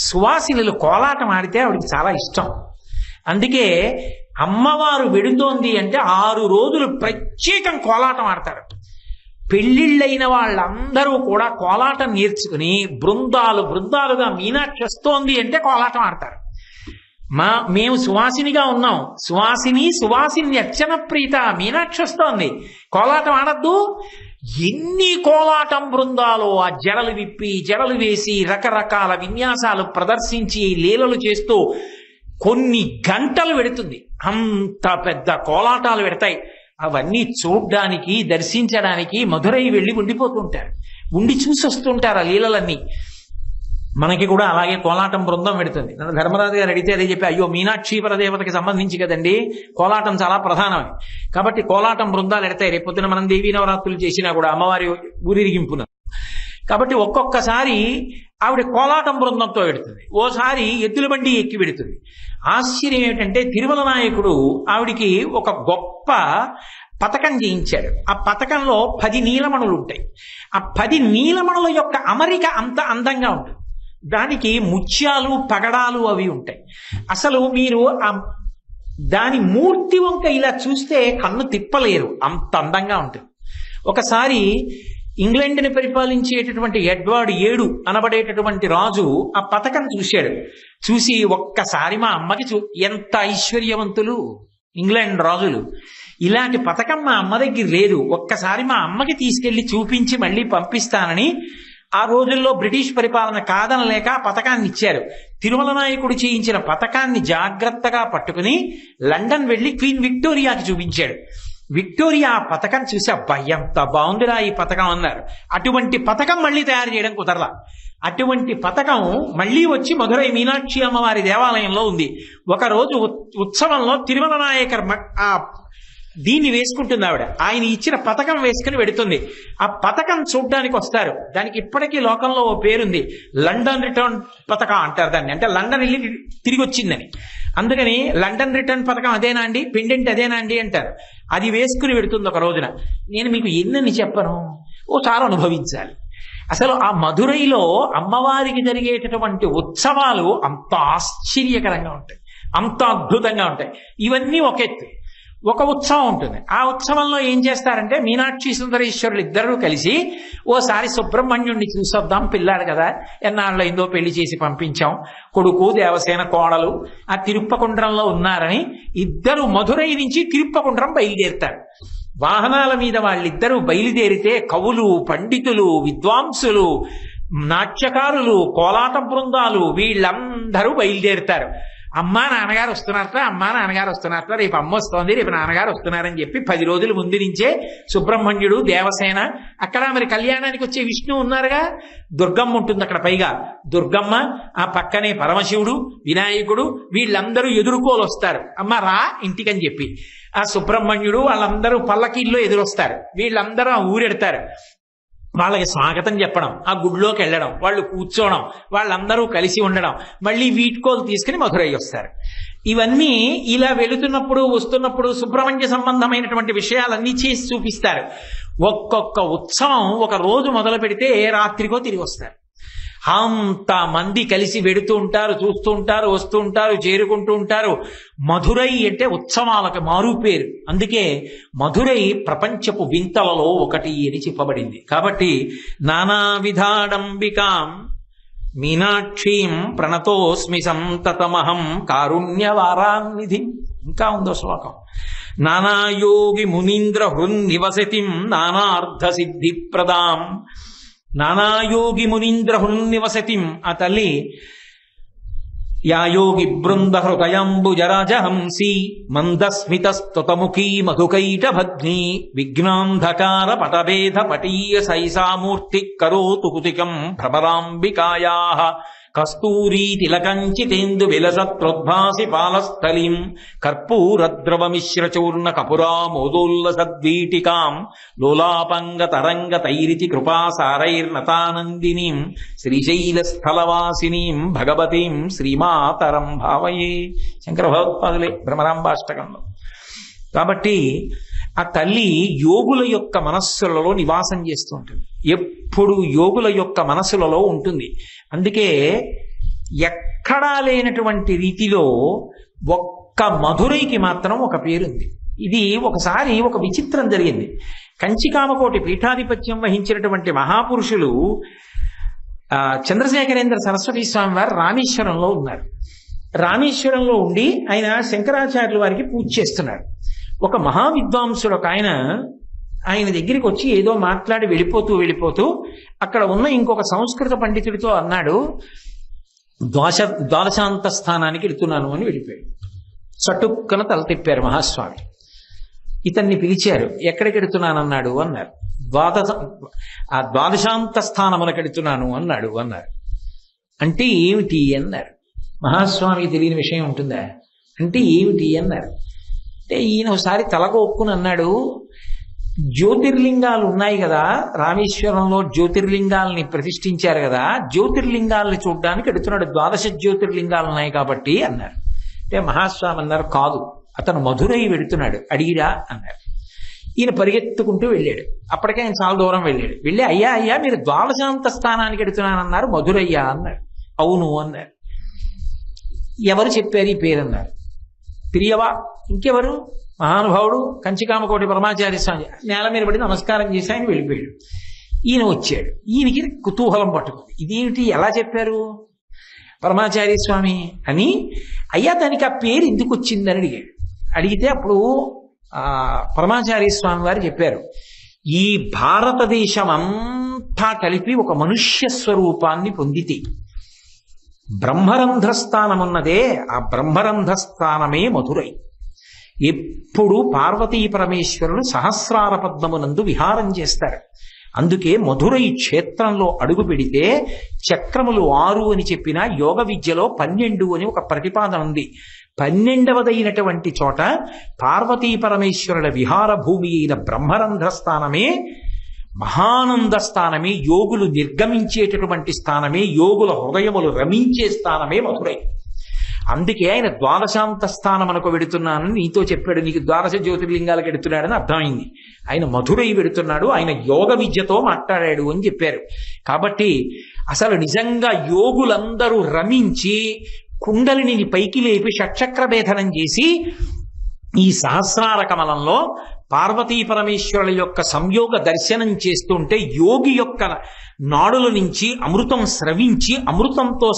సువాసినులు కోలాటం ఆడితే ఆవిడికి చాలా ఇష్టం. అందుకే అమ్మవారు వెడుతోంది అంటే 6 రోజులు ప్రత్యేకం కోలాటం ఆడతారు. పెళ్లిళ్ళైన వాళ్ళందరూ కూడా కోలాటం నేర్చుకుని బృందాలుగా మీనాక్షి వస్తోంది అంటే కోలాటం ఆడతారు. మేము సువాసినిగా ఉన్నాం, సువాసిని అర్చన ప్రీత మీనాక్షి వస్తోంది, కోలాటం ఆడద్దు. ఎన్ని కోలాటం బృందాలు ఆ జడలు విప్పి జడలు వేసి రకరకాల విన్యాసాలు ప్రదర్శించి లీలలు చేస్తూ కొన్ని గంటలు పెడుతుంది. అంత పెద్ద కోలాటాలు పెడతాయి. అవన్నీ చూడ్డానికి, దర్శించడానికి మధురై వెళ్ళి ఉండిపోతుంటారు, ఉండి చూసి వస్తుంటారు ఆ లీలలన్నీ. మనకి కూడా అలాగే కోలాటం బృందం పెడుతుంది. నన్ను ధర్మరాజు గారు అడిగితే అదే చెప్పి, అయ్యో మీనాక్షి పరదేవతకి సంబంధించి కదండి కోలాటం చాలా ప్రధానమని. కాబట్టి కోలాటం బృందాలు ఎడతాయి. రేపొద్దున మనం దేవీ నవరాత్రులు చేసినా కూడా అమ్మవారి ఊరిరిగింపున. కాబట్టి ఒక్కొక్కసారి ఆవిడ కోలాటం బృందంతో పెడుతుంది, ఓసారి ఎద్దుల బండి ఎక్కి పెడుతుంది. ఆశ్చర్యం ఏమిటంటే తిరుమల నాయకుడు ఆవిడికి ఒక గొప్ప పతకం చేయించాడు. ఆ పతకంలో 10 నీలమణులు ఉంటాయి. ఆ 10 నీలమణుల యొక్క అమరిక అంత అందంగా ఉంటుంది. దానికి ముత్యాలు, పగడాలు అవి ఉంటాయి. అసలు మీరు దాని మూర్తి వంక ఇలా చూస్తే కన్ను తిప్పలేరు, అంత అందంగా ఉంటుంది. ఒకసారి ఇంగ్లాండ్ని పరిపాలించేటటువంటి ఎడ్వర్డ్ 7 అనబడేటటువంటి రాజు ఆ పతకం చూశాడు. చూసి ఒక్కసారి మా అమ్మకి ఎంత ఐశ్వర్యవంతులు ఇంగ్లాండ్ రాజులు, ఇలాంటి పతకం మా అమ్మ దగ్గర లేదు, ఒక్కసారి మా అమ్మకి తీసుకెళ్లి చూపించి మళ్ళీ పంపిస్తానని ఆ రోజుల్లో బ్రిటిష్ పరిపాలన కాదనలేక పతకాన్ని ఇచ్చారు. తిరుమల నాయకుడు చేయించిన పతకాన్ని జాగ్రత్తగా పట్టుకుని లండన్ వెళ్లి క్వీన్ విక్టోరియాకి చూపించాడు. విక్టోరియా ఆ పతకం చూసి అబ్బా ఎంత బాగుందిరా ఈ పతకం అన్నారు. అటువంటి పతకం మళ్ళీ తయారు చేయడం కుదరలా. అటువంటి పతకం మళ్ళీ వచ్చి మధురై మీనాక్షి అమ్మవారి దేవాలయంలో ఉంది. ఒకరోజు ఉత్సవంలో తిరుమల నాయకర్ దీన్ని వేసుకుంటుంది ఆవిడ. ఆయన ఇచ్చిన పతకం వేసుకుని వెడుతుంది. ఆ పతకం చూడ్డానికి వస్తారు. దానికి ఇప్పటికీ లోకంలో ఓ పేరుంది, లండన్ రిటర్న్ పతకం అంటారు దాన్ని. అంటే లండన్ వెళ్ళి తిరిగి వచ్చిందని. అందుకని లండన్ రిటర్న్ పతకం అదేనా అండి, పెండెంట్ అదేనా అండి అంటారు. అది వేసుకుని వెడుతుంది ఒక రోజున. నేను మీకు ఎన్నని చెప్పను, ఓసారి అనుభవించాలి. అసలు ఆ మధురైలో అమ్మవారికి జరిగేటటువంటి ఉత్సవాలు అంత ఆశ్చర్యకరంగా ఉంటాయి, అంత అద్భుతంగా ఉంటాయి. ఇవన్నీ ఒక ఎత్తు. ఒక ఉత్సవం ఉంటుంది. ఆ ఉత్సవంలో ఏం చేస్తారంటే మీనాక్షి సుందరేశ్వరులు ఇద్దరూ కలిసి ఓసారి సుబ్రహ్మణ్యుడిని చూసొద్దాం, పిల్లాడు కదా, ఎన్నాళ్ళైందో పెళ్లి చేసి పంపించాం, కొడుకు దేవసేన కోడలు ఆ తిరుప్పకుండ్రంలో ఉన్నారని ఇద్దరు మధురై నుంచి తిరుప్పకుండ్రం బయలుదేరుతారు. వాహనాల మీద వాళ్ళిద్దరూ బయలుదేరితే కవులు, పండితులు, విద్వాంసులు, నాట్యకారులు, కోలాట బృందాలు వీళ్ళందరూ బయలుదేరుతారు. అమ్మా నాన్నగారు వస్తున్నారట, రేపు అమ్మ వస్తోంది, రేపు నాన్నగారు వస్తున్నారని చెప్పి 10 రోజుల ముందు నుంచే సుబ్రహ్మణ్యుడు, దేవసేన, అక్కడ మరి కళ్యాణానికి వచ్చే విష్ణు ఉన్నారుగా, దుర్గమ్మ ఉంటుంది అక్కడ. పైగా దుర్గమ్మ, ఆ పక్కనే పరమశివుడు, వినాయకుడు, వీళ్ళందరూ ఎదుర్కోలు వస్తారు. అమ్మ రా ఇంటికని చెప్పి ఆ సుబ్రహ్మణ్యుడు వాళ్ళందరూ పల్లకీల్లో ఎదురొస్తారు. వీళ్ళందరూ ఆ ఊరెడతారు. వాళ్ళకి స్వాగతం చెప్పడం, ఆ గుడిలోకి వెళ్ళడం, వాళ్ళు కూర్చోవడం, వాళ్ళందరూ కలిసి ఉండడం, మళ్ళీ వీడ్కోలు తీసుకుని మధురై వస్తారు. ఇవన్నీ ఇలా వెళుతున్నప్పుడు వస్తున్నప్పుడు సుబ్రహ్మణ్య సంబంధమైనటువంటి విషయాలన్నీ చేసి చూపిస్తారు. ఒక్కొక్క ఉత్సవం ఒక రోజు మొదలు పెడితే రాత్రికో తిరిగి వస్తారు. అంత మంది కలిసి వెడుతూ ఉంటారు, చూస్తూ ఉంటారు, వస్తూ ఉంటారు, చేరుకుంటూ ఉంటారు. మధురై అంటే ఉత్సవాలకు మారు పేరు. అందుకే మధురై ప్రపంచపు వింతలలో ఒకటి అని చెప్పబడింది. కాబట్టి నానా విధాడంబికాం మీనాక్షీం ప్రణతోస్మి సంతతమహం కారుణ్యవారాన్నిధి. ఇంకా ఉందో శ్లోకం. నానాయోగి మునీంద్ర హృన్నివసతిం నానార్థ సిద్ధి ప్రదాం. నానాయోగి మునీంద్ర హృన్నివసతిం, ఆ తల్లి యా యోగి బృంద హృదయాంబుజరాజహంసి మందస్మితస్తుతముఖీ మధుకైట భగ్ని విఘ్నాంధకార పటభేద పటీయ సైసామూర్తి కరోతు కుతికం భ్రమరాంబికాయాః కస్తూరీ తిలకంచితేందు విలసత్రోద్భాసి పాలస్థలీం కర్పూరద్రవమిశ్రచూర్ణ కపురామోదోల్లసద్వీటికాం లోలాపంగ తరంగ తైరితి కృపాసారైర్నతానందినీం శ్రీశైలస్థలవాసినీం భగవతీం శ్రీమాతరం భావయే. శంకర భగవత్పాదులే భ్రమరాంబాష్టకంలో. కాబట్టి ఆ తల్లి యోగుల యొక్క మనస్సులలో నివాసం చేస్తూ ఉంటుంది. ఎప్పుడు యోగుల యొక్క మనస్సులలో ఉంటుంది. అందుకే ఎక్కడా లేనటువంటి రీతిలో ఒక్క మధురైకి మాత్రం ఒక పేరుంది. ఇది ఒకసారి ఒక విచిత్రం జరిగింది. కంచికామకోటి పీఠాధిపత్యం వహించినటువంటి మహాపురుషులు చంద్రశేఖరేంద్ర సరస్వతి స్వామి వారు రామేశ్వరంలో ఉన్నారు. రామేశ్వరంలో ఉండి ఆయన శంకరాచార్యుల వారికి పూజ చేస్తున్నారు. ఒక మహావిద్వాంసుడు ఒక ఆయన దగ్గరికి వచ్చి ఏదో మాట్లాడి వెళ్ళిపోతూ అక్కడ ఉన్న ఇంకొక సంస్కృత పండితుడితో అన్నాడు, ద్వాదశాంత స్థానానికి వెళుతున్నాను అని వెళ్ళిపోయాడు. చటుక్కన తల తిప్పారు మహాస్వామి. ఇతన్ని పిలిచారు. ఎక్కడికి వెళుతున్నానన్నాడు అన్నారు. ద్వాదశాంత స్థానములకు వెళుతున్నాను అన్నారు. అంటే ఏమిటి అన్నారు. మహాస్వామికి తెలియని విషయం ఉంటుందా? అంటే ఏమిటి అన్నారు. అంటే ఈయన ఒకసారి తలగొక్కుని అన్నాడు, జ్యోతిర్లింగాలు ఉన్నాయి కదా, రామేశ్వరంలో జ్యోతిర్లింగాల్ని ప్రతిష్ఠించారు కదా, జ్యోతిర్లింగాల్ని చూడడానికి ఎడుతున్నాడు, ద్వాదశ జ్యోతిర్లింగాలు ఉన్నాయి కాబట్టి అన్నారు. అంటే మహాస్వామి అన్నారు, కాదు, అతను మధురై వెడుతున్నాడు, అడిగిరా అన్నారు. ఈయన పరిగెత్తుకుంటూ వెళ్ళాడు. అప్పటికే ఆయన చాలా దూరం వెళ్ళి అయ్యా మీరు ద్వాదశాంత స్థానానికి ఎడుతున్నానన్నారు, మధురయ్యా అన్నారు. అవును అన్నారు. ఎవరు చెప్పారు ఈ పేరు అన్నారు. పిరియవా, ఇంకెవరు, మహానుభావుడు కంచికామకోటి పరమాచార్య స్వామి. నేల మీద పడి నమస్కారం చేసి ఆయన వెళ్ళిపోయాడు. ఈయన వచ్చాడు. ఈయనకి కుతూహలం పట్టుకుంది. ఇదేమిటి, ఎలా చెప్పారు పరమాచార్య స్వామి అని. అయ్యా దానికి ఆ పేరు ఎందుకు వచ్చిందని అడిగాడు. అడిగితే అప్పుడు పరమాచార్య స్వామి వారు చెప్పారు, ఈ భారతదేశం అంతా కలిపి ఒక మనుష్య స్వరూపాన్ని పొందితే బ్రహ్మరంధ్రస్థానమున్నదే, ఆ బ్రహ్మరంధ్రస్థానమే మధురై. ఎప్పుడు పార్వతీ పరమేశ్వరులు సహస్రార పద్మమునందు విహారం చేస్తారు. అందుకే మధురై క్షేత్రంలో అడుగు పెడితే చక్రములు 6 అని చెప్పిన యోగ విద్యలో 12 అని ఒక ప్రతిపాదన ఉంది. 12వదైనటువంటి చోట పార్వతీ పరమేశ్వరుల విహార భూమి అయిన బ్రహ్మరంధ్ర స్థానమే, మహానంద స్థానమే, యోగులు నిర్గమించేటటువంటి స్థానమే, యోగుల హృదయములు రమించే స్థానమే మధురై. అందుకే ఆయన ద్వాదశాంత స్థానమునకు వెడుతున్నానని నీతో చెప్పాడు, నీకు ద్వాదశ జ్యోతిర్లింగాలకు వెడుతున్నాడని అర్థమైంది. ఆయన మధురై వెడుతున్నాడు, ఆయన యోగ విద్యతో మాట్లాడాడు అని చెప్పారు. కాబట్టి అసలు నిజంగా యోగులందరూ రమించి కుండలిని పైకి లేపి షట్చక్ర భేదనం చేసి ఈ సహస్రార కమలంలో పార్వతీ పరమేశ్వరుల యొక్క సంయోగ దర్శనం చేస్తుంటే యోగి యొక్క నాడుల నుంచి అమృతం స్రవించి అమృతంతో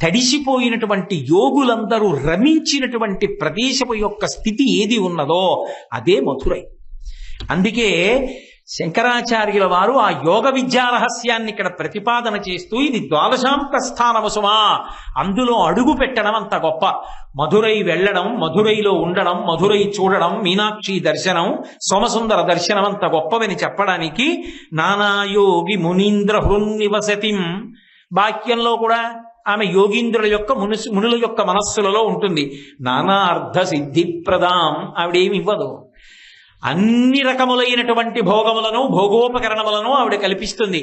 తడిసిపోయినటువంటి యోగులందరూ రమించినటువంటి ప్రదేశపు యొక్క స్థితి ఏది ఉన్నదో అదే మధురై. అందుకే శంకరాచార్యుల వారు ఆ యోగ విద్యా రహస్యాన్ని ఇక్కడ ప్రతిపాదన చేస్తూ ఇది ద్వాదశాంత స్థానము సుమా, అందులో అడుగు పెట్టడం అంత గొప్ప. మధురై వెళ్ళడం, మధురైలో ఉండడం, మధురై చూడడం, మీనాక్షి దర్శనం, సోమసుందర దర్శనం అంత గొప్పవని చెప్పడానికి నానాయోగి మునీంద్ర హృన్నివసతిం వాక్యంలో కూడా ఆమె యోగీంద్రుల యొక్క మునుల యొక్క మనస్సులలో ఉంటుంది. నానా అర్థ సిద్ధిప్రదాం, ఆవిడేమి ఇవ్వదు. అన్ని రకములైనటువంటి భోగములను భోగోపకరణములను ఆవిడ కల్పిస్తుంది.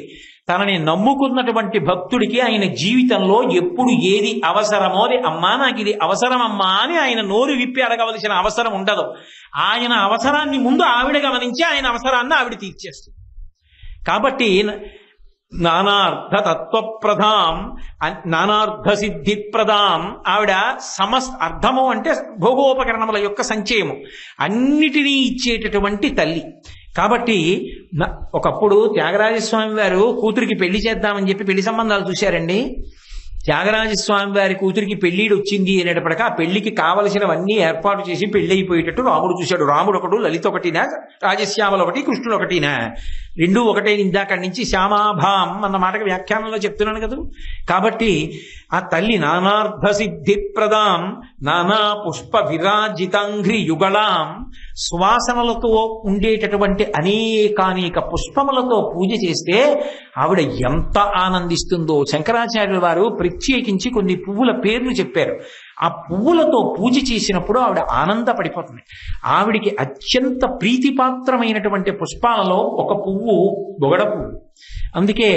తనని నమ్ముకున్నటువంటి భక్తుడికి ఆయన జీవితంలో ఎప్పుడు ఏది అవసరమో అది అమ్మా నాకు ఇది అవసరమమ్మా అని ఆయన నోరు విప్పి అడగవలసిన అవసరం ఉండదు. ఆయన అవసరాన్ని ముందు ఆవిడ గమనించి ఆయన అవసరాన్ని ఆవిడ తీర్చేస్తుంది. కాబట్టి నానార్థ తత్వప్రదాం నానార్థ సిద్ధిప్రదాం ఆవిడ అర్థము అంటే భోగోపకరణముల యొక్క సంచయము అన్నిటినీ ఇచ్చేటటువంటి తల్లి. కాబట్టి ఒకప్పుడు త్యాగరాజస్వామి వారు కూతురికి పెళ్లి చేద్దామని చెప్పి పెళ్లి సంబంధాలు చూశారండి. త్యాగరాజస్వామి వారి కూతురికి పెళ్లిడు వచ్చింది అనేటప్పటికీ ఆ పెళ్లికి కావలసినవన్నీ ఏర్పాటు చేసి పెళ్లి అయిపోయేటట్టు రాముడు చూశాడు. రాముడు ఒకడు, లలిత ఒకటినా, రాజశ్యామలు ఒకటి, కృష్ణుడు ఒకటినా, రెండూ ఒకటే. ఇందాక నుంచి శ్యామాభాం అన్న మాటకి వ్యాఖ్యానంలో చెప్తున్నాను కదా. కాబట్టి ఆ తల్లి నానార్థ సిద్ధిప్రదాం నానా పుష్ప విరాజితాంఘ్రి యుగళాం సువాసనలతో ఉండేటటువంటి అనేకానేక పుష్పములతో పూజ చేస్తే ఆవిడ ఎంత ఆనందిస్తుందో. శంకరాచార్యుల వారు ప్రత్యేకించి కొన్ని పువ్వుల పేర్లు చెప్పారు. ఆ పువ్వులతో పూజ చేసినప్పుడు ఆవిడ ఆనందపడిపోతుంది. ఆవిడికి అత్యంత ప్రీతిపాత్రమైనటువంటి పుష్పాలలో ఒక పువ్వు బొగడ పువ్వు. అందుకే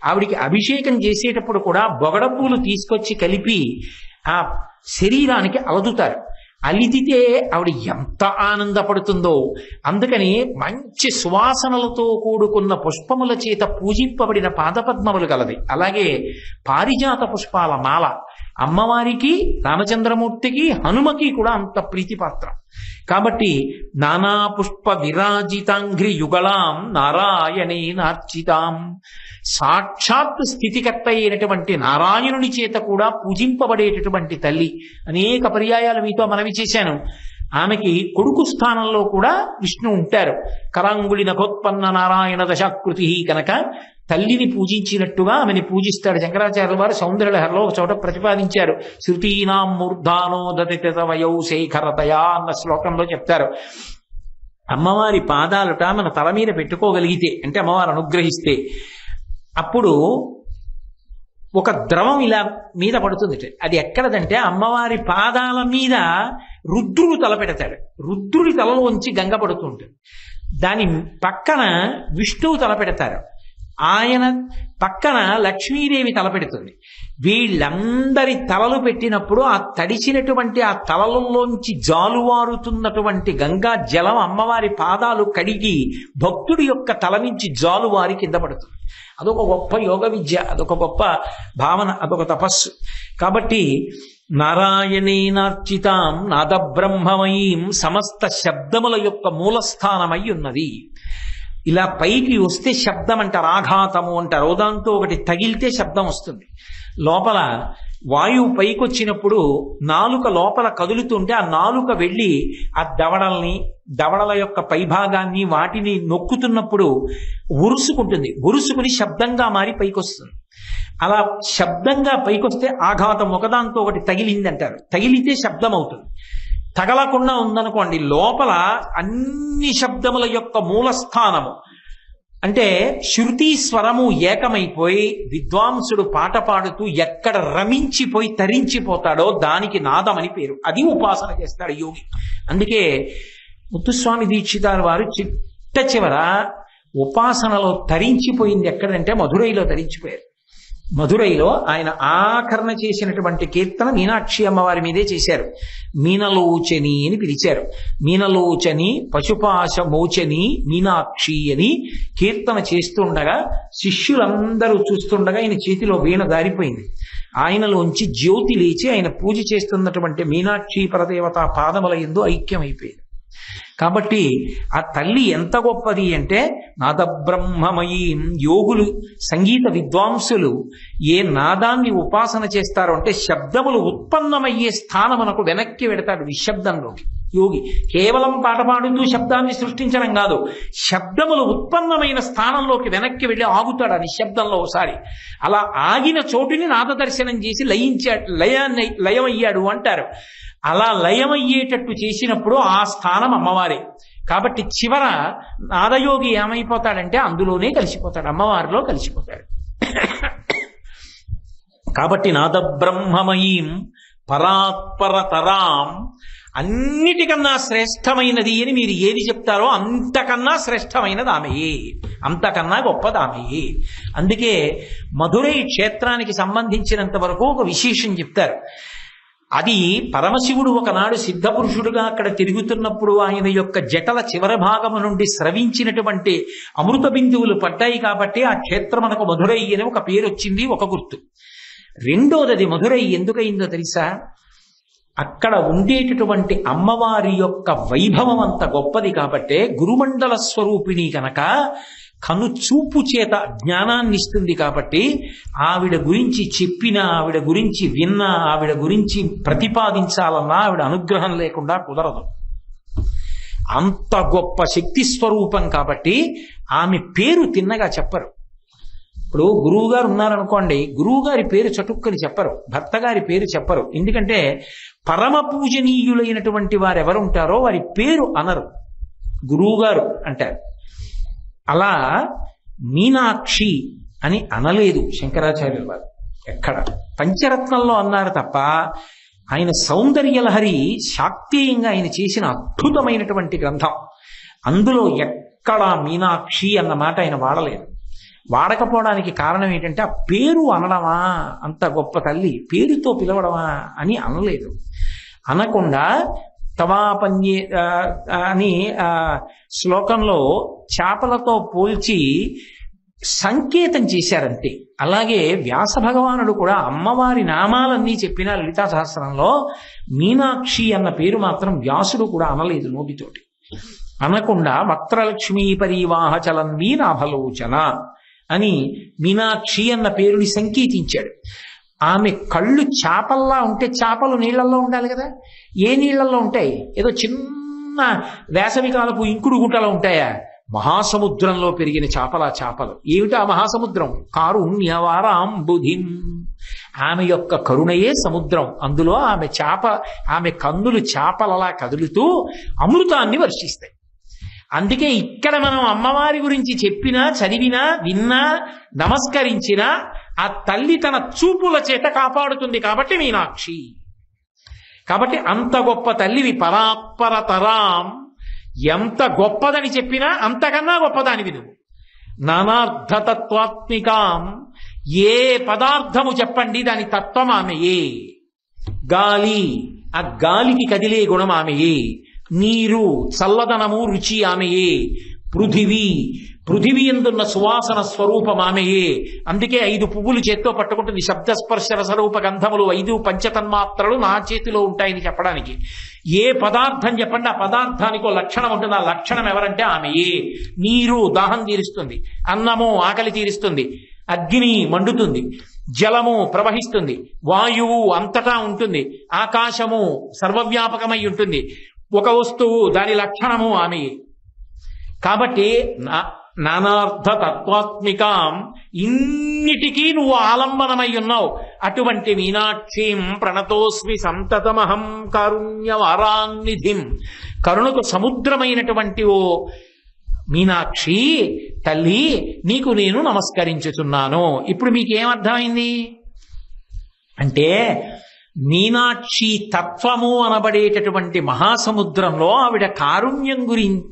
ఆవిడికి అభిషేకం చేసేటప్పుడు కూడా బొగడ పువ్వులు తీసుకొచ్చి కలిపి ఆ శరీరానికి అలదుతారు. అలిదితే ఆవిడ ఎంత ఆనందపడుతుందో. అందుకని మంచి సువాసనలతో కూడుకున్న పుష్పముల చేత పూజింపబడిన పాదపద్మములు కలది. అలాగే పారిజాత పుష్పాల మాల అమ్మవారికి, రామచంద్రమూర్తికి, హనుమకి కూడా అంత ప్రీతిపాత్రం. కాబట్టి నానా పుష్ప విరాజితాంఘ్రి యుగళాం నారాయణే నార్చితాం సాక్షాత్ స్థితికర్త అయినటువంటి నారాయణుని చేత కూడా పూజింపబడేటటువంటి తల్లి. అనేక పర్యాయాలు మీతో మనవి చేశాను. ఆమెకి కొడుకు స్థానంలో కూడా విష్ణు ఉంటారు. కరాంగుళి నఖోత్పన్న నారాయణ దశాకృతి కనుక తల్లిని పూజించినట్టుగా ఆమెని పూజిస్తాడు. శంకరాచార్యుల వారు సౌందర్యలహరిలో ఒక చోట ప్రతిపాదించారు. శృతీనాం మూర్ధానో దతిత వయౌ శేఖరతయా అన్న శ్లోకంలో చెప్తారు. అమ్మవారి పాదాలుట మన తల మీద పెట్టుకోగలిగితే, అంటే అమ్మవారు అనుగ్రహిస్తే, అప్పుడు ఒక ద్రవం ఇలా మీద పడుతుంది. అది ఎక్కడదంటే అమ్మవారి పాదాల మీద రుద్రుడు తల పెడతాడు. రుద్రుడి తలలోంచి గంగ పడుతుంటుంది. దాని పక్కన విష్ణువు తల పెడతారు. ఆయన పక్కన లక్ష్మీదేవి తల పెడుతుంది. వీళ్ళందరి తలలు పెట్టినప్పుడు ఆ తడిచినటువంటి ఆ తలలలోంచి జాలువారుతున్నటువంటి గంగా జలం అమ్మవారి పాదాలు కడిగి భక్తుడి యొక్క తల నుంచి జాలువారి కింద పడుతుంది. అదొక గొప్ప యోగ విద్య, అదొక గొప్ప భావన, అదొక తపస్సు. కాబట్టి నారాయణేనార్చితాం నాదబ్రహ్మమయీం సమస్త శబ్దముల యొక్క మూలస్థానమై ఉన్నది. ఇలా పైకి వస్తే శబ్దం అంటారు, ఆఘాతము అంటారు. దాంతో ఒకటి తగిలితే శబ్దం వస్తుంది. లోపల వాయువు పైకి వచ్చినప్పుడు నాలుక లోపల కదులుతుంటే ఆ నాలుక వెళ్ళి ఆ దవడల యొక్క పైభాగాన్ని వాటిని నొక్కుతున్నప్పుడు ఉరుసుకుంటుంది. ఉరుసుకుని శబ్దంగా మారి పైకి వస్తుంది. అలా శబ్దంగా పైకొస్తే ఆఘాతం, ఒకదాంతో ఒకటి తగిలింది అంటారు. తగిలితే శబ్దం అవుతుంది. తగలకుండా ఉందనుకోండి, లోపల అన్ని శబ్దముల యొక్క మూలస్థానము అంటే శృతి స్వరము ఏకమైపోయి విద్వాంసుడు పాట పాడుతూ ఎక్కడ రమించిపోయి తరించిపోతాడో దానికి నాదమని పేరు. అది ఉపాసన చేస్తాడు యోగి. అందుకే ముత్తుస్వామి దీక్షితారు వారు చిట్ట చివర ఉపాసనలో తరించిపోయింది ఎక్కడంటే మధురైలో తరించిపోయారు. మధురైలో ఆయన ఆకరణ చేసినటువంటి కీర్తన మీనాక్షి అమ్మవారి మీదే చేశారు. మీనలోచని అని పిలిచారు. మీనలోచని పశుపాశ మోచని మీనాక్షి అని కీర్తన చేస్తుండగా శిష్యులందరూ చూస్తుండగా ఆయన చేతిలో వీణ దారిపోయింది. ఆయనలోంచి జ్యోతి లేచి ఆయన పూజ చేస్తున్నటువంటి మీనాక్షి పరదేవత పాదముల యందు ఐక్యమైపోయింది. కాబట్టి ఆ తల్లి ఎంత గొప్పది అంటే నాదబ్రహ్మమయీం. యోగులు, సంగీత విద్వాంసులు ఏ నాదాన్ని ఉపాసన చేస్తారో అంటే శబ్దములు ఉత్పన్నమయ్యే స్థానమునకు వెనక్కి వెడతాడు నిశ్శబ్దంలోకి. యోగి కేవలం పాట పాడుతూ శబ్దాన్ని సృష్టించడం కాదు, శబ్దములు ఉత్పన్నమైన స్థానంలోకి వెనక్కి వెళ్ళి ఆగుతాడు ఆ నిశ్శబ్దంలో ఒకసారి. అలా ఆగిన చోటుని నాద దర్శనం చేసి లయమయ్యాడు అంటారు. అలా లయమయ్యేటట్టు చేసినప్పుడు ఆ స్థానం అమ్మవారే. కాబట్టి చివర నాదయోగి ఏమైపోతాడంటే అందులోనే కలిసిపోతాడు, అమ్మవారిలో కలిసిపోతాడు. కాబట్టి నాదబ్రహ్మమయీం పరాత్పరతరాం అన్నిటికన్నా శ్రేష్టమైనది అని మీరు ఏది చెప్తారో అంతకన్నా శ్రేష్టమైనది ఆమెయే, అంతకన్నా గొప్పది ఆమెయే. అందుకే మధురై క్షేత్రానికి సంబంధించినంత వరకు ఒక విశేషం చెప్తారు. అది పరమశివుడు ఒకనాడు సిద్ధపురుషుడుగా అక్కడ తిరుగుతున్నప్పుడు ఆయన యొక్క జటల చివరి భాగము నుండి స్రవించినటువంటి అమృత బిందువులు పడ్డాయి కాబట్టి ఆ క్షేత్రం మనకు మధురై అని ఒక పేరు వచ్చింది, ఒక గుర్తు. రెండోది మధురై ఎందుకయిందో తెలుసా? అక్కడ ఉండేటటువంటి అమ్మవారి యొక్క వైభవం అంత గొప్పది కాబట్టే గురుమండల స్వరూపిణి కనుక కనుచూపు చేత జ్ఞానాన్ని ఇస్తుంది కాబట్టి ఆవిడ గురించి చెప్పినా, ఆవిడ గురించి విన్నా, ఆవిడ గురించి ప్రతిపాదించాలన్నా ఆవిడ అనుగ్రహం లేకుండా కుదరదు. అంత గొప్ప శక్తి స్వరూపం కాబట్టి ఆమె పేరు తిన్నగా చెప్పరు. ఇప్పుడు గురువు గారు ఉన్నారనుకోండి, గురువు గారి పేరు చటుక్కని చెప్పరు, భర్త గారి పేరు చెప్పరు. ఎందుకంటే పరమ పూజనీయులైనటువంటి వారు ఎవరుంటారో వారి పేరు అనరు, గురువు గారు అంటారు. అలా మీనాక్షి అని అనలేదు శంకరాచార్యుల వారు ఎక్కడ. పంచరత్నంలో అన్నారు తప్ప ఆయన సౌందర్యలహరి శాక్తేయంగా ఆయన చేసిన అద్భుతమైనటువంటి గ్రంథం. అందులో ఎక్కడా మీనాక్షి అన్న మాట ఆయన వాడలేదు. వాడకపోవడానికి కారణం ఏంటంటే ఆ పేరు అనడమా, అంత గొప్ప తల్లి పేరుతో పిలవడమా అని అనలేదు. అనకుండా తవాపన్యే అని శ్లోకంలో చేపలతో పోల్చి సంకేతం చేశారంతే. అలాగే వ్యాస భగవానుడు కూడా అమ్మవారి నామాలన్నీ చెప్పిన లలితా సహస్రంలో మీనాక్షి అన్న పేరు మాత్రం వ్యాసుడు కూడా అనలేదు నోటితోటి. అనకుండా వక్త్రలక్ష్మీ పరివాహ చలన్వీ నాభలోచన అని మీనాక్షి అన్న పేరుని సంకేతించాడు. ఆమె కళ్ళు చేపల్లా ఉంటే చేపలు నీళ్లలో ఉండాలి కదా, ఏ నీళ్లలో ఉంటాయి? ఏదో చిన్న వేసవికాలపు ఇంకుడు గుట్టలో ఉంటాయా? మహాసముద్రంలో పెరిగిన చేపలా చేపలు. ఏమిటా మహాసముద్రం? కారుణ్యవారాంబుధిం. ఆమె యొక్క కరుణయే సముద్రం. అందులో ఆమె కన్నులు చేపలలా కదులుతూ అమృతాన్ని వర్షిస్తాయి. అందుకే ఇక్కడ మనం అమ్మవారి గురించి చెప్పినా, చదివినా, విన్నా, నమస్కరించినా ఆ తల్లి తన చూపుల చేత కాపాడుతుంది కాబట్టి మీనాక్షి. కాబట్టి అంత గొప్ప తల్లివి. పరాత్పరతరాం, ఎంత గొప్పదని చెప్పినా అంతకన్నా గొప్పదానివి నువ్వు. నానార్థతత్వాత్మికాం, ఏ పదార్థము చెప్పండి దాని తత్వం ఆమెయే. గాలి, ఆ గాలికి కదిలే గుణం ఆమెయే. నీరు, చల్లదనము, రుచి ఆమెయే. పృథివీ ఎందున్న సువాసన స్వరూపం ఆమెయే. అందుకే 5 పువ్వులు చేత్తో పట్టుకుంటుంది. శబ్దస్పర్శ రసరూప గంధములు 5 పంచతన్మాత్రలు నా చేతిలో ఉంటాయని చెప్పడానికి. ఏ పదార్థం చెప్పండి ఆ పదార్థానికో లక్షణం ఉంటుంది. ఆ లక్షణం ఎవరంటే ఆమెయే. నీరు దాహం తీరుస్తుంది, అన్నము ఆకలి తీరుస్తుంది, అగ్ని మండుతుంది, జలము ప్రవహిస్తుంది, వాయువు అంతటా ఉంటుంది, ఆకాశము సర్వవ్యాపకమై ఉంటుంది. ఒక వస్తువు దాని లక్షణము ఆమెయే. కాబట్టి నానార్థ తత్వాత్మికాం, ఇన్నిటికీ నువ్వు ఆలంబనమై ఉన్నావు. అటువంటి మీనాక్షిం ప్రణతోస్మి సంతతమహం కారుణ్యవారాన్నిధిం. కరుణకు సముద్రమైనటువంటి ఓ మీనాక్షి తల్లి, నీకు నేను నమస్కరించుతున్నాను. ఇప్పుడు మీకేమర్థమైంది అంటే మీనాక్షి తత్వము అనబడేటటువంటి మహాసముద్రంలో ఆవిడ కారుణ్యం గురించి,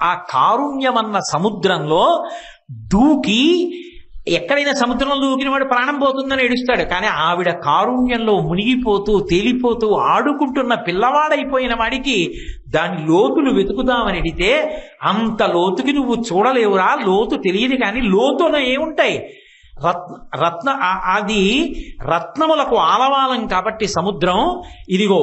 ఆ కారుణ్యం అన్న సముద్రంలో దూకి, ఎక్కడైనా సముద్రంలో దూకిన వాడు ప్రాణం పోతుందని ఏడుస్తాడు, కానీ ఆవిడ కారుణ్యంలో మునిగిపోతూ తేలిపోతూ ఆడుకుంటున్న పిల్లవాడైపోయిన వాడికి దాని లోతులు వెతుకుదామని అడిగితే అంత లోతుకి నువ్వు చూడలేవురా. లోతు తెలియదు, కానీ లోతున ఏముంటాయి? అది రత్నములకు ఆలవాలం కాబట్టి సముద్రం. ఇదిగో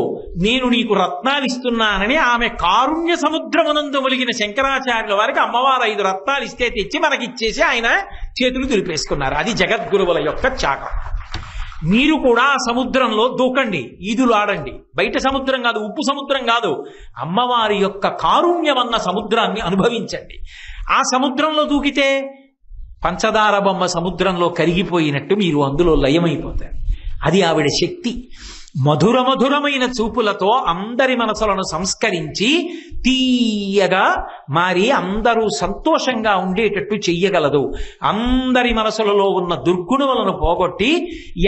నేను నీకు రత్నాలు ఇస్తున్నానని ఆమె కారుణ్య సముద్రమునందు ఒలిగిన శంకరాచార్యుల వారికి అమ్మవారు 5 రత్నాలు ఇస్తే తెచ్చి మనకిచ్చేసి ఆయన చేతులు దులిపేసుకున్నారు. అది జగద్గురువుల యొక్క త్యాగం. మీరు కూడా ఆ సముద్రంలో దూకండి, ఈదులాడండి. బయట సముద్రం కాదు, ఉప్పు సముద్రం కాదు, అమ్మవారి యొక్క కారుణ్యమన్న సముద్రాన్ని అనుభవించండి. ఆ సముద్రంలో దూకితే పంచదార బొమ్మ సముద్రంలో కరిగిపోయినట్టు మీరు అందులో లయమైపోతారు. అది ఆవిడ శక్తి. మధుర మధురమైన చూపులతో అందరి మనసులను సంస్కరించి తీయగా మారి అందరూ సంతోషంగా ఉండేటట్టు చెయ్యగలదు. అందరి మనసులలో ఉన్న దుర్గుణములను పోగొట్టి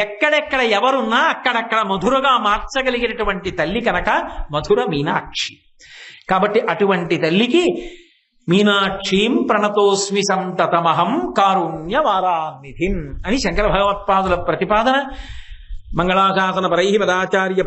ఎక్కడెక్కడ ఎవరున్నా అక్కడక్కడ మధురగా మార్చగలిగినటువంటి తల్లి కనుక మధుర మీనాక్షి. కాబట్టి అటువంటి తల్లికి మీనాక్షీం ప్రణతోస్మి సంతతమహం కారుణ్యవారాన్నిధిం అని శంకర భగవత్పాదుల ప్రతిపాదన. మంగళాశాసన పరై పదాచార్య